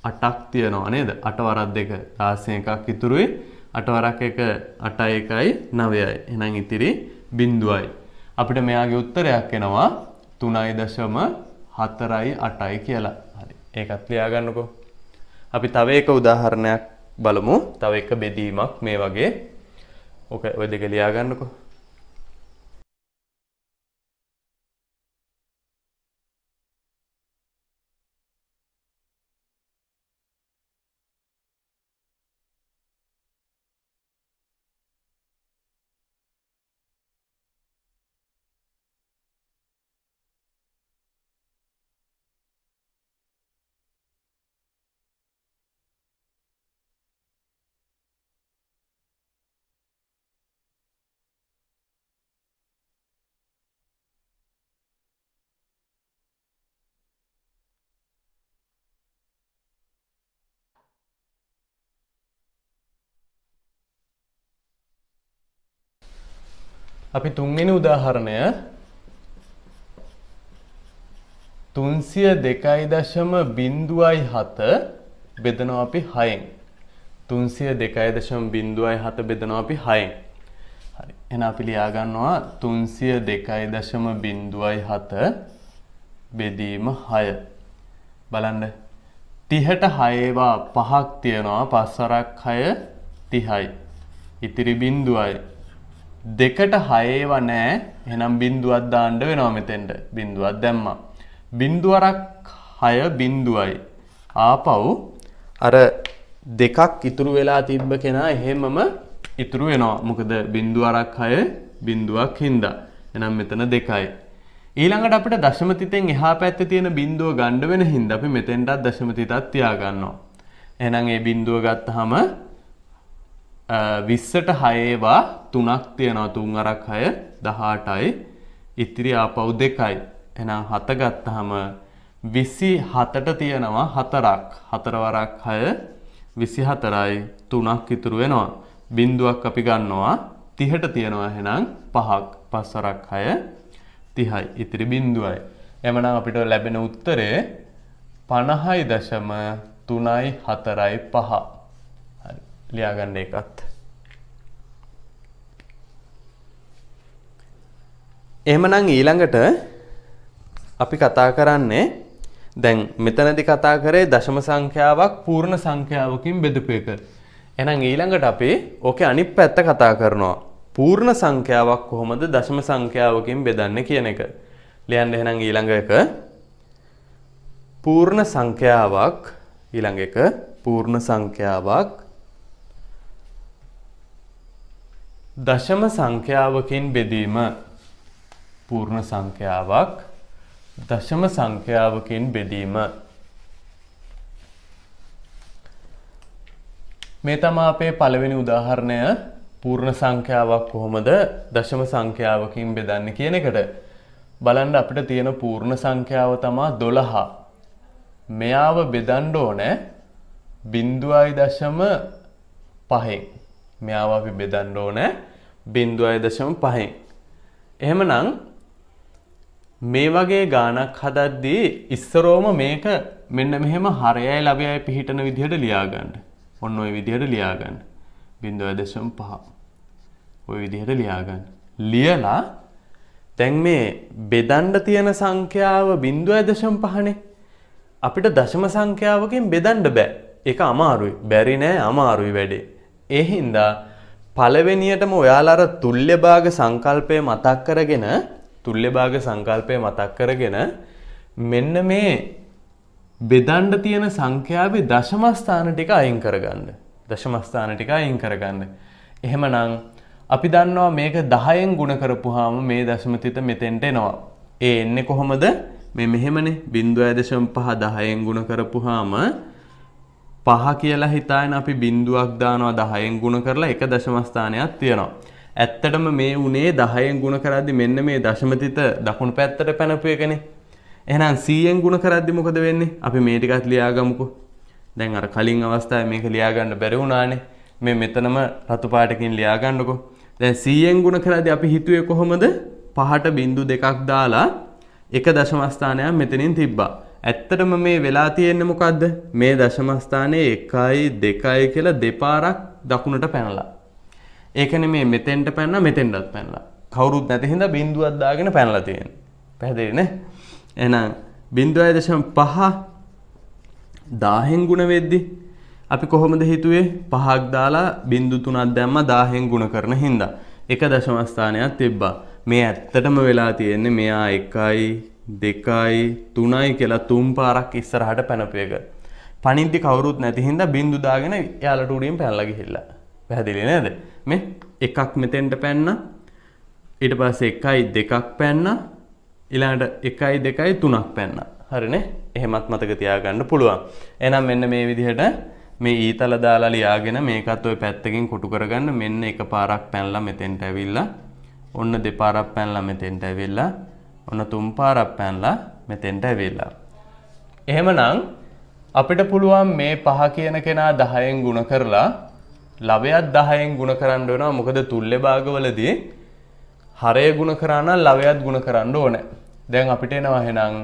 8ක් තියෙනවා නේද? 8 වරක් 2 16 එකක් ඉතුරුයි. 8 වරක් 1 8යි 1යි 9යි. එහෙනම් ඉතිරි බිඳුවයි. අපිට මෙයාගේ උත්තරයක් එනවා 3.48යි කියලා. හරි. ඒකත් ලියා ගන්නකෝ. අපි තව එක උදාහරණයක් බලමු. තව එක බෙදීමක් මේ වගේ. ඔය දෙක ලියා ගන්නකෝ. අපි තුන්වෙනි උදාහරණය 302.07 බෙදනවා අපි 6න්. 302.07 බෙදනවා අපි 6න්. හරි. එහෙනම් අපි ලියා ගන්නවා 302.07 බෙදීම 6. බලන්න. 30ට 6 ඒවා 5ක් තියෙනවා. 5 වරක් 6 30යි. ඉතිරි බිඳුවයි. 2ට 6 ඒවා නැහැ. එහෙනම් බිඳුවක් දාන්න වෙනවා මෙතෙන්ට. බිඳුවක් දැම්මා. බිඳුවරක් 6 බිඳුවයි. ආපහු අර දෙකක් ඉතුරු වෙලා තිබ්බ කෙනා එහෙමම ඉතුරු වෙනවා. මොකද බිඳුවරක් 6 බිඳුවක් හින්දා. එහෙනම් මෙතන 2යි. ඊළඟට අපිට දශම තිතෙන් එහා පැත්තේ තියෙන බිඳුව ගන්න වෙන හින්දා අපි මෙතෙන්ටත් දශම තිතක් තියා ගන්නවා. එහෙනම් මේ බිඳුව ගත්තාම 20ට 6 ඒවා 3ක් තියෙනවා. 3 වරක් 6 18යි. ඉතිරි ආපහු 2යි. එහෙනම් 7 ගත්තාම 27ට තියෙනවා 4ක්. 4 වරක් 6 24යි. 3ක් ඉතුරු වෙනවා. බිඳුවක් අපි ගන්නවා 30ට තියෙනවා එහෙනම් 5ක්. 5 වරක් 6 30යි. ඉතිරි බිඳුවයි. එhmenan අපිට ලැබෙන උත්තරය 50.345. හරි. ලියා ගන්න එකත්. එහෙමනම් ඊළඟට අපි කතා කරන්නේ දැන් මෙතනදී කතා කරේ දශම සංඛ්‍යාවක් පූර්ණ සංඛ්‍යාවකින් බෙදපු එක. එහෙනම් ඊළඟට අපි ඕකේ අනිත් පැත්ත කතා කරනවා. පූර්ණ සංඛ්‍යාවක් කොහොමද දශම සංඛ්‍යාවකින් බෙදන්නේ කියන එක. ලියන්න එහෙනම් ඊළඟ එක පූර්ණ සංඛ්‍යාවක් ඊළඟ එක පූර්ණ සංඛ්‍යාවක් දශම සංඛ්‍යාවකින් බෙදීම. පූර්ණ සංඛ්‍යාවක් දශම සංඛ්‍යාවකින් බෙදීම. මේ තමයි අපේ පළවෙනි උදාහරණය. පූර්ණ සංඛ්‍යාවක් කොහොමද දශම සංඛ්‍යාවකින් බෙදන්නේ කියන එකට. බලන්න අපිට තියෙන පූර්ණ සංඛ්‍යාව තමයි 12. මෙයාව බෙදන්න ඕනේ 0.5න්. මෙයාව අපි බෙදන්න ඕනේ 0.5න්. එහෙමනම් මේ වගේ ගාණක් හදද්දී ඉස්සරෝම මේක මෙන්න මෙහෙම හරයයි ලවයයි පිහිටන විදිහට ලියා ගන්න. ඔන්න ඔය විදිහට ලියා ගන්න. 0.5. ඔය විදිහට ලියා ගන්න. ලියලා දැන් මේ බෙදන්න තියෙන සංඛ්‍යාව 0.5නේ. අපිට දශම සංඛ්‍යාවකින් බෙදන්න බෑ. ඒක අමාරුයි. බැරි නෑ අමාරුයි වැඩේ. ඒ හින්දා පළවෙනියටම ඔයාලා අර තුල්්‍ය භාග සංකල්පය මතක් කරගෙන මෙන්න මේ බෙදන්න තියෙන සංඛ්‍යාවේ දශම ස්ථාන ටික අයින් කරගන්න. එහෙමනම් අපි දන්නවා මේක 10න් ගුණ කරපුවාම මේ දශම තිත මෙතෙන්ට එනවා. ඒ එන්නේ කොහොමද? මේ මෙහෙමනේ 0.5 10න් ගුණ කරපුවාම 5 කියලා හිතාගෙන අපි බිඳුවක් දානවා 10න් ගුණ කරලා එක දශම ස්ථානයක් තියෙනවා. ඇත්තටම මේ උනේ 10න් ගුණ කරද්දි මෙන්න මේ දශම තිත දකුණු පැත්තට පැනපු එකනේ. එහෙනම් 100න් ගුණ කරද්දි මොකද වෙන්නේ? අපි මේ ටිකත් ලියාගමුකෝ. දැන් අර කලින් අවස්ථාවේ මේක ලියා ගන්න බැරි වුණානේ. මේ මෙතනම රතු පාටකින් ලියා ගන්නකෝ. දැන් 100ෙන් ගුණ කරද්දී අපි හිතුවේ කොහොමද? 5ට බිංදු 2ක් දාලා එක දශම ස්ථානයක් මෙතනින් තිබ්බා. ඇත්තටම මේ වෙලා තියෙන්නේ මොකද්ද? මේ දශම ස්ථානයේ 1යි 2යි කියලා දෙපාරක් දකුණට පැනලා. ඒකනේ මේ මෙතෙන්ට පැනලා මෙතෙන්ටත් පැනලා. කවුරුත් නැති හින්දා බිංදුවක් දාගෙන පැනලා තියෙන්නේ. පැහැදිලි නේ? එහෙනම් 0.5 10න් ගුණ වෙද්දි අපි කොහොමද හිතුවේ? 5ක් දාලා 0.3ක් දැම්මා 10න් ගුණ කරන හින්දා. එක දශම ස්ථානයක් තිබ්බා. මේ ඇත්තටම වෙලා තියෙන්නේ මෙයා 1යි 2යි 3යි කියලා තුන් පාරක් ඉස්සරහට පැනපු එක. පණිද්දි කවුරුත් නැති හින්දා බිංදු දාගෙන යාලට උඩින් පැනලා ගිහිල්ලා. පැහැදිලි නේද? මේ එකක් මෙතෙන්ට පැන්නා. ඊට පස්සේ 1යි 2ක් පැන්නා. ඊළඟට 1යි 2යි 3ක් පැන්නා. හරිනේ? එහෙමත් මතක තියාගන්න පුළුවන්. එහෙනම් මෙන්න මේ විදිහට මේ ඊතල දාලා ලියාගෙන මේකත් ওই පැත්තකින් කොටු කරගන්න. මෙන්න එකපාරක් පැනලා මෙතෙන්ට ඇවිල්ලා ඔන්න දෙපාරක් පැනලා මෙතෙන්ට ඇවිල්ලා ඔන්න තුන් පාරක් පැනලා මෙතෙන්ට ඇවිල්ලා. එහෙමනම් අපිට පුළුවන් මේ 5 කියන කෙනා 10න් ගුණ කරලා ලවයත් 10න් ගුණ කරන්න වෙනවා. මොකද තුල්ලේ භාගවලදී හරය ගුණ කරා නම් ලවයත් ගුණ කරන්න ඕනේ. දැන් අපිට එනවා එහෙනම්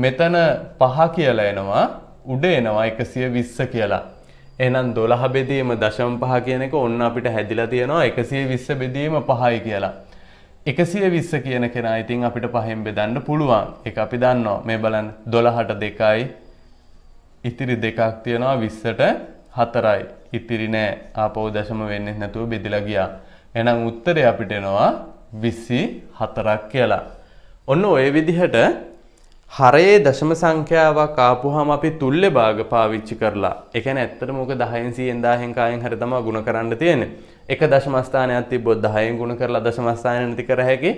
මෙතන 5 කියලා එනවා, උඩ එනවා 120 කියලා. එහෙනම් 12 බෙදීම 0.5 කියන එක ඔන්න අපිට හැදිලා තියෙනවා 120 බෙදීම 5යි කියලා. 120 කියන කෙනා ඉතින් අපිට 5න් බෙදන්න පුළුවන්. ඒක අපි දන්නවා. මේ බලන්න 12ට 2යි, ඉතිරි 2ක් තියෙනවා 20ට 4යි. ඉතිරි නෑ. ආපහු දශම වෙන්නේ නැතුව බෙදලා ගියා. එහෙනම් උත්තරේ අපිට එනවා 24ක් කියලා. ඔන්න ඔය විදිහට හරයේ දශම සංඛ්‍යාවක් ආපුවාම අපි තුල්ලේ භාග පාවිච්චි කරලා, ඒ කියන්නේ ඇත්තටම මොක 10න් 100න් 1000න් කායෙන් හරි තමයි ගුණ කරන්න තියෙන්නේ. එක දශම ස්ථානයක් තිබ්බොත් 10න් ගුණ කරලා දශම ස්ථාන නැති කර හැකි.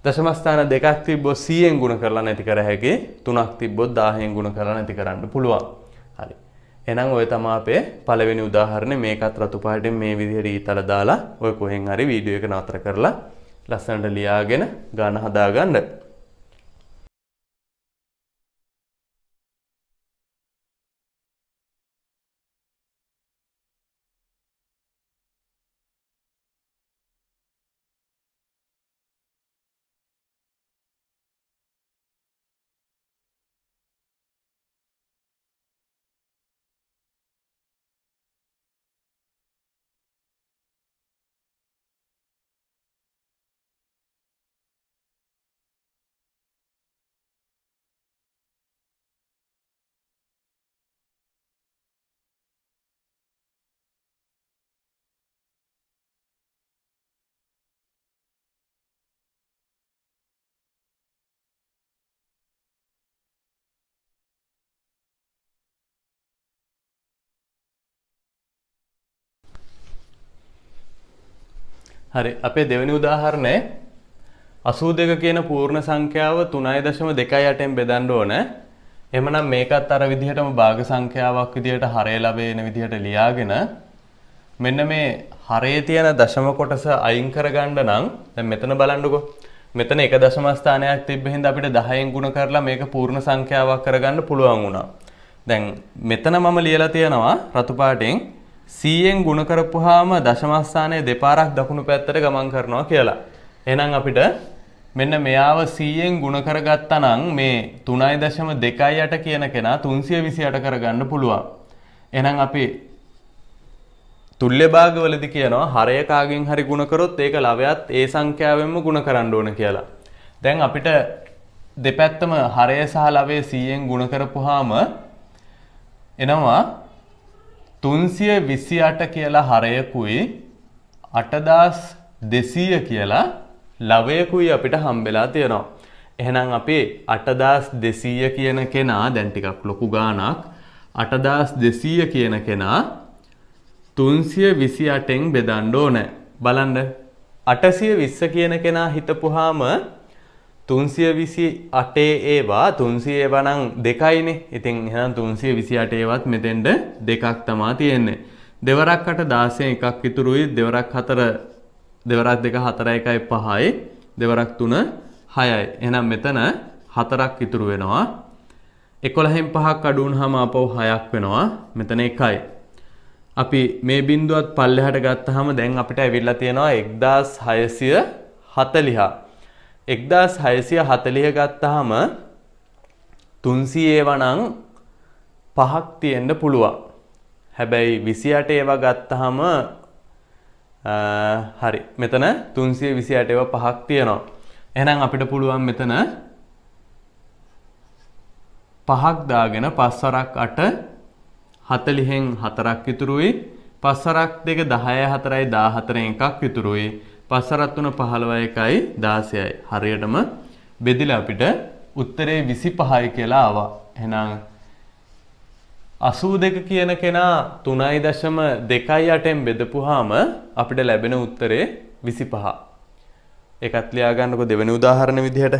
දශම ස්ථාන දෙකක් තිබ්බොත් 100න් ගුණ කරලා නැති කර හැකි. තුනක් තිබ්බොත් 1000න් ගුණ කරලා නැති කරන්න පුළුවන්. හරි. එහෙනම් ඔය තමයි අපේ පළවෙනි උදාහරණය. මේකත් රතු පාටින් මේ විදිහට ඊතල දාලා ඔය කොහෙන් හරි වීඩියෝ එක නතර කරලා ලස්සනට ලියාගෙන ගාන හදාගන්න. හරි අපේ දෙවෙනි උදාහරණය 82 කියන පූර්ණ සංඛ්‍යාව 3.28න් බෙදන්න ඕන. එහෙමනම් මේකත් අර විදිහටම භාග සංඛ්‍යාවක් විදිහට හරය ලැබෙන විදිහට ලියාගෙන මෙන්න මේ හරයේ තියෙන දශම කොටස අයින් කරගන්න නම් දැන් මෙතන බලන්නකෝ. මෙතන එක දශම ස්ථානයක් තිබ්බ හින්දා අපිට 10න් ගුණ කරලා මේක පූර්ණ සංඛ්‍යාවක් කරගන්න පුළුවන් වුණා. දැන් මෙතන මම ලියලා තියෙනවා රතු පාටින් 100න් ගුණ කරපුවාම දශම ස්ථානයේ දෙපාරක් දකුණු පැත්තට ගමන් කරනවා කියලා. එහෙනම් අපිට මෙන්න මෙයාව 100න් ගුණ කරගත්තා නම් මේ 3.28 කියන කෙනා 328 කරගන්න පුළුවන්. එහෙනම් අපි තුල්්‍ය භාගවලදී කියනවා හරය කාගෙන් හරි ගුණ කරොත් ඒක ලවයත් ඒ සංඛ්‍යාවෙන්ම ගුණ කරන්න ඕන කියලා. දැන් අපිට දෙපැත්තම හරය සහ ලවය 100න් ගුණ කරපුවාම එනවා 328 කියලා හරයකුයි 8200 කියලා ලවයකුයි අපිට හම්බෙලා තියෙනවා. එහෙනම් අපි 8200 කියන කෙනා දැන් ටිකක් ලොකු ගාණක් 8200 කියන කෙනා 328න් බෙදන්න ඕනේ. බලන්න 820 කියන කෙනා හිතපුවාම 328 ඒවා 300 ඒවා නම් දෙකයිනේ. ඉතින් එහෙනම් 328 ඒවත් මෙතෙන්ද දෙකක් තමයි තියෙන්නේ. දෙවරක් 8 16 එකක් ඉතුරුයි. දෙවරක් 4 දෙවරක් 2 4 1යි 5යි. දෙවරක් 3 6යි. එහෙනම් මෙතන 4ක් ඉතුරු වෙනවා. 11න් 5ක් අඩු වුනහම ආපහු 6ක් වෙනවා. මෙතන 1යි. අපි මේ බිඳුවත් පල්ලෙහාට ගත්තාම දැන් අපිට ඇවිල්ලා තියෙනවා 1640. 1640 ගත්තාම 300 ඒවා නම් 5ක් තියෙන්න පුළුවන්. හැබැයි 28 ඒවා ගත්තාම හරි. මෙතන 328 ඒවා 5ක් තියෙනවා. එහෙනම් අපිට පුළුවන් මෙතන 5ක් දාගෙන 5 වරක් 8 40න් 4ක් ඉතුරුයි. 5 වරක් 2 10යි 4යි 14න් එකක් ඉතුරුයි. 5 වරක් 3 15යි 1යි 16යි. හරියටම බෙදලා අපිට උත්තරේ 25යි කියලා ආවා. එහෙනම් 82 කියන කෙනා 3.28න් බෙදපුවාම අපිට ලැබෙන උත්තරේ 25. ඒකත් ලියා ගන්නකො දෙවෙනි උදාහරණ විදිහට.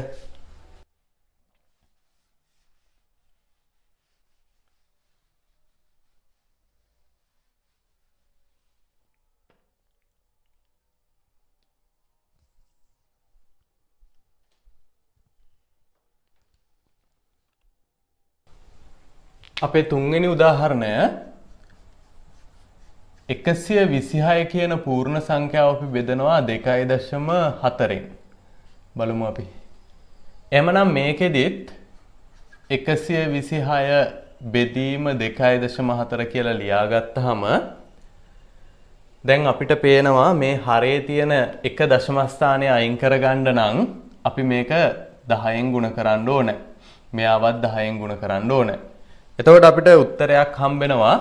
අපේ තුන්වෙනි උදාහරණය 126 කියන පූර්ණ සංඛ්‍යාව අපි බෙදනවා 2.4න්. බලමු අපි. එhmenan මේකෙදිත් 126 බෙදීම 2.4 කියලා ලියාගත්තාම දැන් අපිට පේනවා මේ හරේ තියෙන එක දශම ස්ථානය අයින් කරගන්න නම් අපි මේක 10න් ගුණ කරන්න ඕනේ. මෙයාවත් 10න් ගුණ කරන්න ඕනේ. එතකොට අපිට උත්තරයක් හම්බෙනවා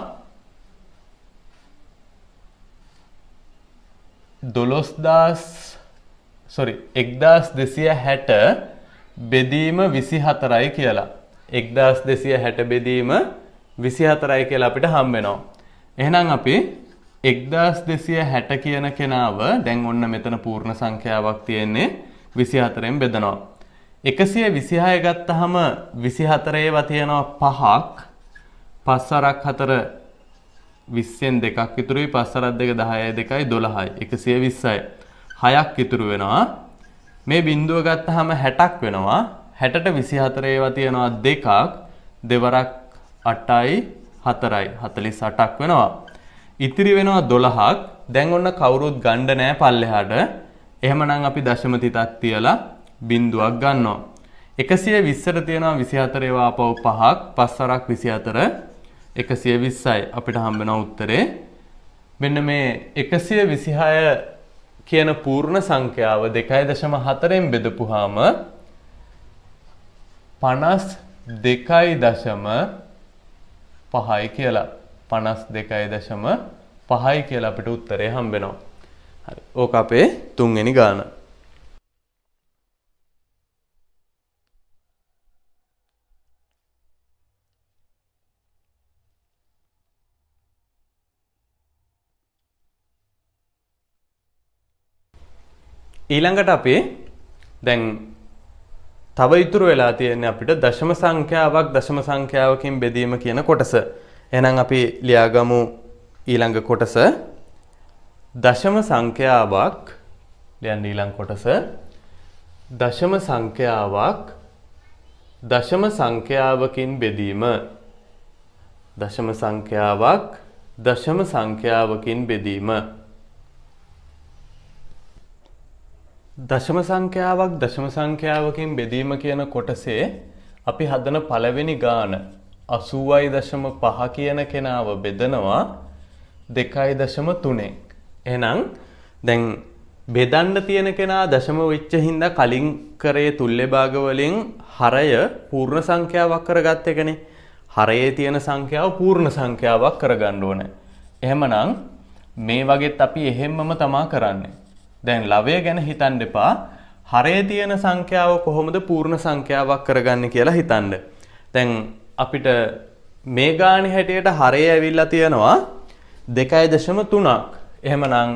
1260 බෙදීම 24යි කියලා. 1260 බෙදීම 24යි කියලා අපිට හම්බෙනවා. එහෙනම් අපි 1260 කියන කෙනාව දැන් ඔන්න මෙතන පූර්ණ සංඛ්‍යාවක් තියෙන්නේ 24න් බෙදනවා. 126 ගත්තාම 24 ඒවා තියෙනවා 5ක්. 5 වරක් 4 20න් දෙකක් ඉතුරුයි. 5 වරක් 2 10යි 2යි 12යි 120යි 6ක් ඉතුරු වෙනවා. මේ බිඳුව ගත්තාම 60ක් වෙනවා. 60ට 24 ඒවා තියෙනවා 2ක්. දෙවරක් 8යි 4යි 48ක් වෙනවා. ඉතිරි වෙනවා 12ක්. දැන් ඔන්න කවුරුත් ගන්න නැහැ පල්ලෙහාට. එහෙමනම් අපි දශම තිතක් තියලා බිඳුවක් ගන්නවා. 120ට තියෙනවා 24 ඒවා ආපහු 5ක්. 5 වරක් 24 120යි අපිට හම්බෙන උත්තරේ. මෙන්න මේ 126 කියන පූර්ණ සංඛ්‍යාව 2.4න් බෙදපුවාම 52.5යි කියලා. 52.5යි කියලා අපිට උත්තරේ හම්බෙනවා. හරි. ඕක අපේ තුන්වෙනි ගාන. ඊළඟට අපි දැන් තව ඉතුරු වෙලා තියෙන්නේ අපිට දශම සංඛ්‍යාවක් දශම සංඛ්‍යාවකින් බෙදීම කියන කොටස. එහෙනම් අපි ලියාගමු ඊළඟ කොටස. දශම සංඛ්‍යාවක් ලියන්න ඊළඟ කොටස. දශම සංඛ්‍යාවක් දශම සංඛ්‍යාවකින් බෙදීම. දශම සංඛ්‍යාවක් දශම සංඛ්‍යාවකින් බෙදීම. දශම සංඛ්‍යාවක් දශම සංඛ්‍යාවකින් බෙදීම කියන කොටසේ අපි හදන පළවෙනි ගාන 80.5 කියන කෙනාව බෙදනවා 2.3න්. එහෙනම් දැන් බෙදන්න තියෙන කෙනා දශම වෙච්ච හින්දා කලින් කරේ තුල්ලේ භාග වලින් හරය පූර්ණ සංඛ්‍යාවක් කරගත්ත එකනේ. හරයේ තියෙන සංඛ්‍යාව පූර්ණ සංඛ්‍යාවක් කරගන්න ඕනේ. එහෙමනම් මේ වගේත් අපි එහෙම්මම තමා කරන්නේ. දැන් ලවය ගැන හිතන්න එපා. හරයේ තියෙන සංඛ්‍යාව කොහොමද පූර්ණ සංඛ්‍යාවක් කරගන්නේ කියලා හිතන්න. දැන් අපිට මේ ගානේ හැටියට හරය ඇවිල්ලා තියෙනවා 2.3ක්. එහෙමනම්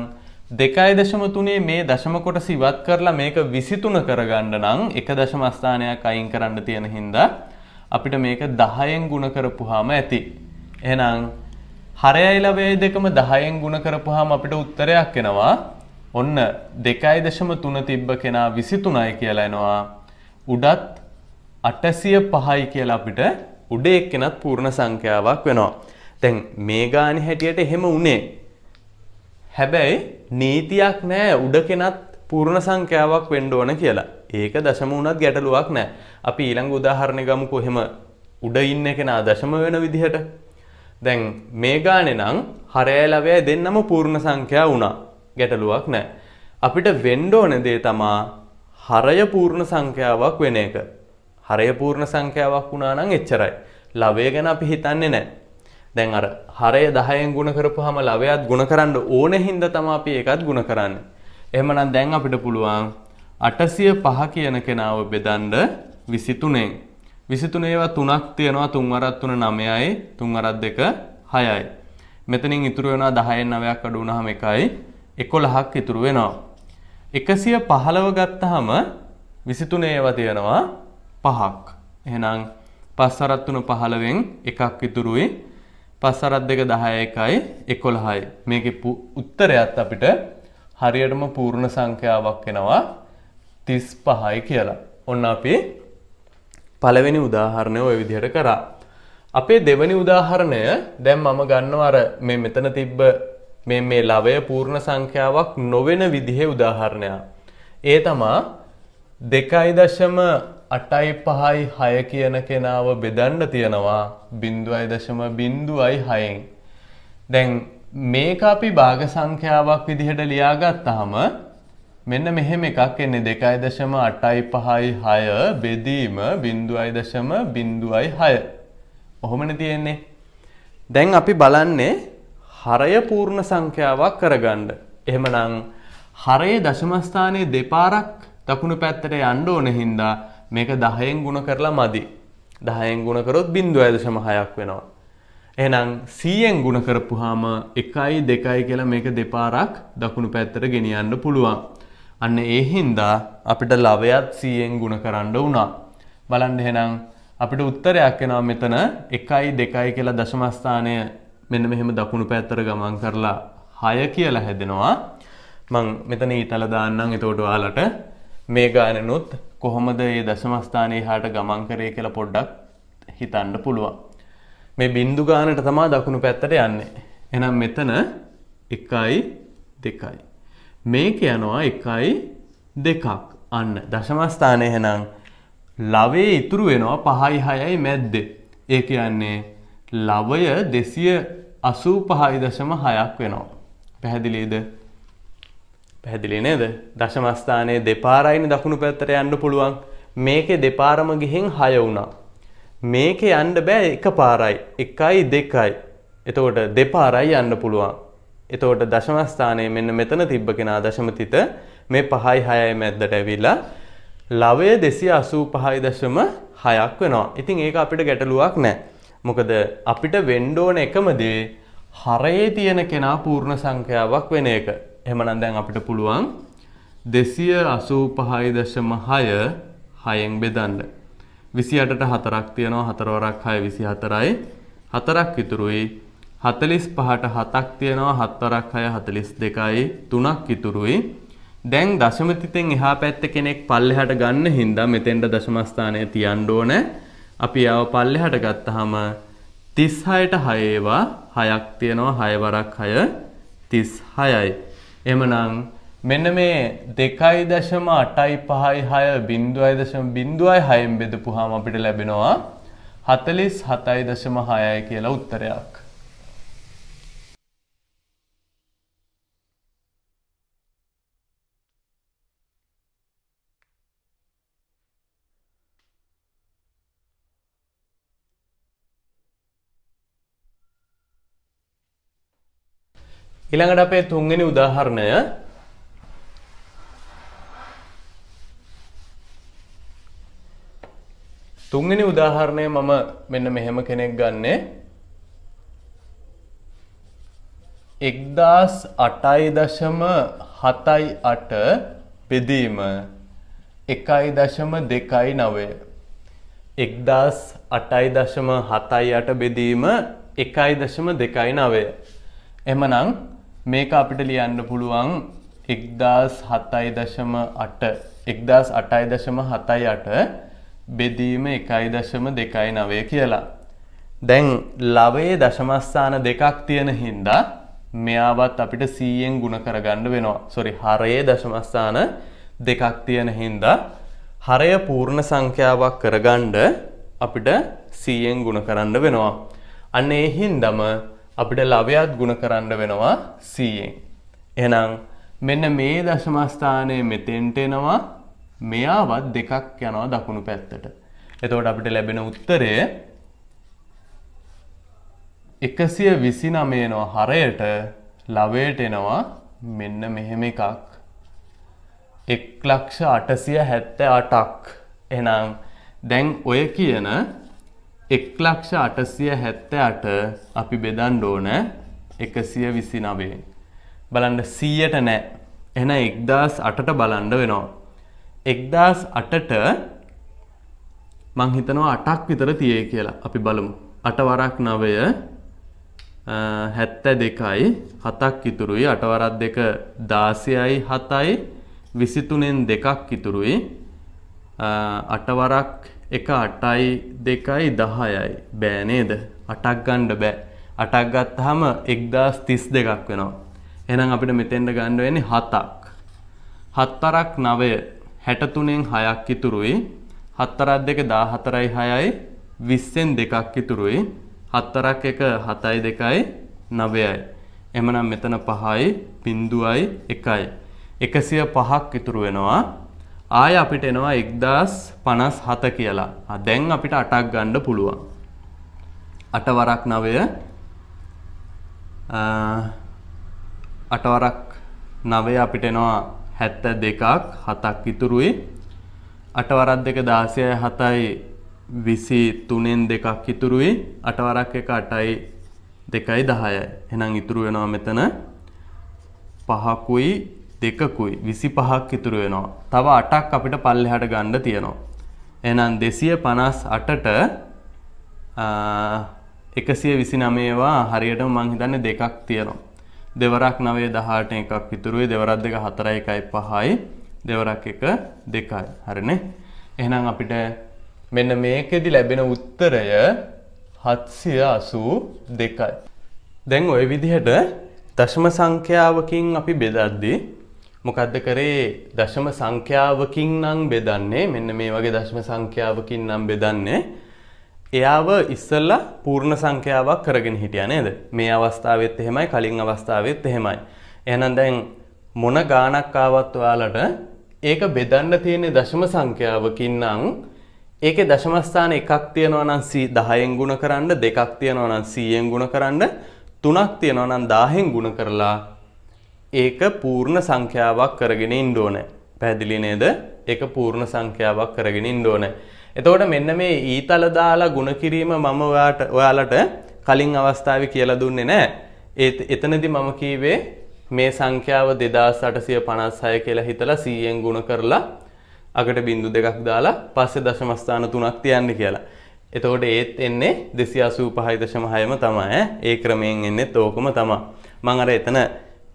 2.3 මේ දශම කොටස ඉවත් කරලා මේක 23 කරගන්න නම් එක දශම ස්ථානයක් අයින් කරන්න තියෙන හින්දා අපිට මේක 10න් ගුණ කරපුවාම ඇති. එහෙනම් හරයයි ලවයයි දෙකම 10න් ගුණ කරපුවාම අපිට උත්තරයක් එනවා. ඔන්න 2.3 තිබ්බ කෙනා 23යි කියලා එනවා. උඩත් 805යි කියලා අපිට උඩ එක්කෙනත් පූර්ණ සංඛ්‍යාවක් වෙනවා. දැන් මේ ගානේ හැටියට එහෙම උනේ. හැබැයි නීතියක් නැහැ උඩ කෙනත් පූර්ණ සංඛ්‍යාවක් වෙන්න ඕන කියලා. ඒක දශම වුණත් ගැටලුවක් නැහැ. අපි ඊළඟ උදාහරණය ගමුකෝ. එහෙම උඩ ඉන්න කෙනා දශම වෙන විදිහට. දැන් මේ ගානේ නම් හරයයි ලවයයි දෙන්නම පූර්ණ සංඛ්‍යා වුණා. ගැටලුවක් නැහැ. අපිට වෙන්න ඕන දේ තමා හරය පූර්ණ සංඛ්‍යාවක් වෙන එක. හරය පූර්ණ සංඛ්‍යාවක් වුණා නම් එච්චරයි. ලවය ගැන අපි හිතන්නේ නැහැ. දැන් අර හරය 10න් ගුණ කරපුවාම ලවයත් ගුණ කරන්න ඕනේ හින්දා තමයි අපි ඒකත් ගුණ කරන්නේ. එහෙමනම් දැන් අපිට පුළුවන් 805 කියන කෙනාව බෙදන්න 23න්. 23 ඒවා 3ක් තියෙනවා. 3 වරක් 3 9යි. 3 වරක් 2 6යි. මෙතනින් ඉතුරු වෙනවා 10න් 9ක් අඩු වුණාම 1යි. 11ක් ඉතුරු වෙනවා. 115 ගත්තාම 23 ඒවා තියෙනවා 5ක්. එහෙනම් 5 වරක් 3 15න් එකක් ඉතුරුයි. 5 වරක් 2 10යි 1යි 11යි. මේකේ උත්තරයත් අපිට හරියටම පූර්ණ සංඛ්‍යාවක් එනවා 35යි කියලා. ඔන්න අපි පළවෙනි උදාහරණය ওই විදිහට කරා. අපේ දෙවෙනි උදාහරණය දැන් මම ගන්නවා අර මේ මෙතන තිබ්බ මේ ලවය පූර්ණ සංඛ්‍යාවක් නොවන විදිහේ උදාහරණයක්. ඒ තමා 2.856 කියන කෙනාව බෙදන්න තියනවා 0.06න්. දැන් මේක අපි භාග සංඛ්‍යාවක් විදිහට ලියාගත්තාම මෙන්න මෙහෙම එකක් එන්නේ 2.856 බෙදීම 0.06. ඔහොමනේ තියෙන්නේ. දැන් අපි බලන්නේ හරය පූර්ණ සංඛ්‍යාවක් කරගන්න. එහෙමනම් හරයේ දශම ස්ථානයේ දෙපාරක් දකුණු පැත්තට යන්න ඕන හින්දා මේක 10න් ගුණ කරලා මදි. 10න් ගුණ කරොත් 0.6ක් වෙනවා. එහෙනම් 100න් ගුණ කරපුවාම 1යි 2යි කියලා මේක දෙපාරක් දකුණු පැත්තට ගෙනියන්න පුළුවන්. අන්න ඒ හින්දා අපිට ලවයත් 100න් ගුණ කරන්න වුණා. බලන්න එහෙනම් අපිට උත්තරයක් එනවා මෙතන 1යි 2යි කියලා දශම ස්ථානය මෙන්න මෙහෙම දකුණු පැත්තට ගමන් කරලා 6 කියලා හැදෙනවා. මම මෙතන ඊතල දාන්නම්. එතකොට ඔයාලට මේ ගානෙනුත් කොහොමද මේ දශම ස්ථානයේ එහාට ගමන් කරේ කියලා පොඩ්ඩක් හිතන්න පුළුවන්. මේ බිංදු ගානට තමයි දකුණු පැත්තට යන්නේ. එහෙනම් මෙතන 1යි 2යි. මේක යනවා 1යි 2ක්. අන්න දශම ස්ථානයේ එහෙනම් ලවයේ ඉතුරු වෙනවා 5යි 6යි මැද්දේ. ඒ කියන්නේ ලවය 285.6ක් වෙනවා. පැහැදිලිද? පැහැදිලි නේද? දශම ස්ථානයේ දෙපාරයිනේ දකුණු පැත්තට යන්න පුළුවන්. මේකේ දෙපාරම ගිහින් 6 වුණා. මේකේ යන්න බෑ එකපාරයි. 1යි 2යි. එතකොට දෙපාරයි යන්න පුළුවන්. එතකොට දශම ස්ථානයේ මෙන්න මෙතන තිබ්බ කෙනා දශම තිත මේ 5යි 6යි මැද්දට ඇවිල්ලා ලවය 285.6ක් වෙනවා. ඉතින් ඒක අපිට ගැටලුවක් නෑ. මොකද අපිට වෙන්න ඕන එකම දේ හරයේ තියෙන කෙනා පූර්ණ සංඛ්‍යාවක් වෙන එක. එහෙමනම් දැන් අපිට පුළුවන් 285.6 6න් බෙදන්න. 28ට 4ක් තියෙනවා. 4 වරක් 6 24යි. 4ක් ඉතුරුයි. 45ට 7ක් තියෙනවා. 7 වරක් 6 42යි. 3ක් ඉතුරුයි. දැන් දශම තිතෙන් එහා පැත්තේ කෙනෙක් පල්ලෙහාට ගන්න හින්දා මෙතෙන්ට දශම ස්ථානය තියන්න ඕනේ. අපි ආව පල්ලෙහාට ගත්තාම 36ට 6 ඒවා 6ක් තියෙනවා. 6 වරක් 6 36යි. එහෙමනම් මෙන්න මේ 2.856 0.06න් බෙදපුවාම අපිට ලැබෙනවා 47.6යි කියලා උත්තරයක්. ඊළඟට අපේ තුන්වෙනි උදාහරණය මම මෙන්න මෙහෙම කෙනෙක් ගන්නෙ 1008.78 බෙදීම 1.29. 1008.78 බෙදීම 1.29. එහෙමනම් මේක අපිට ලියන්න පුළුවන් 1008.78 බෙදීම 1.29 කියලා. දැන් ලවයේ දශමස්ථාන දෙකක් තියෙන හින්දා මෙයාවත් අපිට 100ෙන් ගුණ කරගන්න වෙනවා. sorry හරයේ දශමස්ථාන දෙකක් තියෙන හින්දා හරය පූර්ණ සංඛ්‍යාවක් කරගන්න අපිට 100ෙන් ගුණ කරන්න වෙනවා. අන්න ඒ හින්දාම අපිට ලවයත් ගුණ කරන්න වෙනවා 100ෙන්. එහෙනම් මෙන්න මේ දශමස්ථානයේ මෙතෙන්ට එනවා මෙයාවත් දෙකක් යනවා දකුණු පැත්තට. එතකොට අපිට ලැබෙන උත්තරය 129 එනවා හරයට ලවයට එනවා මෙන්න මෙහෙම එකක් 1,878,000ක්. එහෙනම් දැන් ඔය කියන 1,878,000 අපි බෙදන්න ඕන 129. බලන්න 100ට නෑ. එහෙනම් 1008ට බලන්න වෙනවා. 1008ට මං හිතනවා 8ක් විතර තියෙයි කියලා. අපි බලමු. 8 වරක් 9 72යි 7ක් ඉතුරුයි. 8 වරක් 2 16යි 7යි 23න් 2ක් ඉතුරුයි. 8 වරක් 1 8යි 2යි 10යි. බෑ නේද? 8ක් ගන්න බෑ. 8ක් ගත්තාම 1032ක් වෙනවා. එහෙනම් අපිට මෙතෙන්ට ගන්න වෙන්නේ 7ක්. 7 වරක් 9 63න් 6ක් ඉතුරුයි. 7 වරක් 2 14යි 6යි 20න් 2ක් ඉතුරුයි. 7 වරක් 1 7යි 2යි 9යි. එහෙනම් මෙතන 5යි 0යි 1යි. 105ක් ඉතුරු වෙනවා. ආය අපිට එනවා 1057 කියලා. දැන් අපිට 8ක් ගන්න පුළුවන්. 8 වරක් 9 8 වරක් 9 අපිට එනවා 72ක් 7ක් ඉතුරුයි. 8 වරක් 2 16යි 7යි 23න් 2ක් ඉතුරුයි. 8 වරක් 1 8යි 2යි 10යි. එහෙනම් ඉතුරු වෙනවා මෙතන 5කුයි 2කුයි 25ක් ඉතුරු වෙනවා. තව 8ක් අපිට පල්ලෙහාට ගන්න තියෙනවා. එහෙනම් 258ට 129 ඒවා හරියටම මං හිතන්නේ දෙකක් තියෙනවා. දෙවරක් 9 18 එකක් ඉතුරුයි. දෙවරක් 2 4යි 1යි 5යි. දෙවරක් 1 2යි. හරිනේ. එහෙනම් අපිට මෙන්න මේකෙදි ලැබෙන උත්තරය 782යි. දැන් ওই විදිහට දශම සංඛ්‍යාවකින් අපි බෙදද්දී මොකද්ද කරේ? දශම සංඛ්‍යාවකින් නම් බෙදන්නේ මෙන්න මේ වගේ දශම සංඛ්‍යාවකින් නම් බෙදන්නේ එයාව ඉස්සෙල්ලා පූර්ණ සංඛ්‍යාවක් කරගෙන හිටියා නේද? මේ අවස්ථාවෙත් එහෙමයි කලින් අවස්ථාවෙත් එහෙමයි. එහෙනම් දැන් මොන ගාණක් ආවත් ඔයාලට ඒක බෙදන්න තියෙන දශම සංඛ්‍යාවකින් නම් ඒකේ දශම ස්ථාන එකක් තියෙනවා නම් 10න් ගුණ කරන්න, දෙකක් තියෙනවා නම් 100න් ගුණ කරන්න, තුනක් තියෙනවා නම් 10න් ගුණ කරලා ඒක පූර්ණ සංඛ්‍යාවක් කරගෙන ඉන්න ඕනේ. පැහැදිලි නේද? ඒක පූර්ණ සංඛ්‍යාවක් කරගෙන ඉන්න ඕනේ. එතකොට මෙන්න මේ ඊතල දාලා ගුණ කිරීම මම ඔයාලට කලින් අවස්ථාවේ කියලා දුන්නේ නැහැ. එතනදී මම කීවේ මේ සංඛ්‍යාව 2856 කියලා හිතලා 100න් ගුණ කරලා අකට බිංදු දෙකක් දාලා පස්සේ දශම ස්ථාන 3ක් තියන්න කියලා. එතකොට ඒත් එන්නේ 285.6ම තමයි. ඒ ක්‍රමයෙන් එන්නේ ඕකම තමයි. මම අර එතන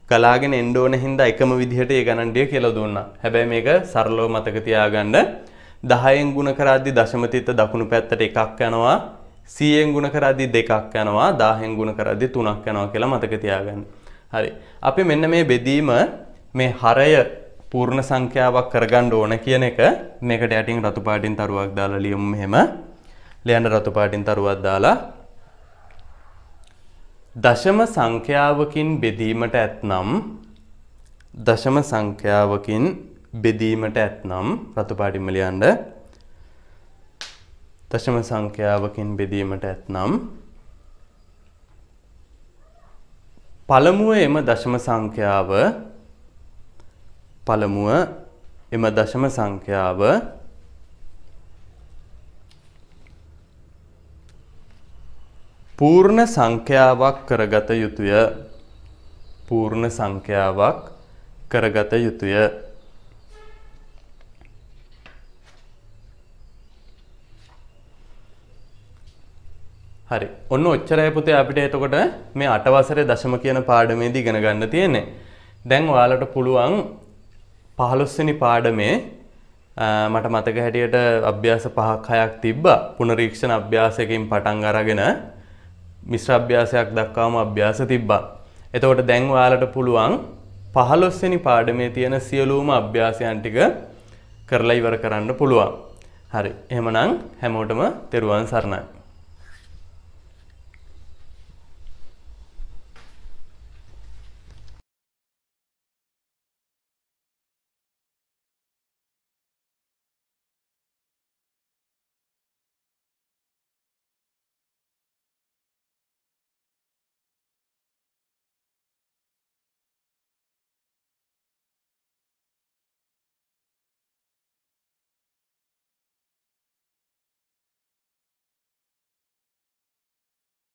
කලාගෙන එන්න ඕන හින්දා එකම විදිහට ඒ ගණන් ටික කියලා දුන්නා. හැබැයි මේක සරලව මතක තියාගන්න 10න් ගුණ කරද්දී දශම තිත දකුණු පැත්තට එකක් යනවා. 100න් ගුණ කරද්දී දෙකක් යනවා. 10න් ගුණ කරද්දී තුනක් යනවා කියලා මතක තියාගන්න. හරි. අපි මෙන්න මේ බෙදීම මේ හරය පූර්ණ සංඛ්‍යාවක් කරගන්න ඕන කියන එක මේකට යටින් රතු පාටින් තරුවක් දාලා ලියමු මෙහෙම. ලියන්න රතු පාටින් තරුවක් දාලා දශම සංඛ්‍යාවකින් බෙදීමට ඇතනම් දශම සංඛ්‍යාවකින් බෙදීමට ඇතනම් රතු පාටින්ම ලියන්න දශම සංඛ්‍යාවකින් බෙදීමට ඇතනම් පළමුව එම දශම සංඛ්‍යාව පූර්ණ සංඛ්‍යාවක් කරගත යුතුය. පූර්ණ සංඛ්‍යාවක් කරගත යුතුය. හරි. ඔන්න ඔච්චරයි පුතේ අපිට එතකොට මේ 8 වසරේ දශම කියන පාඩමේදී ඉගෙන ගන්න තියෙන්නේ. දැන් ඔයාලට පුළුවන් 15 වෙනි පාඩමේ මට මතක හැටියට අභ්‍යාස 5ක් 6ක් තිබ්බා. පුනරීක්ෂණ අභ්‍යාසයකින් පටන් අරගෙන මිශ්‍ර අභ්‍යාසයක් දක්වාම අභ්‍යාස තිබ්බා. එතකොට දැන් ඔයාලට පුළුවන් 15 වෙනි පාඩමේ තියෙන සියලුම අභ්‍යාසයන් ටික කරලා ඉවර කරන්න පුළුවන්. හරි. එහෙමනම් හැමෝටම තෙරුවන් සරණයි.